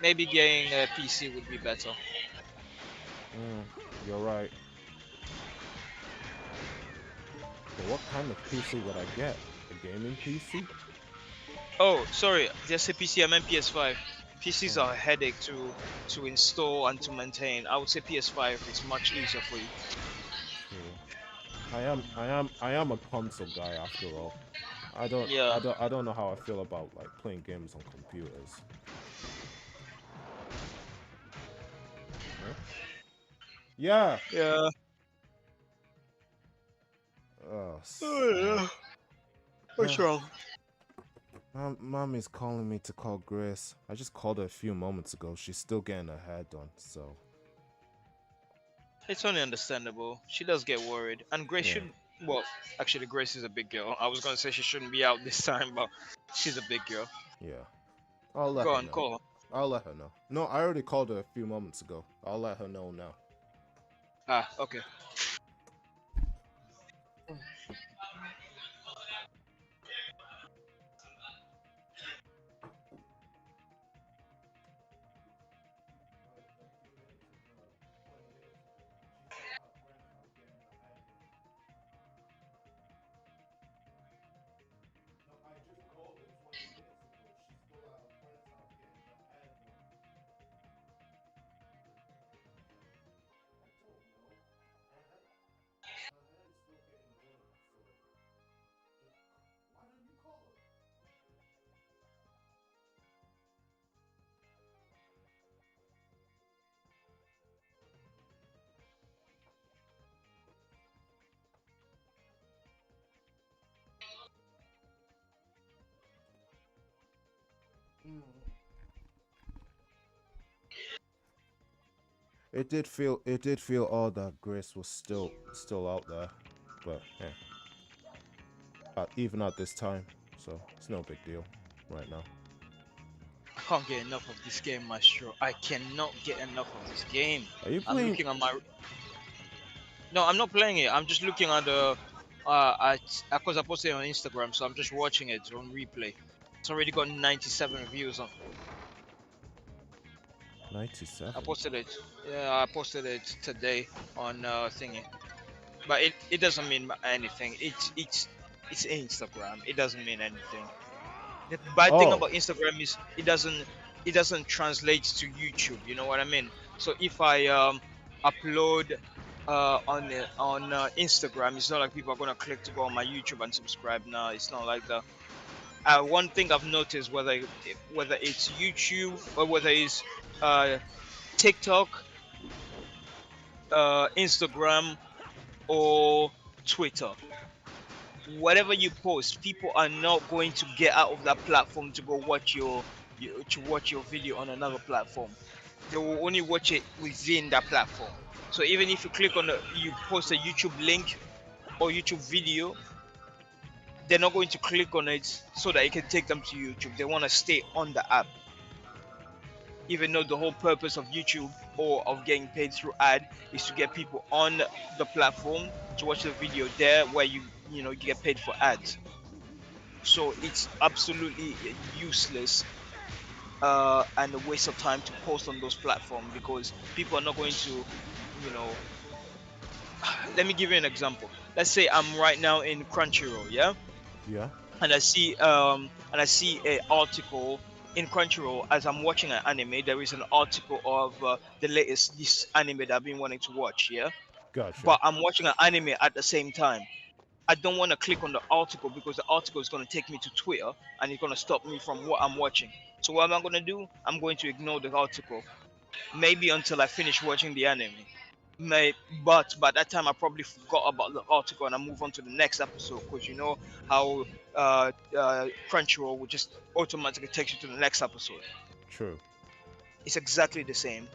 Speaker 2: maybe getting a PC would be better.
Speaker 1: You're right. But what kind of PC would I get? A gaming PC?
Speaker 2: Oh, sorry, just a PC. I meant PS5. PCs are a headache to install and to maintain. I would say PS5 is much easier for you.
Speaker 1: True. I am a console guy after all.
Speaker 2: Yeah.
Speaker 1: I don't know how I feel about like playing games on computers. Huh? Yeah.
Speaker 2: Yeah.
Speaker 1: Oh,
Speaker 2: Oh, yeah. What's wrong?
Speaker 1: Mom is calling me to call Grace. I just called her a few moments ago. She's still getting her hair done, so
Speaker 2: It's only understandable. She does get worried, and Grace
Speaker 1: yeah.
Speaker 2: should. Well, actually, Grace is a big girl. I was gonna say she shouldn't be out this time, but she's a big girl.
Speaker 1: Yeah. I'll let
Speaker 2: Go
Speaker 1: her
Speaker 2: on,
Speaker 1: know.
Speaker 2: call her.
Speaker 1: I'll let her know. No, I already called her a few moments ago. I'll let her know now.
Speaker 2: Ah, okay.
Speaker 1: It did feel odd that Grace was still out there, but yeah, even at this time, so it's no big deal right now.
Speaker 2: I can't get enough of this game, Maestro. I cannot get enough of this game.
Speaker 1: Are you
Speaker 2: I'm
Speaker 1: playing?
Speaker 2: looking at my. No, I'm not playing it. I'm just looking at the. Because I posted it on Instagram, so I'm just watching it on replay. It's already got 97 views on.
Speaker 1: 97.
Speaker 2: I posted it. Yeah, I posted it today on thingy. But it doesn't mean anything. It's Instagram. It doesn't mean anything. The bad thing
Speaker 1: Oh,
Speaker 2: about Instagram is it doesn't translate to YouTube. You know what I mean? So if I upload on Instagram, it's not like people are gonna click to go on my YouTube and subscribe. No, it's not like that. One thing I've noticed, whether it's YouTube or whether it's uh, TikTok, Instagram, or Twitter, whatever you post, people are not going to get out of that platform to go watch your video on another platform. They will only watch it within that platform. So even if you click on you post a YouTube link or YouTube video, they're not going to click on it so that it can take them to YouTube. They want to stay on the app, even though the whole purpose of YouTube or of getting paid through ad is to get people on the platform to watch the video there, where you get paid for ads. So it's absolutely useless and a waste of time to post on those platforms, because people are not going to, you know. Let me give you an example. Let's say I'm right now in Crunchyroll, yeah,
Speaker 1: yeah,
Speaker 2: and I see a article in Crunchyroll as I'm watching an anime. There is an article of the latest this anime that I've been wanting to watch, yeah,
Speaker 1: gotcha.
Speaker 2: but I'm watching an anime at the same time. I don't want to click on the article because the article is going to take me to Twitter and it's going to stop me from what I'm watching. So what am I going to do? I'm going to ignore the article, maybe until I finish watching the anime. May, but by that time I probably forgot about the article and I move on to the next episode, because you know how Crunchyroll will just automatically take you to the next episode.
Speaker 1: True.
Speaker 2: It's exactly the same.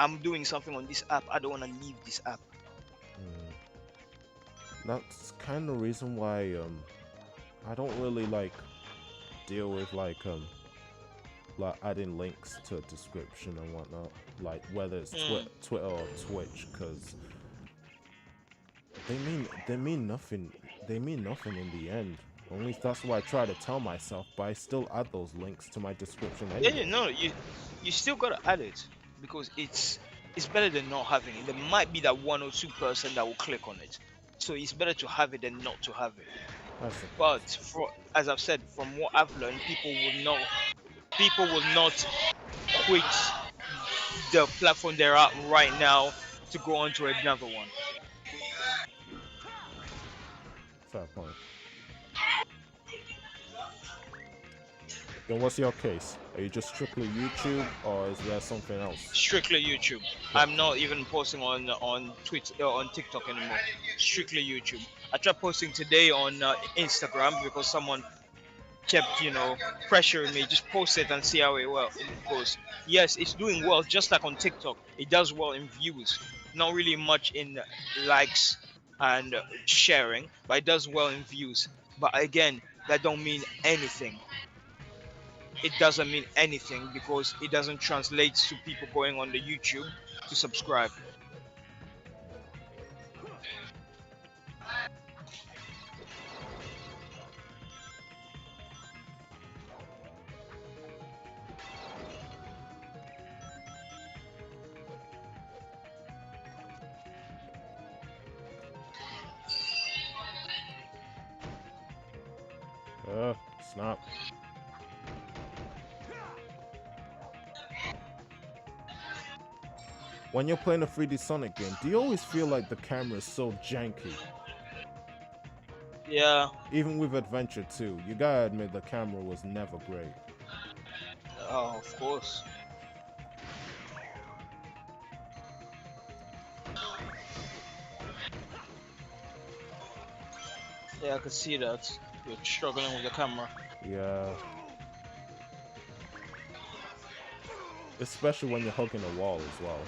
Speaker 2: I'm doing something on this app. I don't want to leave this app.
Speaker 1: Mm. That's kind of the reason why I don't really like deal with like adding links to a description and whatnot, like whether it's
Speaker 2: Mm.
Speaker 1: Twitter or Twitch, because they mean nothing. They mean nothing in the end. At least that's what I try to tell myself, but I still add those links to my description
Speaker 2: Yeah,
Speaker 1: anyway.
Speaker 2: no, you still gotta add it, because it's better than not having it. There might be that 1 or 2% that will click on it, so it's better to have it than not to have it.
Speaker 1: I suppose.
Speaker 2: But as I've said, from what I've learned, people will not quit the platform they're at right now to go on to another one.
Speaker 1: Fair point. Then what's your case? Are you just strictly YouTube, or is there something else?
Speaker 2: Strictly YouTube. I'm
Speaker 1: Gotcha.
Speaker 2: not even posting on Twitter on TikTok anymore. Strictly YouTube. I tried posting today on Instagram because someone kept, pressuring me. Just post it and see how it goes. Yes, it's doing well, just like on TikTok. It does well in views, not really much in likes and sharing, but it does well in views. But again, that don't mean anything. It doesn't mean anything because it doesn't translate to people going on the YouTube to subscribe.
Speaker 1: Snap. When you're playing a 3D Sonic game, do you always feel like the camera is so janky?
Speaker 2: Yeah,
Speaker 1: Even with Adventure 2, you gotta admit the camera was never great.
Speaker 2: of course. Yeah, I could see that. You're struggling with the camera.
Speaker 1: Yeah. especially when you're hugging a wall as well.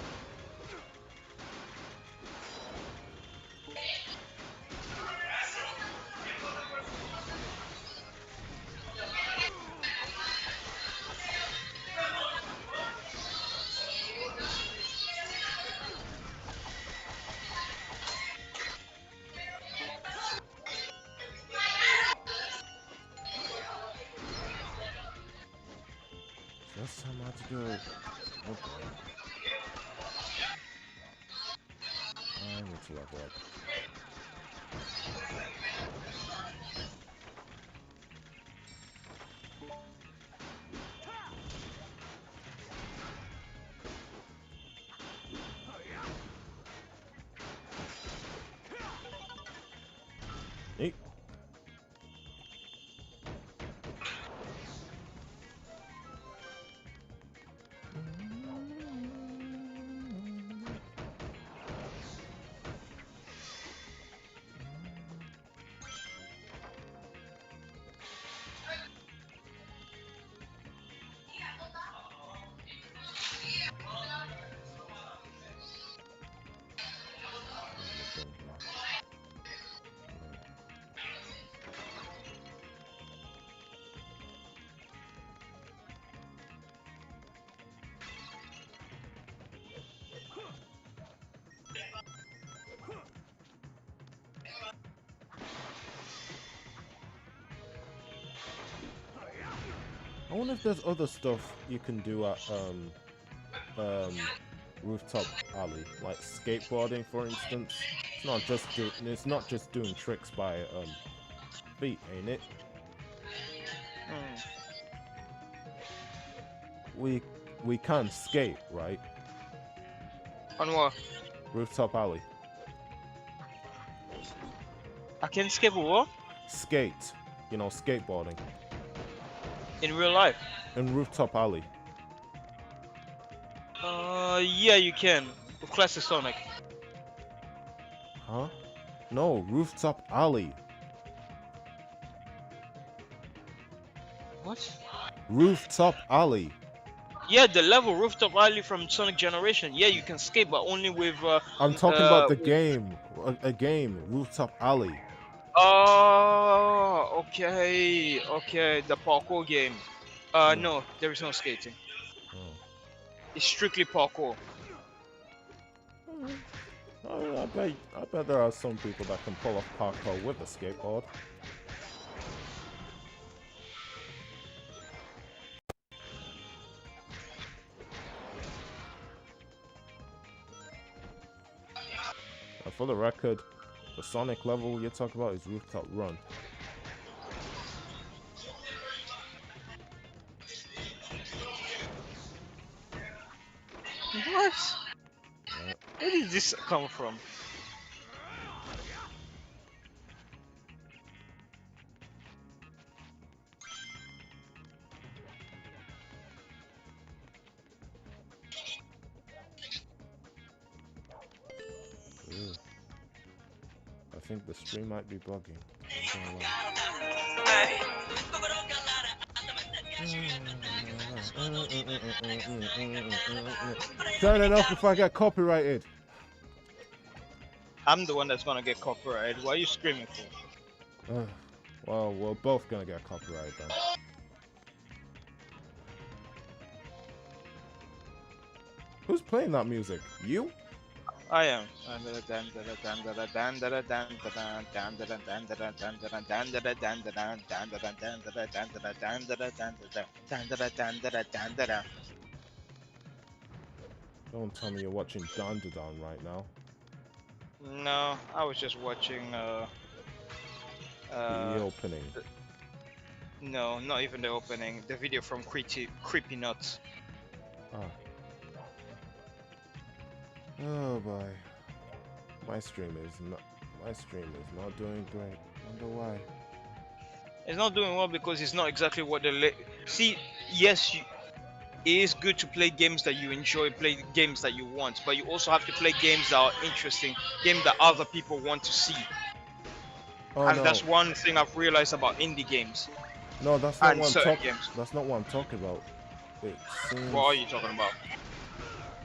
Speaker 1: Just how much to do. Oh boy. I need to level up. Hey. I wonder if there's other stuff you can do at Rooftop Alley, like skateboarding, for instance. It's not just doing tricks by feet, ain't it? We can skate, right?
Speaker 2: On what?
Speaker 1: Rooftop Alley.
Speaker 2: I can skate what?
Speaker 1: Skate. You know, skateboarding.
Speaker 2: In real life?
Speaker 1: In Rooftop Alley.
Speaker 2: Yeah, you can. With Classic Sonic.
Speaker 1: Huh? No, Rooftop Alley.
Speaker 2: What?
Speaker 1: Rooftop Alley.
Speaker 2: Yeah, the level Rooftop Alley from Sonic Generation. Yeah, you can skate, but only with.
Speaker 1: I'm talking about the game. A game, Rooftop Alley.
Speaker 2: Oh, okay, okay. The parkour game.
Speaker 1: Yeah.
Speaker 2: No, there is no skating.
Speaker 1: Oh.
Speaker 2: It's strictly parkour.
Speaker 1: I bet there are some people that can pull off parkour with a skateboard. For the record, the Sonic level you're talking about is Rooftop Run.
Speaker 2: What? Where did this come from?
Speaker 1: Ew. I think the stream might be bugging. Turn it off if I get copyrighted.
Speaker 2: I'm the one that's gonna get copyrighted. What are you screaming for?
Speaker 1: Well, we're both gonna get copyrighted then. Who's playing that music? You?
Speaker 2: I am.
Speaker 1: Don't tell me you're watching Dan right now.
Speaker 2: No, I was just watching
Speaker 1: The opening.
Speaker 2: No, not even the opening. The video from Creepy Nuts.
Speaker 1: Ah. Oh boy. My stream is not doing great. Wonder why.
Speaker 2: It's not doing well because it's not exactly what the see. Yes, it is good to play games that you enjoy, play games that you want, but you also have to play games that are interesting, games that other people want to see.
Speaker 1: Oh,
Speaker 2: and
Speaker 1: no.
Speaker 2: That's one thing I've realized about indie games.
Speaker 1: No, that's not what I'm talking. That's not what I'm talking about. it
Speaker 2: What
Speaker 1: seems
Speaker 2: are you talking about?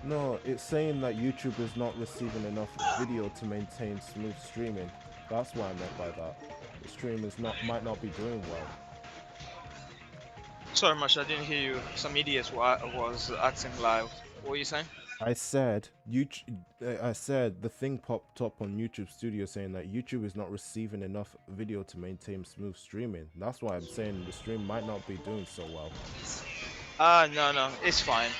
Speaker 1: no, it's saying that YouTube is not receiving enough video to maintain smooth streaming. That's what I meant by that. The stream is not might not be doing well.
Speaker 2: Sorry, much. I didn't hear you. Some idiots was acting live. What were you saying?
Speaker 1: I said I said the thing popped up on YouTube Studio saying that YouTube is not receiving enough video to maintain smooth streaming. That's why I'm saying the stream might not be doing so well.
Speaker 2: No, it's fine.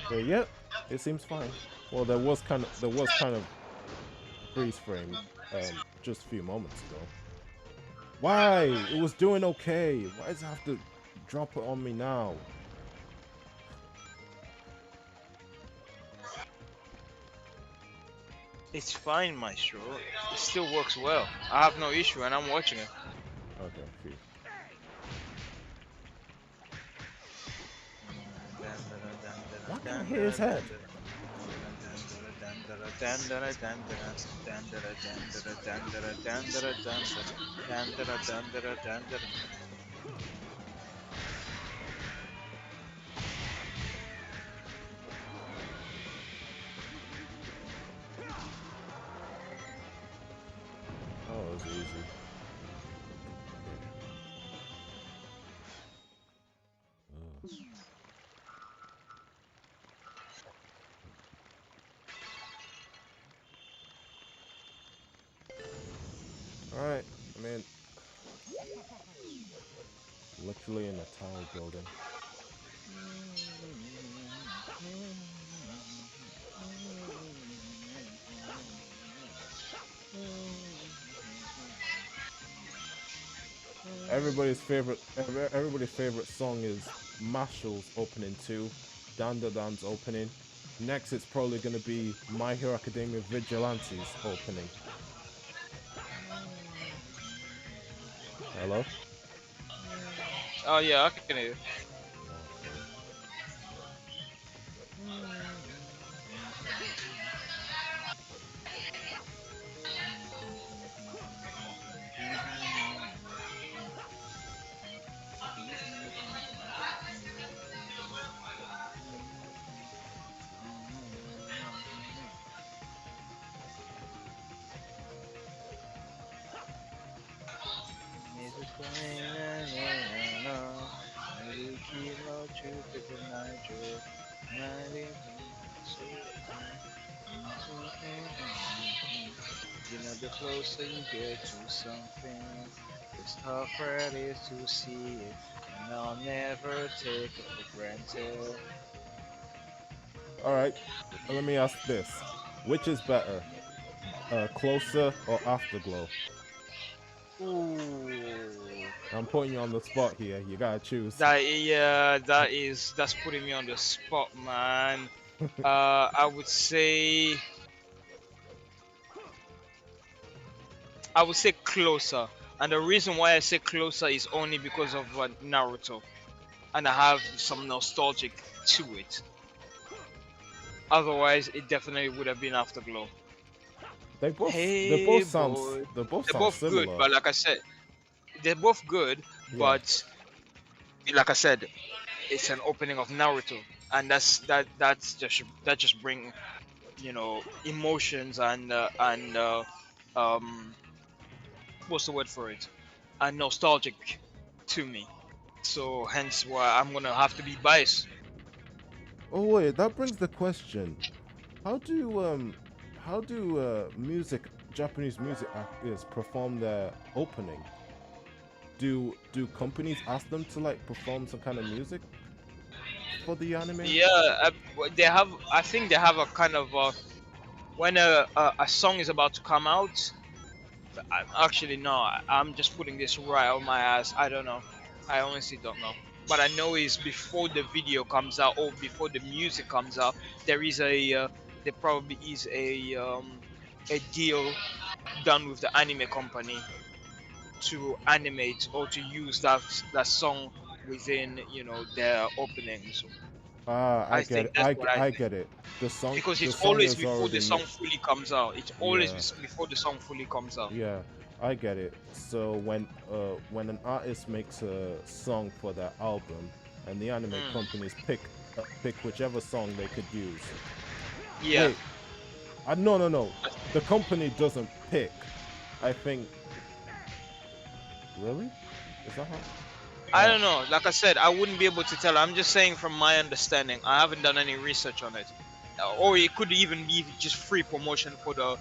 Speaker 1: But yeah, it seems fine. Well, there was kind of freeze frame just a few moments ago. Why? It was doing okay. Why does it have to drop it on me now?
Speaker 2: It's fine, Maestro. It still works well. I have no issue, and I'm watching it.
Speaker 1: Okay, phew. Why can't I hit his head? Oh, it was easy. Okay. Alright, I mean, literally in a tile building. Everybody's favorite song is Marshall's opening 2, Dan's opening. Next, it's probably gonna be My Hero Academia Vigilante's opening. Hello?
Speaker 2: Oh yeah, I can hear you.
Speaker 1: Okay.
Speaker 2: You know, the closer you get to something, the tougher it is to see it, and I'll never take it for granted.
Speaker 1: Alright, let me ask this. Which is better? Closer or Afterglow?
Speaker 2: Ooh,
Speaker 1: I'm putting you on the spot here. You gotta choose.
Speaker 2: that's putting me on the spot, man. I would say closer, and the reason why I say closer is only because of Naruto, and I have some nostalgic to it. Otherwise, it definitely would have been Afterglow. Hey boy,
Speaker 1: they both
Speaker 2: they're
Speaker 1: sound
Speaker 2: both good,
Speaker 1: similar.
Speaker 2: but like I said, they're both good,
Speaker 1: Yeah.
Speaker 2: but like I said, it's an opening of Naruto, and that just bring emotions and um what's the word for it, and nostalgic to me. So hence why I'm gonna have to be biased.
Speaker 1: Oh wait, that brings the question. How do music Japanese music actors perform their opening? Do companies ask them to like perform some kind of music for the anime?
Speaker 2: Yeah, they have. I think they have a kind of when a song is about to come out. Actually, no. I'm just putting this right on my ass. I don't know. I honestly don't know. But I know is before the video comes out or before the music comes out, there is there probably is a deal done with the anime company to animate or to use that song within their openings.
Speaker 1: Ah, I
Speaker 2: I
Speaker 1: get
Speaker 2: think
Speaker 1: it.
Speaker 2: that's what I
Speaker 1: I
Speaker 2: think
Speaker 1: get it.
Speaker 2: because
Speaker 1: The
Speaker 2: it's
Speaker 1: song
Speaker 2: always
Speaker 1: is
Speaker 2: before the
Speaker 1: already
Speaker 2: song fully comes out. It's always
Speaker 1: yeah.
Speaker 2: before the song fully comes out.
Speaker 1: Yeah, I get it. So when an artist makes a song for their album, and the anime companies pick whichever song they could use.
Speaker 2: Yeah.
Speaker 1: Wait, no. The company doesn't pick. I think. Really? Is that how?
Speaker 2: I don't know. Like I said, I wouldn't be able to tell. I'm just saying from my understanding. I haven't done any research on it, or it could even be just free promotion for the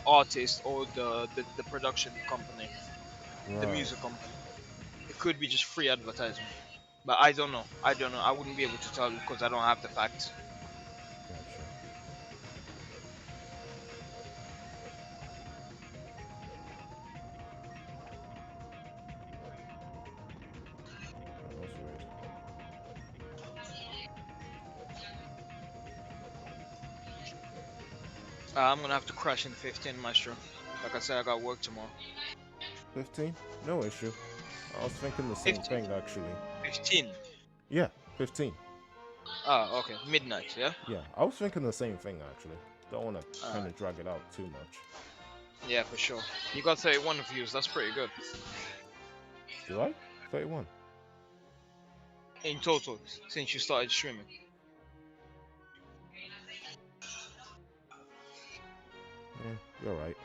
Speaker 2: artist or the production company, the
Speaker 1: Right.
Speaker 2: music company. It could be just free advertisement, but I don't know. I don't know. I wouldn't be able to tell because I don't have the facts.
Speaker 1: Gotcha. That was weird.
Speaker 2: I'm gonna have to crash in 15, Maestro. Like I said, I got work tomorrow.
Speaker 1: 15? No issue. I was thinking the same
Speaker 2: 15.
Speaker 1: thing actually.
Speaker 2: 15.
Speaker 1: Yeah, 15.
Speaker 2: Ah, okay. Midnight. Yeah.
Speaker 1: Yeah, I was thinking the same thing actually. Don't want to kind
Speaker 2: Alright.
Speaker 1: of drag it out too much.
Speaker 2: Yeah, for sure. You got 31 views. That's pretty good
Speaker 1: Do I? 31.
Speaker 2: in total since you started streaming.
Speaker 1: Yeah, you're right.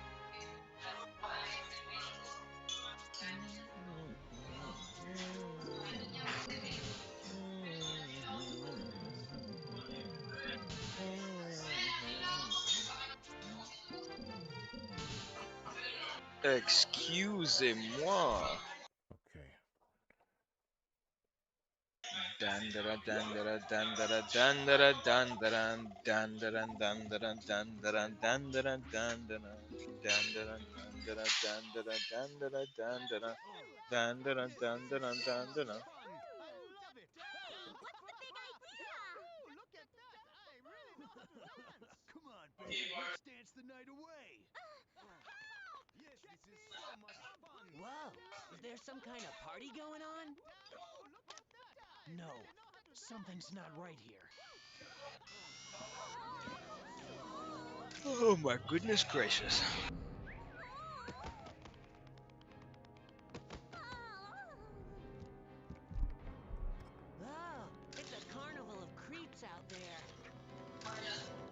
Speaker 2: Excusez-moi.
Speaker 1: Okay.
Speaker 2: Dandara dandara dandara dandara dandaran dandaran dandaran dandaran dandaran dandara dandaran dandara dandara dandara dandara dandaran dandaran dandara.
Speaker 3: I love it.
Speaker 4: What's the big idea?
Speaker 3: Look at that. I'm really off to a dance. Come on, baby. Let's dance the night away.
Speaker 4: Help!
Speaker 3: Yes, this is so much fun.
Speaker 10: Whoa, is there some kind of party going on?
Speaker 3: Look at that. No, something's not right here.
Speaker 2: Oh my goodness gracious.
Speaker 10: Oh, it's a carnival of creeps out there.
Speaker 1: Might as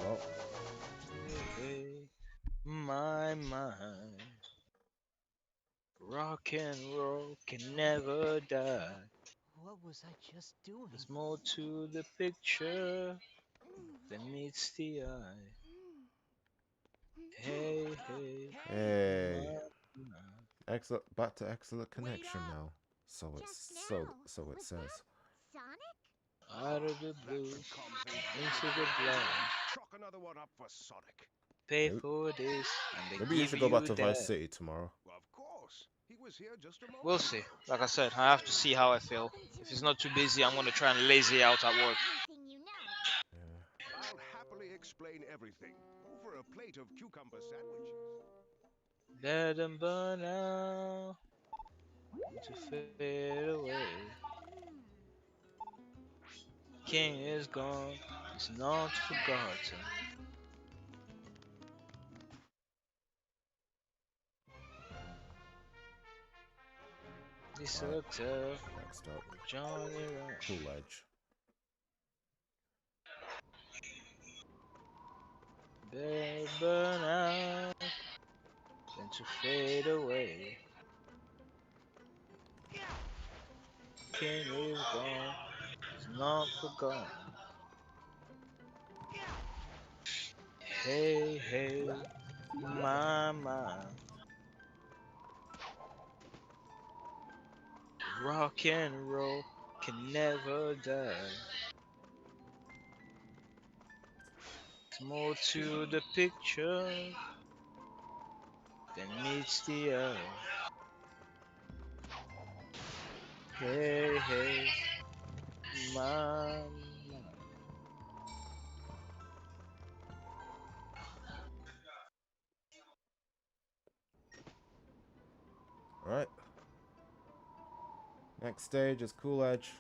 Speaker 1: well.
Speaker 2: Hey, my mind. Rock and roll can never die.
Speaker 3: What was I just doing?
Speaker 2: There's more to the picture than meets the eye. Hey, hey,
Speaker 1: Hey.
Speaker 2: my.
Speaker 1: Excellent. Back to excellent
Speaker 4: Wait
Speaker 1: connection
Speaker 4: up.
Speaker 1: now.
Speaker 4: Just now.
Speaker 1: So it
Speaker 4: Was
Speaker 1: says.
Speaker 4: that Sonic?
Speaker 2: Out of the blue,
Speaker 5: That's a conversation.
Speaker 2: into the blind.
Speaker 5: Chalk another one up for Sonic.
Speaker 2: Pay
Speaker 1: Maybe,
Speaker 2: for this, and they
Speaker 1: maybe you
Speaker 2: give
Speaker 1: should go back
Speaker 2: you
Speaker 1: to Vice
Speaker 2: that.
Speaker 1: City tomorrow.
Speaker 5: Of course. He was here just a moment
Speaker 2: We'll
Speaker 5: ago.
Speaker 2: see. Like I said, I have to see how I feel. If it's not too busy, I'm gonna try and lazy out at work.
Speaker 4: Everything you know.
Speaker 1: Yeah.
Speaker 5: I'll happily explain everything over a plate of cucumber sandwiches.
Speaker 2: Let them burn out to fade away. King is gone, he's not forgotten. This
Speaker 1: Alright.
Speaker 2: hotel,
Speaker 1: Next up.
Speaker 2: Johnny Run.
Speaker 1: Cool Edge.
Speaker 2: They burn out, then to fade away. King is gone, he's not forgotten. Hey, hey, my. Rock and roll can never die. more to the picture than meets the eye. Hey, hey, mama.
Speaker 1: Alright. Next stage is Cool Edge,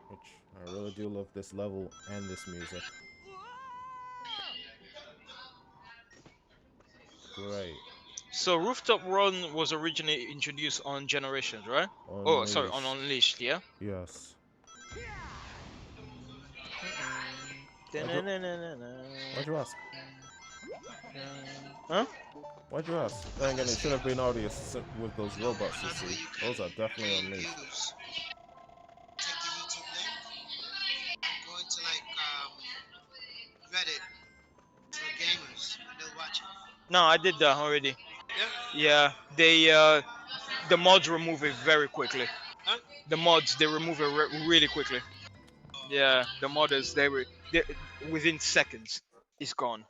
Speaker 1: which I really do love this level and this music. Great.
Speaker 2: So Rooftop Run was originally introduced on Generations, right? Oh, sorry, on
Speaker 1: Unleashed.
Speaker 2: Unleashed, yeah.
Speaker 1: Yes. Why'd you ask?
Speaker 2: Huh?
Speaker 1: Why'd you ask? Then again, it should have been obvious with those robots you see. Those are definitely Unleashed.
Speaker 6: Take the YouTube link. I'm going to like Reddit for gamers, and they'll watch it.
Speaker 2: No, I did that already.
Speaker 6: Yeah?
Speaker 2: Yeah, they the mods remove it very quickly.
Speaker 6: Huh?
Speaker 2: The mods they remove it really quickly. Yeah, the modders they within seconds it's gone.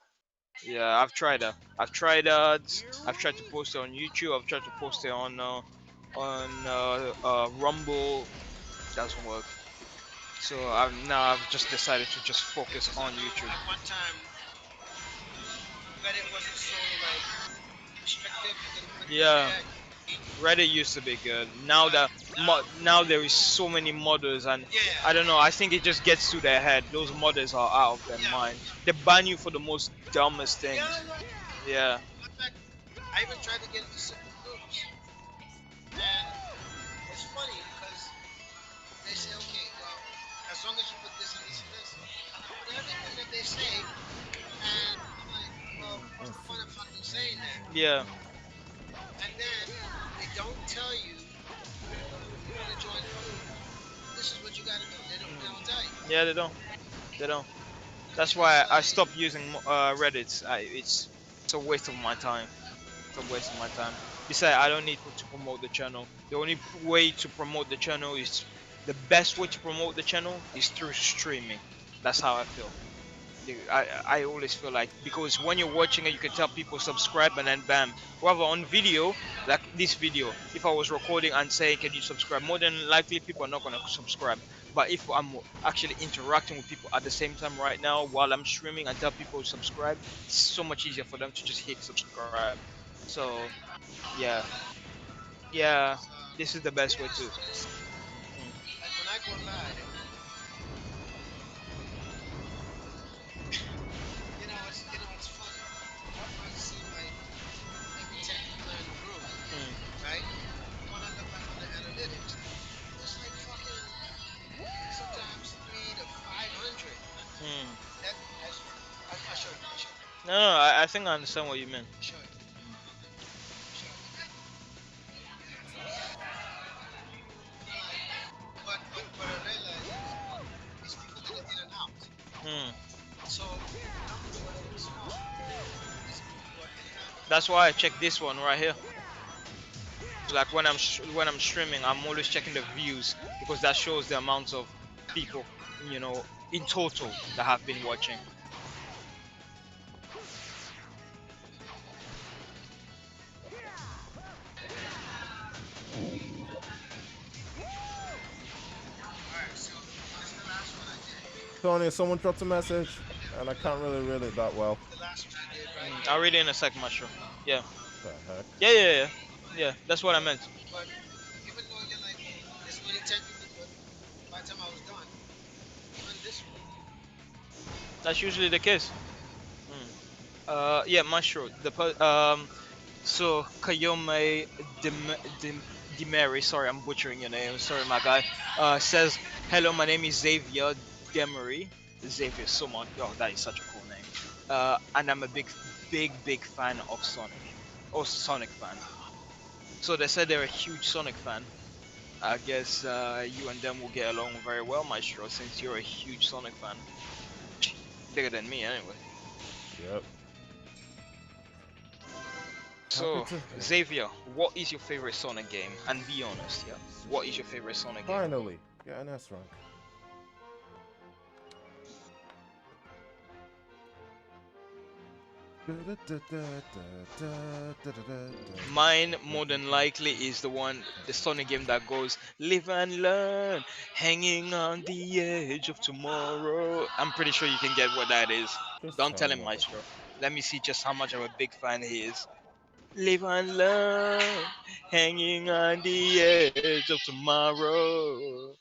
Speaker 2: Yeah, I've tried that. I've tried that. I've tried to post it on YouTube. I've tried to post it on Rumble. Doesn't work. So I've just decided to just focus on YouTube.
Speaker 6: At one time, Reddit wasn't so like restrictive. You could put it
Speaker 2: Yeah,
Speaker 6: there.
Speaker 2: Reddit used to be good. Now that now there is so many modders, and
Speaker 6: Yeah.
Speaker 2: I don't know. I think it just gets to their head. Those modders are out of their mind. They ban you for the most dumbest things. Yeah.
Speaker 6: In fact, I even tried to get into certain groups, and it's funny because they say, okay, well, as long as you put this and this and this, I put everything that they say, and I'm like, well, what's the point of fucking saying that?
Speaker 2: Yeah.
Speaker 6: And then they don't tell you, if you want to join the group, this is what you got to do. They don't tell you.
Speaker 2: Yeah, they don't. They don't. That's why I stopped using Reddit. It's a waste of my time. It's a waste of my time. Besides, I don't need to promote the channel. The only way to promote the channel is the best way to promote the channel is through streaming. That's how I feel. I always feel like because when you're watching it, you can tell people subscribe and then bam. However, on video, like this video, if I was recording and saying, "Can you subscribe?" more than likely people are not gonna subscribe. But if I'm actually interacting with people at the same time right now while I'm streaming and tell people to subscribe, it's so much easier for them to just hit subscribe. So yeah, yeah, this is the best way to.
Speaker 6: Like when I go live, it's funny. It might seem like maybe 10 people are in the room, right? But when I look like on the analytics, it's like fucking sometimes 300 to 500.
Speaker 2: Hmm.
Speaker 6: That's I show you. I show you.
Speaker 2: No, no, I think I understand what you mean.
Speaker 6: I show you. Show you. But I realize is people that are in and out.
Speaker 2: Hmm.
Speaker 6: So the numbers are really small. These people who are in and out.
Speaker 2: That's why I check this one right here. Like when when I'm streaming, I'm always checking the views because that shows the amount of people, in total that have been watching.
Speaker 6: Alright, so that's the last one I did.
Speaker 1: Tony, someone dropped a message, and I can't really read it that well.
Speaker 6: The last one I did, right?
Speaker 2: I'll read it in a sec, Mushroom. Yeah.
Speaker 1: The heck?
Speaker 2: Yeah. Yeah, that's what I meant.
Speaker 6: But even though you're like, there's only 10 people, but by the time I was done, even this one.
Speaker 2: That's usually the case. Yeah, Mushroom. So Kayome Demary, sorry, I'm butchering your name. Sorry, my guy. Says, "Hello, my name is Xavier Demery. Xavier, so much. Oh, that is such a cool name. And I'm a big fan of Sonic. Oh, Sonic fan. So they said they're a huge Sonic fan. I guess you and them will get along very well, Maestro, since you're a huge Sonic fan. Bigger than me, anyway.
Speaker 1: Yep.
Speaker 2: So, Xavier, what is your favorite Sonic game? And be honest, yeah. What is your favorite Sonic game?
Speaker 1: Finally, get an S rank.
Speaker 2: Mine more than likely is the one, the Sonic game that goes live and learn, hanging on the edge of tomorrow. I'm pretty sure you can get what that is.
Speaker 1: Just
Speaker 2: Don't
Speaker 1: tell
Speaker 2: tell
Speaker 1: me
Speaker 2: him,
Speaker 1: what the.
Speaker 2: Maestro. Let me see just how much of a big fan he is. Live and learn, hanging on the edge of tomorrow.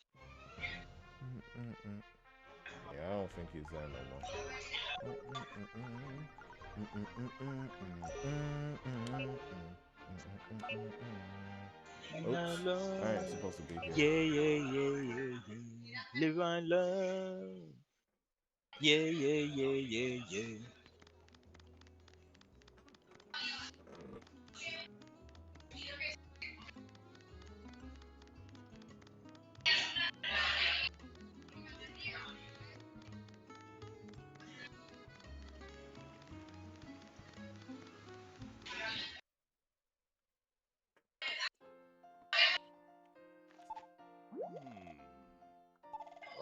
Speaker 1: Yeah, I don't think he's there no more.
Speaker 2: Live
Speaker 1: Oops,
Speaker 2: and
Speaker 1: I ain't
Speaker 2: learn.
Speaker 1: supposed to be here.
Speaker 2: Yeah, yeah, yeah, yeah, yeah. Live and learn. Yeah, yeah, yeah, yeah, yeah.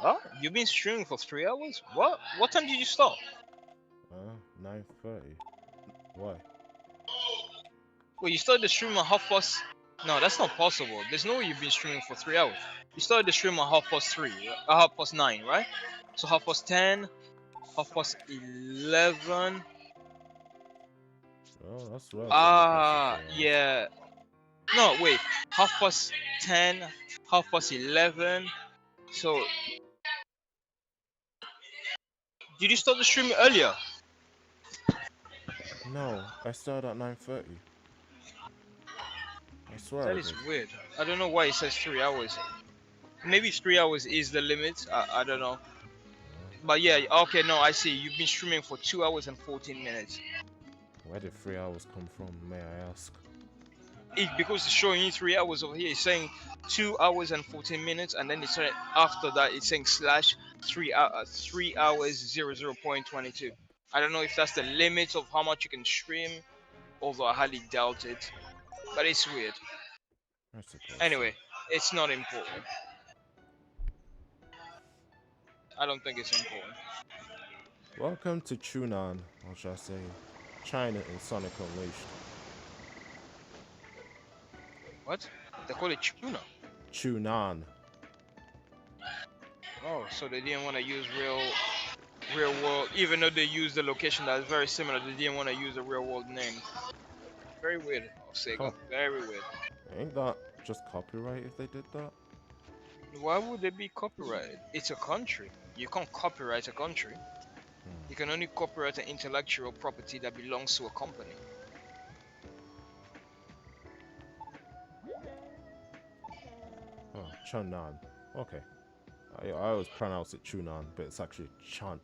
Speaker 2: What? You've been streaming for 3 hours? What? What time did you stop?
Speaker 1: 9:30. Why?
Speaker 2: Wait, you started the stream at half past. No, that's not possible. There's no way you've been streaming for 3 hours. You started the stream at half past 3, half past 9, right? So half past 10, half past 11.
Speaker 1: Oh, that's relatively close to
Speaker 2: Ah,
Speaker 1: 3 hours.
Speaker 2: yeah. No, wait. Half past 10, half past 11. So, did you start the stream earlier?
Speaker 1: No, I started at 9:30. I swear
Speaker 2: That
Speaker 1: I
Speaker 2: is
Speaker 1: did.
Speaker 2: weird. I don't know why it says 3 hours. Maybe 3 hours is the limit. I don't know. But yeah, okay, no, I see. You've been streaming for 2 hours and 14 minutes.
Speaker 1: Where did 3 hours come from, may I ask?
Speaker 2: It's because it's showing you 3 hours over here. It's saying 2 hours and 14 minutes, and then it's saying after that it's saying slash 3 hours 00.22. I don't know if that's the limit of how much you can stream, although I highly doubt it. But it's weird.
Speaker 1: I suppose.
Speaker 2: Anyway, it's not important. I don't think it's important.
Speaker 1: Welcome to Chunan, or shall I say, China in Sonic Unleashed.
Speaker 2: What? They call it tuna.
Speaker 1: Chunan.
Speaker 2: Oh, so they didn't want to use real world, even though they used the location that is very similar. They didn't want to use a real world name. Very weird, Sega.
Speaker 1: Huh.
Speaker 2: Very weird.
Speaker 1: Ain't that just copyright if they did that?
Speaker 2: Why would they be copyrighted? It's a country. You can't copyright a country. You can only copyright an intellectual property that belongs to a company.
Speaker 1: Oh, Chunan. Okay. I always pronounce it Chunan, but it's actually Chunan.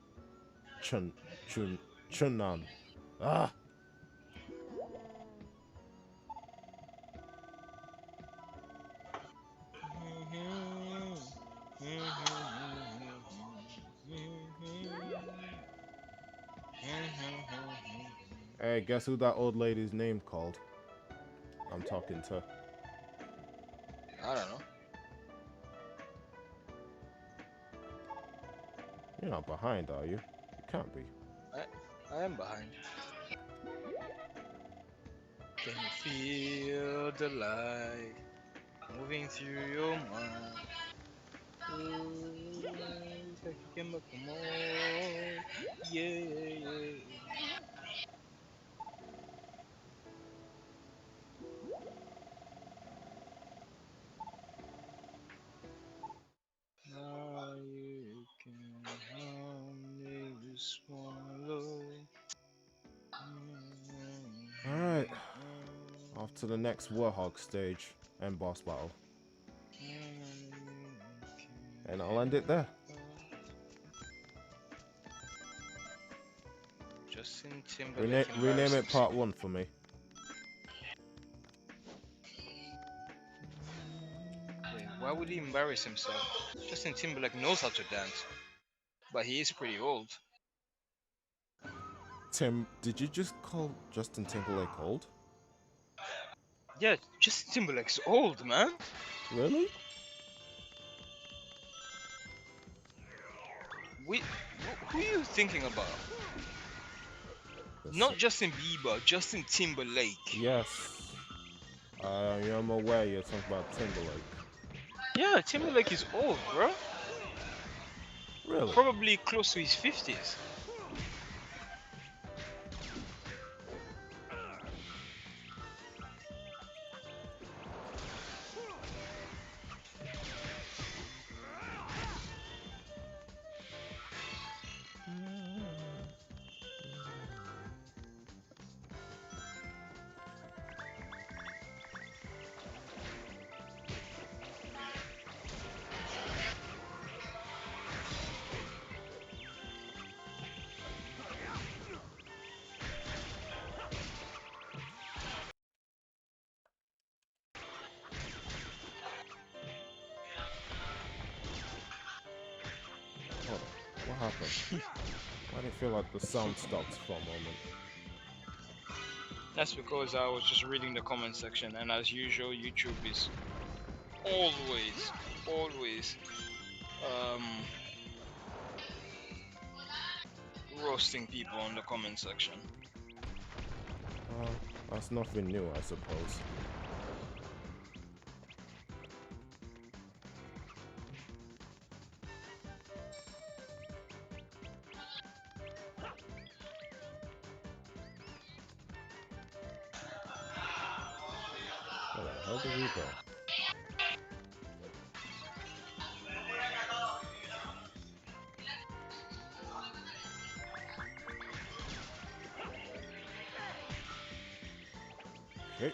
Speaker 1: Ah! Hey, guess who that old lady's name called? I'm talking to.
Speaker 2: I don't know.
Speaker 1: You're not behind, are you? You can't be.
Speaker 2: I am behind. Can you feel the light moving through your mind? Ooh, it's like you came back for more. Yeah, yeah, yeah. Now you can only swallow.
Speaker 1: Alright. Off to the next Warhog stage and boss battle. And I'll end it there.
Speaker 2: Justin Timberlake
Speaker 1: Rename it
Speaker 2: embarrassed
Speaker 1: part 1 for me.
Speaker 2: Wait, why would he embarrass himself? Justin Timberlake knows how to dance, but he is pretty old.
Speaker 1: Tim, did you just call Justin Timberlake old?
Speaker 2: Yeah, Justin Timberlake's old, man.
Speaker 1: Really?
Speaker 2: Who are you thinking about? Not Justin Bieber, Justin Timberlake.
Speaker 1: Yes. I'm aware you're talking about Timberlake.
Speaker 2: Yeah, Timberlake is old, bro.
Speaker 1: Really?
Speaker 2: Probably close to his 50s.
Speaker 1: Hold on. What happened? Why did it feel like the sound stopped for a moment?
Speaker 2: That's because I was just reading the comment section, and as usual, YouTube is always roasting people on the comment section.
Speaker 1: That's nothing new, I suppose. Where the hell did we go? Okay.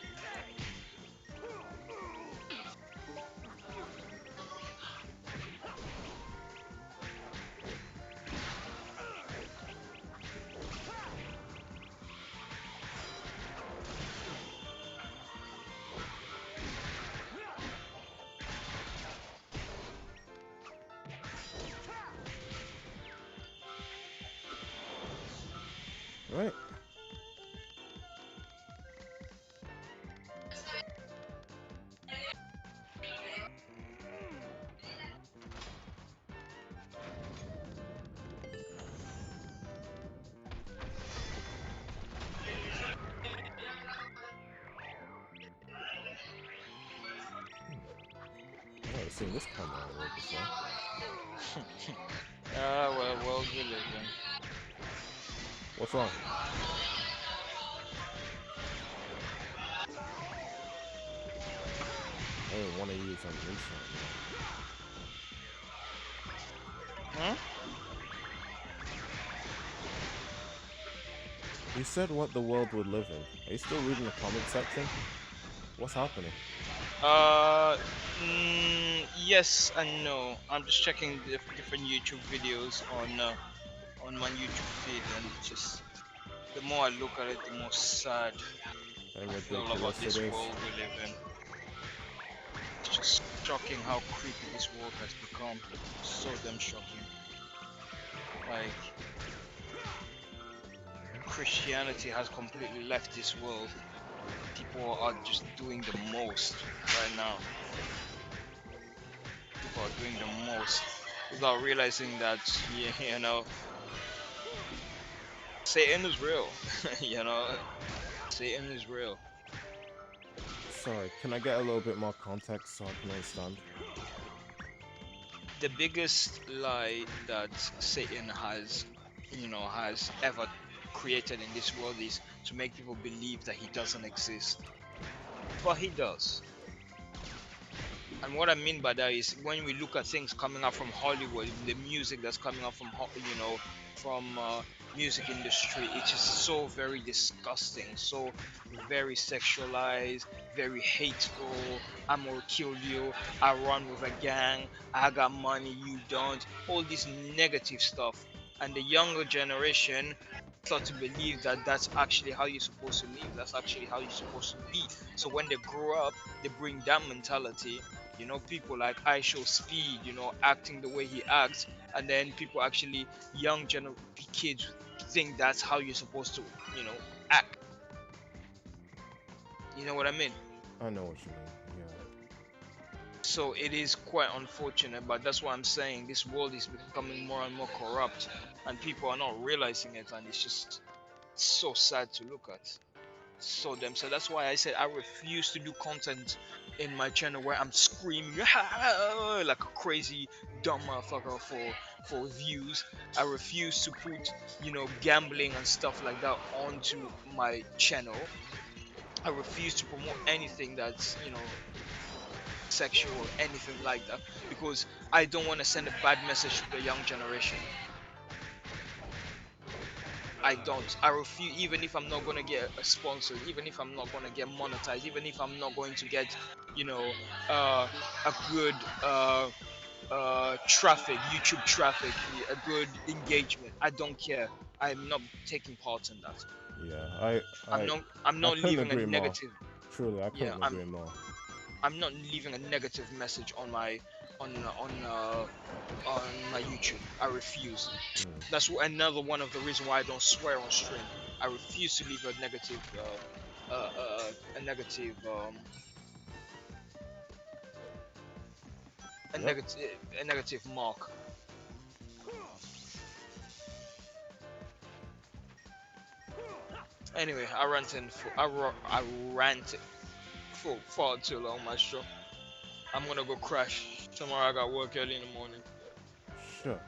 Speaker 1: Right. I've never seen this camera angle before.
Speaker 2: Well, world we live in.
Speaker 1: What's wrong? I didn't want to use Unleash right
Speaker 2: Hmm?
Speaker 1: now. You said what the world would live in. Are you still reading the comment section? What's happening?
Speaker 2: Yes and no. I'm just checking different YouTube videos on my YouTube feed, and it's just the more I look at it, the more sad
Speaker 1: And
Speaker 2: I feel about
Speaker 1: ridiculous it
Speaker 2: this
Speaker 1: is.
Speaker 2: world we live in. It's just shocking how creepy this world has become. So damn shocking. Like, Christianity has completely left this world. People are just doing the most right now. People are doing the most without realizing that, you know, Satan is real. You know, Satan is real.
Speaker 1: Sorry, can I get a little bit more context so I can understand?
Speaker 2: The biggest lie that Satan has, has ever created in this world is to make people believe that he doesn't exist. But he does. And what I mean by that is when we look at things coming out from Hollywood, the music that's coming out from from music industry, it's just so very disgusting, so very sexualized, very hateful. I'm gonna kill you. I run with a gang. I got money. You don't. All this negative stuff, and the younger generation start to believe that that's actually how you're supposed to live. That's actually how you're supposed to be. So when they grow up, they bring that mentality. People like I Show Speed, acting the way he acts, and then people actually, kids think that's how you're supposed to, act. You know what I mean?
Speaker 1: I know what you mean, yeah.
Speaker 2: So it is quite unfortunate, but that's what I'm saying. This world is becoming more and more corrupt, and people are not realizing it, and it's just so sad to look at. So damn sad. That's why I said I refuse to do content in my channel where I'm screaming like a crazy dumb motherfucker for views. I refuse to put, gambling and stuff like that onto my channel. I refuse to promote anything that's, sexual or anything like that, because I don't want to send a bad message to the young generation. I don't. I refuse, even if I'm not gonna get a sponsor, even if I'm not gonna get monetized, even if I'm not going to get, you know, a good traffic, YouTube traffic, a good engagement. I don't care. I'm not taking part in that.
Speaker 1: Yeah,
Speaker 2: I'm
Speaker 1: I
Speaker 2: not. I'm
Speaker 1: I
Speaker 2: not
Speaker 1: couldn't
Speaker 2: leaving a
Speaker 1: agree more.
Speaker 2: negative.
Speaker 1: Truly, I
Speaker 2: Yeah,
Speaker 1: couldn't agree more.
Speaker 2: I'm not leaving a negative message on my on my YouTube. I refuse.
Speaker 1: Mm.
Speaker 2: That's another one of the reasons why I don't swear on stream. I refuse to leave a negative
Speaker 1: Yep.
Speaker 2: a negative mark. Anyway, I ranted for far too long, maestro. I'm gonna go crash. Tomorrow I got work early in the morning.
Speaker 1: Sure.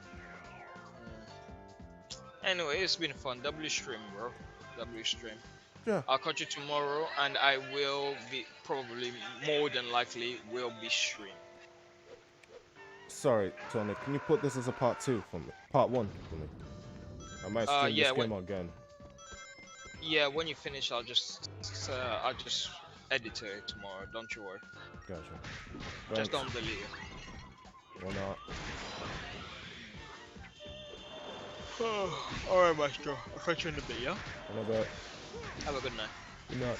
Speaker 2: Anyway, it's been fun. W stream, bro. W stream.
Speaker 1: Yeah.
Speaker 2: I'll catch you tomorrow, and I will be probably more than likely will be stream.
Speaker 1: Sorry, Tony. Can you put this as a part 2 for me? Part 1 for me. I might stream this
Speaker 2: Yeah,
Speaker 1: game again.
Speaker 2: when you finish, I'll just edit it tomorrow. Don't you worry.
Speaker 1: Gotcha.
Speaker 2: Just
Speaker 1: Thanks.
Speaker 2: don't delete it.
Speaker 1: Or not.
Speaker 2: Alright, maestro. I'll catch you in a bit, yeah?
Speaker 1: In a bit.
Speaker 2: Have a good night.
Speaker 1: Good night.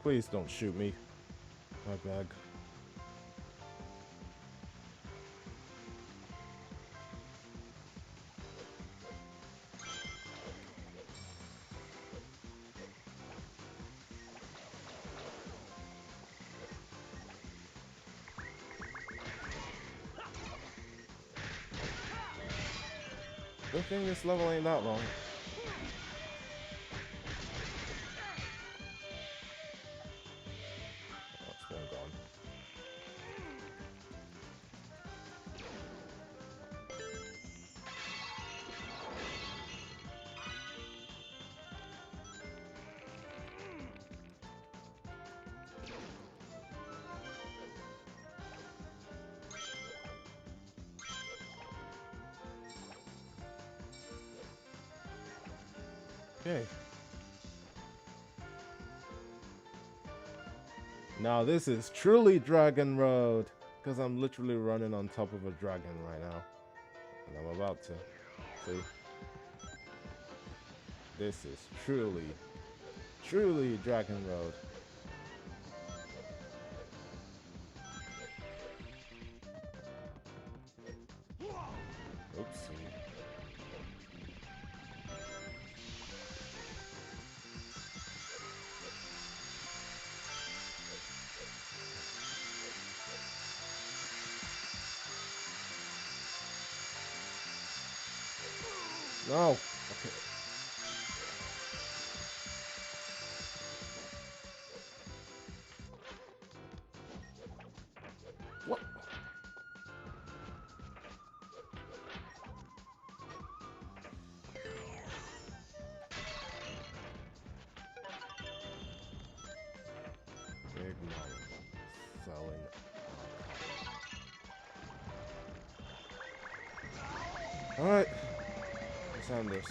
Speaker 1: Please don't shoot me. My bag. Good thing this level ain't that long. That's one gone. Okay. Now this is truly Dragon Road, because I'm literally running on top of a dragon right now. And I'm about to. See? This is truly Dragon Road. Oopsie. No. Okay. What? Big money. Selling. Alright. Let's end this.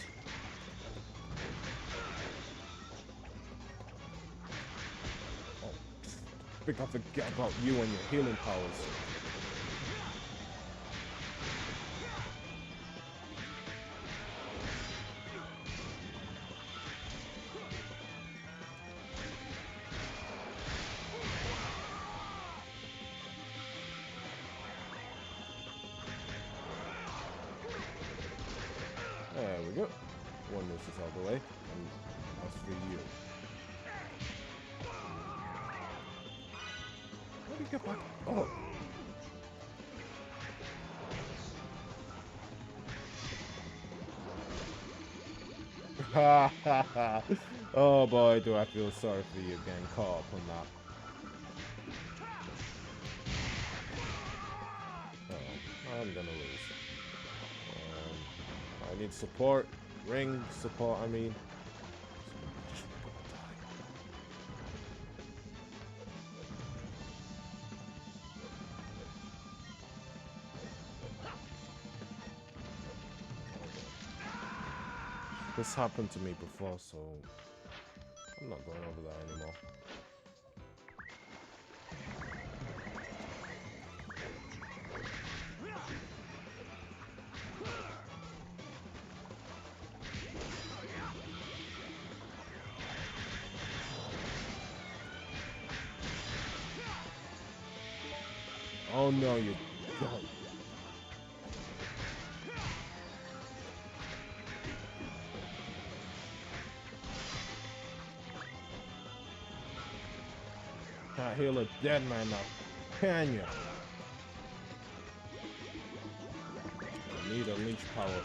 Speaker 1: Oh, I think I forget about you and your healing powers. There we go. One moves is out of the way. And as for you. How do you get back? Oh! Ha ha ha! Oh boy, do I feel sorry for you getting caught up on that. Uh-oh, I'm gonna lose. I need support. Ring support, I mean. This happened to me before, so I'm not going over that anymore. Oh no, you don't. Can't heal a dead man now, can you? I need a leech power.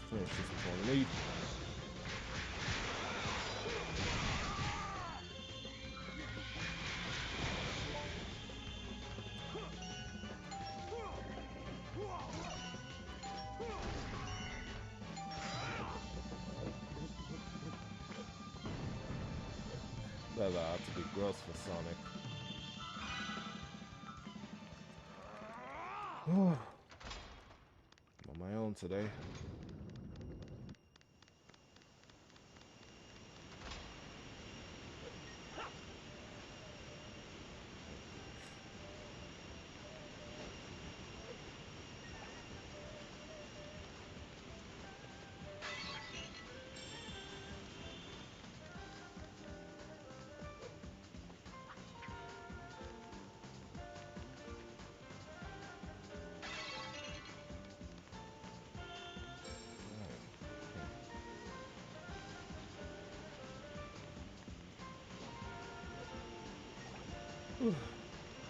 Speaker 1: Finish this with one leech. That had to be gross for Sonic. I'm on my own today.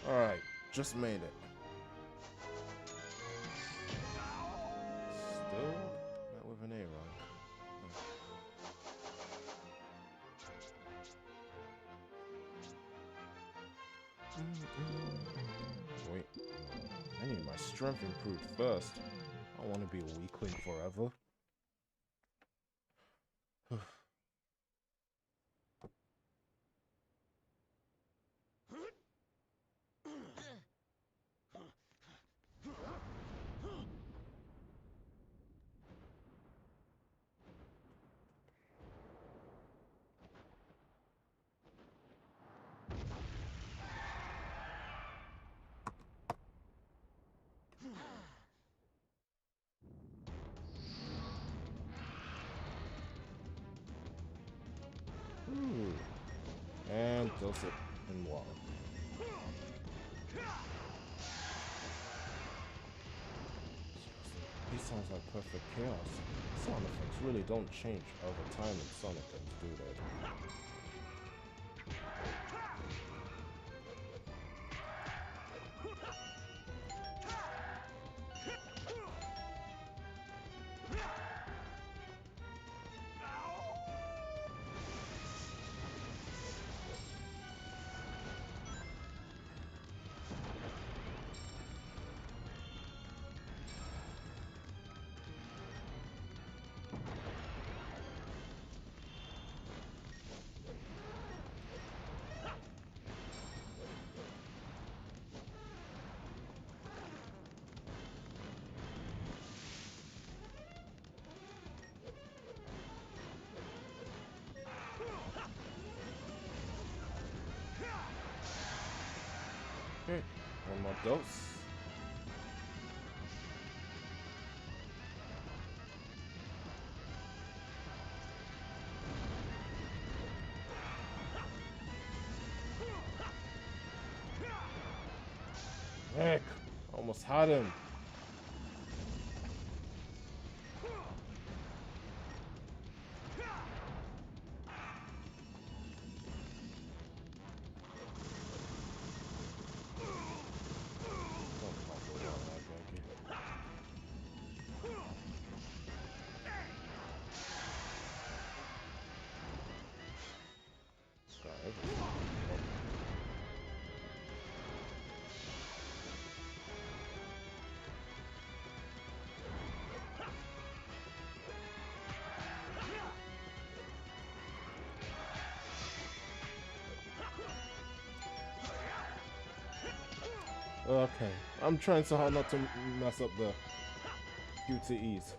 Speaker 1: Alright, just made it. Still met with an A rank. Wait, I need my strength improved first. I don't want to be a weakling forever. And dose it in water. He sounds like perfect chaos. Sound effects really don't change over time in Sonic games, do they? One more dose. Heck, almost had him. Okay, I'm trying so hard not to mess up the QTEs.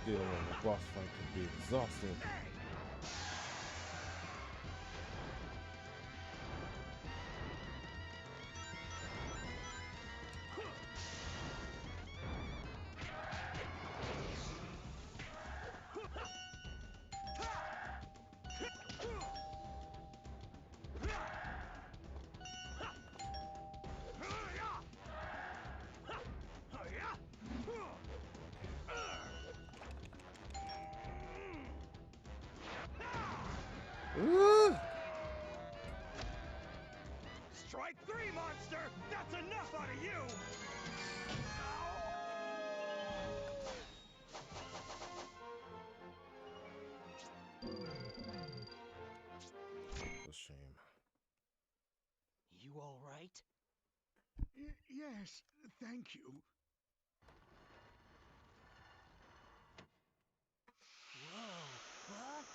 Speaker 1: Dealing with a boss fight could be exhausting.
Speaker 3: Strike three, monster! That's enough out of you!
Speaker 1: A shame.
Speaker 3: You all right?
Speaker 5: Yes, thank you.
Speaker 3: Whoa, what?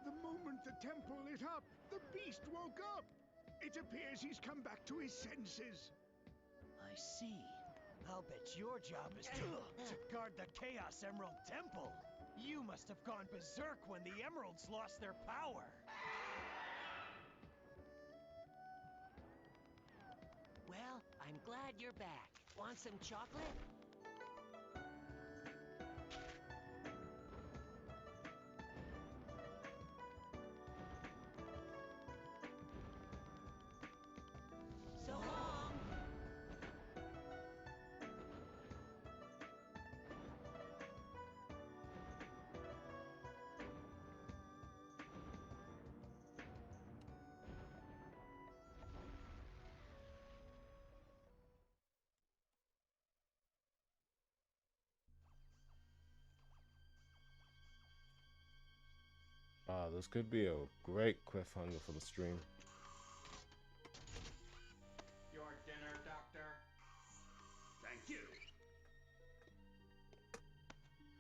Speaker 5: The moment the temple lit up, the beast woke up. It appears he's come back to his senses.
Speaker 3: I see. I'll bet your job is to guard the Chaos Emerald Temple. You must have gone berserk when the emeralds lost their power.
Speaker 10: Well, I'm glad you're back. Want some chocolate?
Speaker 1: This could be a great cliffhanger for the stream.
Speaker 3: Your dinner, Doctor.
Speaker 11: Thank you.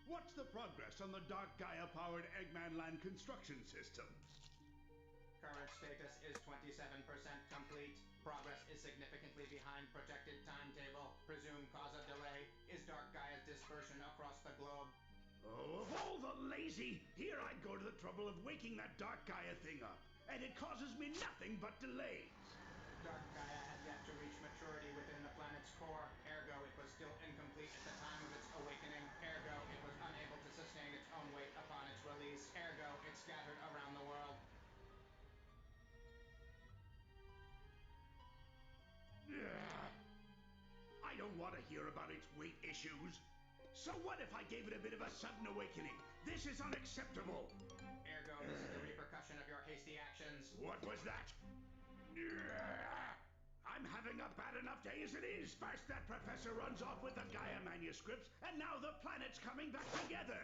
Speaker 11: What's the progress on the Dark Gaia-powered Eggman Land construction system?
Speaker 3: Current status is 27% complete. Progress is significantly behind projected timetable. Presumed cause of delay is Dark Gaia's dispersion across the globe.
Speaker 11: Oh, of all the lazy, here I go to the trouble of waking that Dark Gaia thing up, and it causes me nothing but delays.
Speaker 3: Dark Gaia had yet to reach maturity within the planet's core, ergo it was still incomplete at the time of its awakening, ergo it was unable to sustain its own weight upon its release, ergo it scattered around the world.
Speaker 11: I don't want to hear about its weight issues. So what if I gave it a bit of a sudden awakening? This is unacceptable.
Speaker 3: Ergo, this is the repercussion of your hasty actions.
Speaker 11: What was that? I'm having a bad enough day as it is. First that professor runs off with the Gaia manuscripts, and now the planet's coming back together.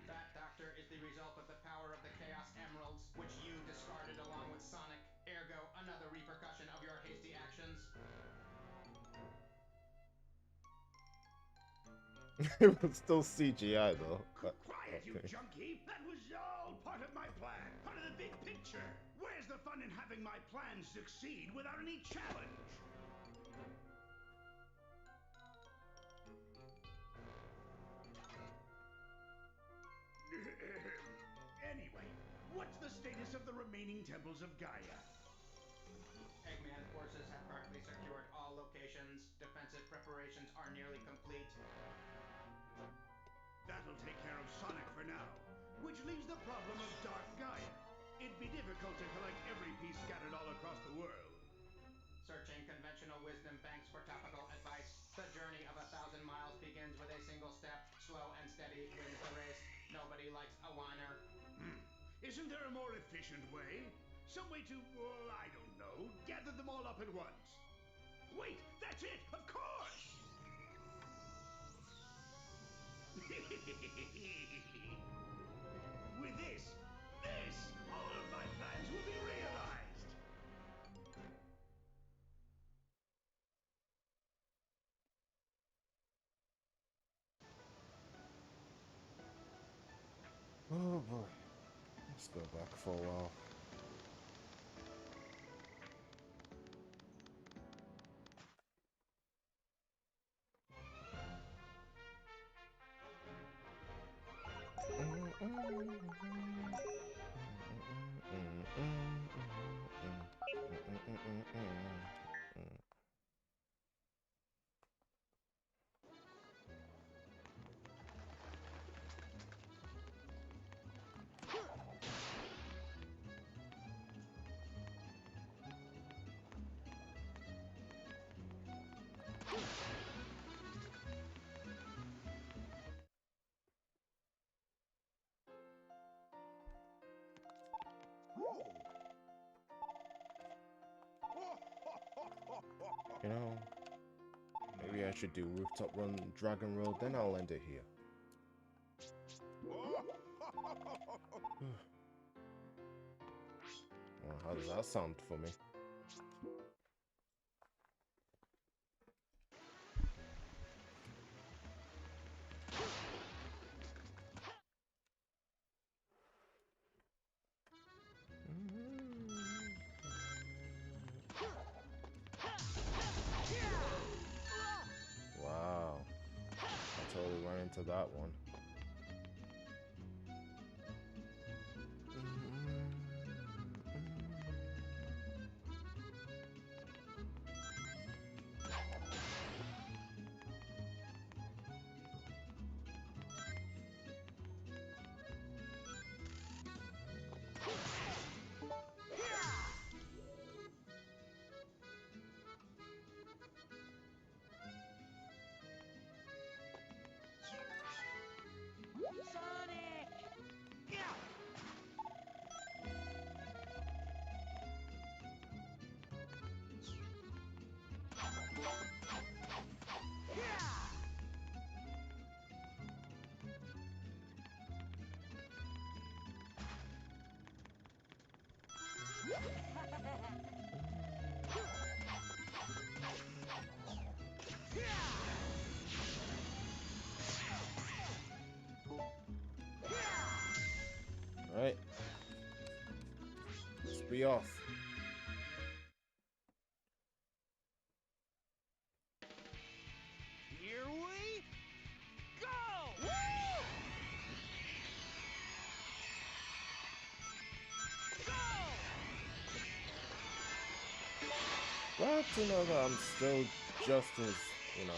Speaker 3: That, Doctor, is the result of the power of the Chaos Emeralds, which you discarded along with Sonic. Ergo, another repercussion of your hasty actions.
Speaker 1: It was still CGI though.
Speaker 11: Quiet, you
Speaker 1: Okay.
Speaker 11: junkie! That was all part of my plan, part of the big picture. Where's the fun in having my plans succeed without any challenge? Anyway, what's the status of the remaining temples of Gaia?
Speaker 3: Eggman forces have partly secured all locations. Defensive preparations are nearly complete.
Speaker 11: That'll take care of Sonic for now, which leaves the problem of Dark Gaia. It'd be difficult to collect every piece scattered all across the world.
Speaker 3: Searching conventional wisdom banks for topical advice. The journey of 1,000 miles begins with a single step. Slow and steady wins the race. Nobody likes a whiner.
Speaker 11: Isn't there a more efficient way? Some way to, well, I don't know, gather them all up at once. Wait, that's it, of course! With this, all of my plans will be realized.
Speaker 1: Oh boy. Let's go back for a while. You know, maybe I should do Rooftop Run Dragon Road, then I'll end it here. Well, how does that sound for me? Wow, I totally ran into that one. be off.
Speaker 11: Here we go!
Speaker 1: Glad to know that I'm still just as, you know.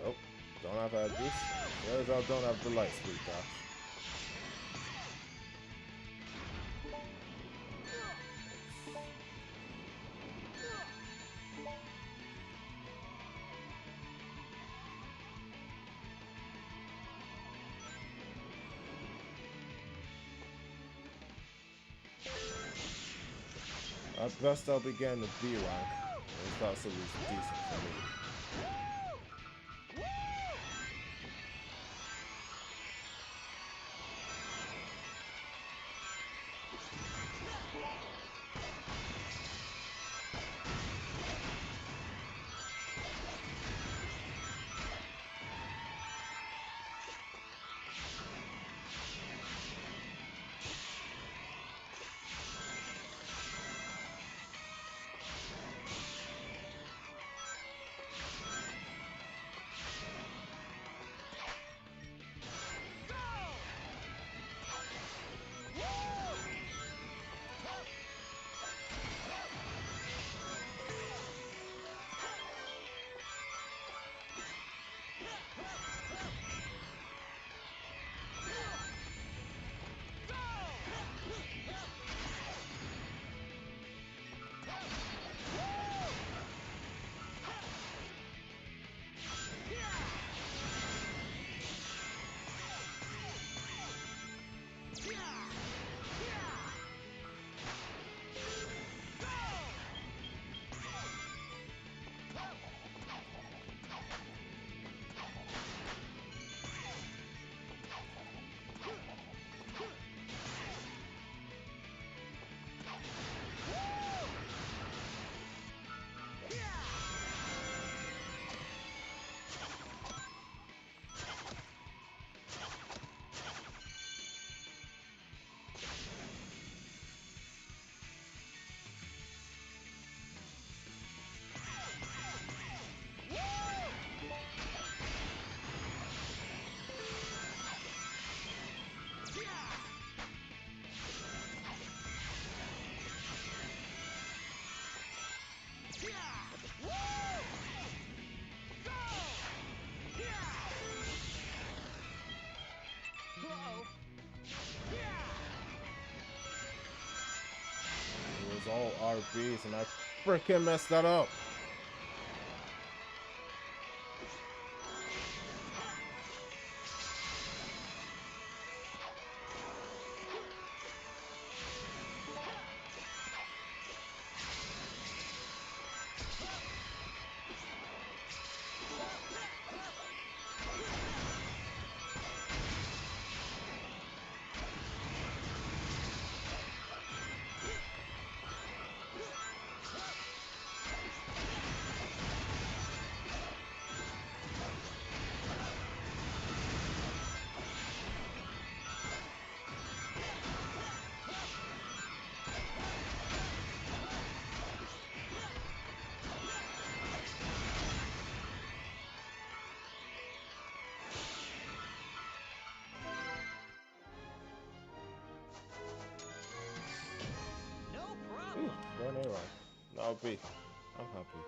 Speaker 1: Oh, don't have a goose. Sure as hell don't have the light speed dash. At best, I'll be getting a B rank. If that's at least decent for me. It was all RBs and I freaking messed that up. I'm happy.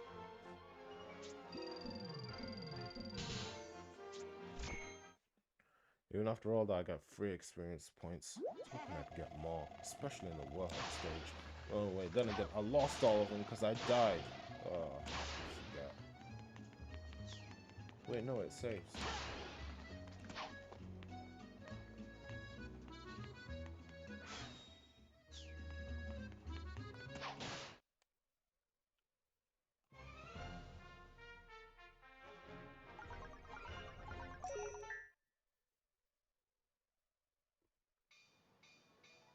Speaker 1: Even after all that, I got 3 experience points. I was hoping I'd get more, especially in the Warhead stage. Oh wait, then again, I lost all of them because I died. Oh, I forgot. Wait, no, it saves.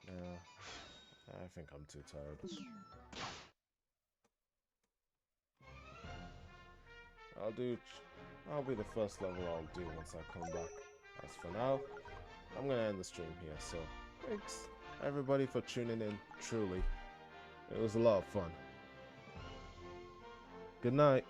Speaker 1: Yeah, I think I'm too tired. I'll be the first level I'll do once I come back. As for now, I'm gonna end the stream here, so thanks everybody for tuning in, truly. It was a lot of fun. Good night.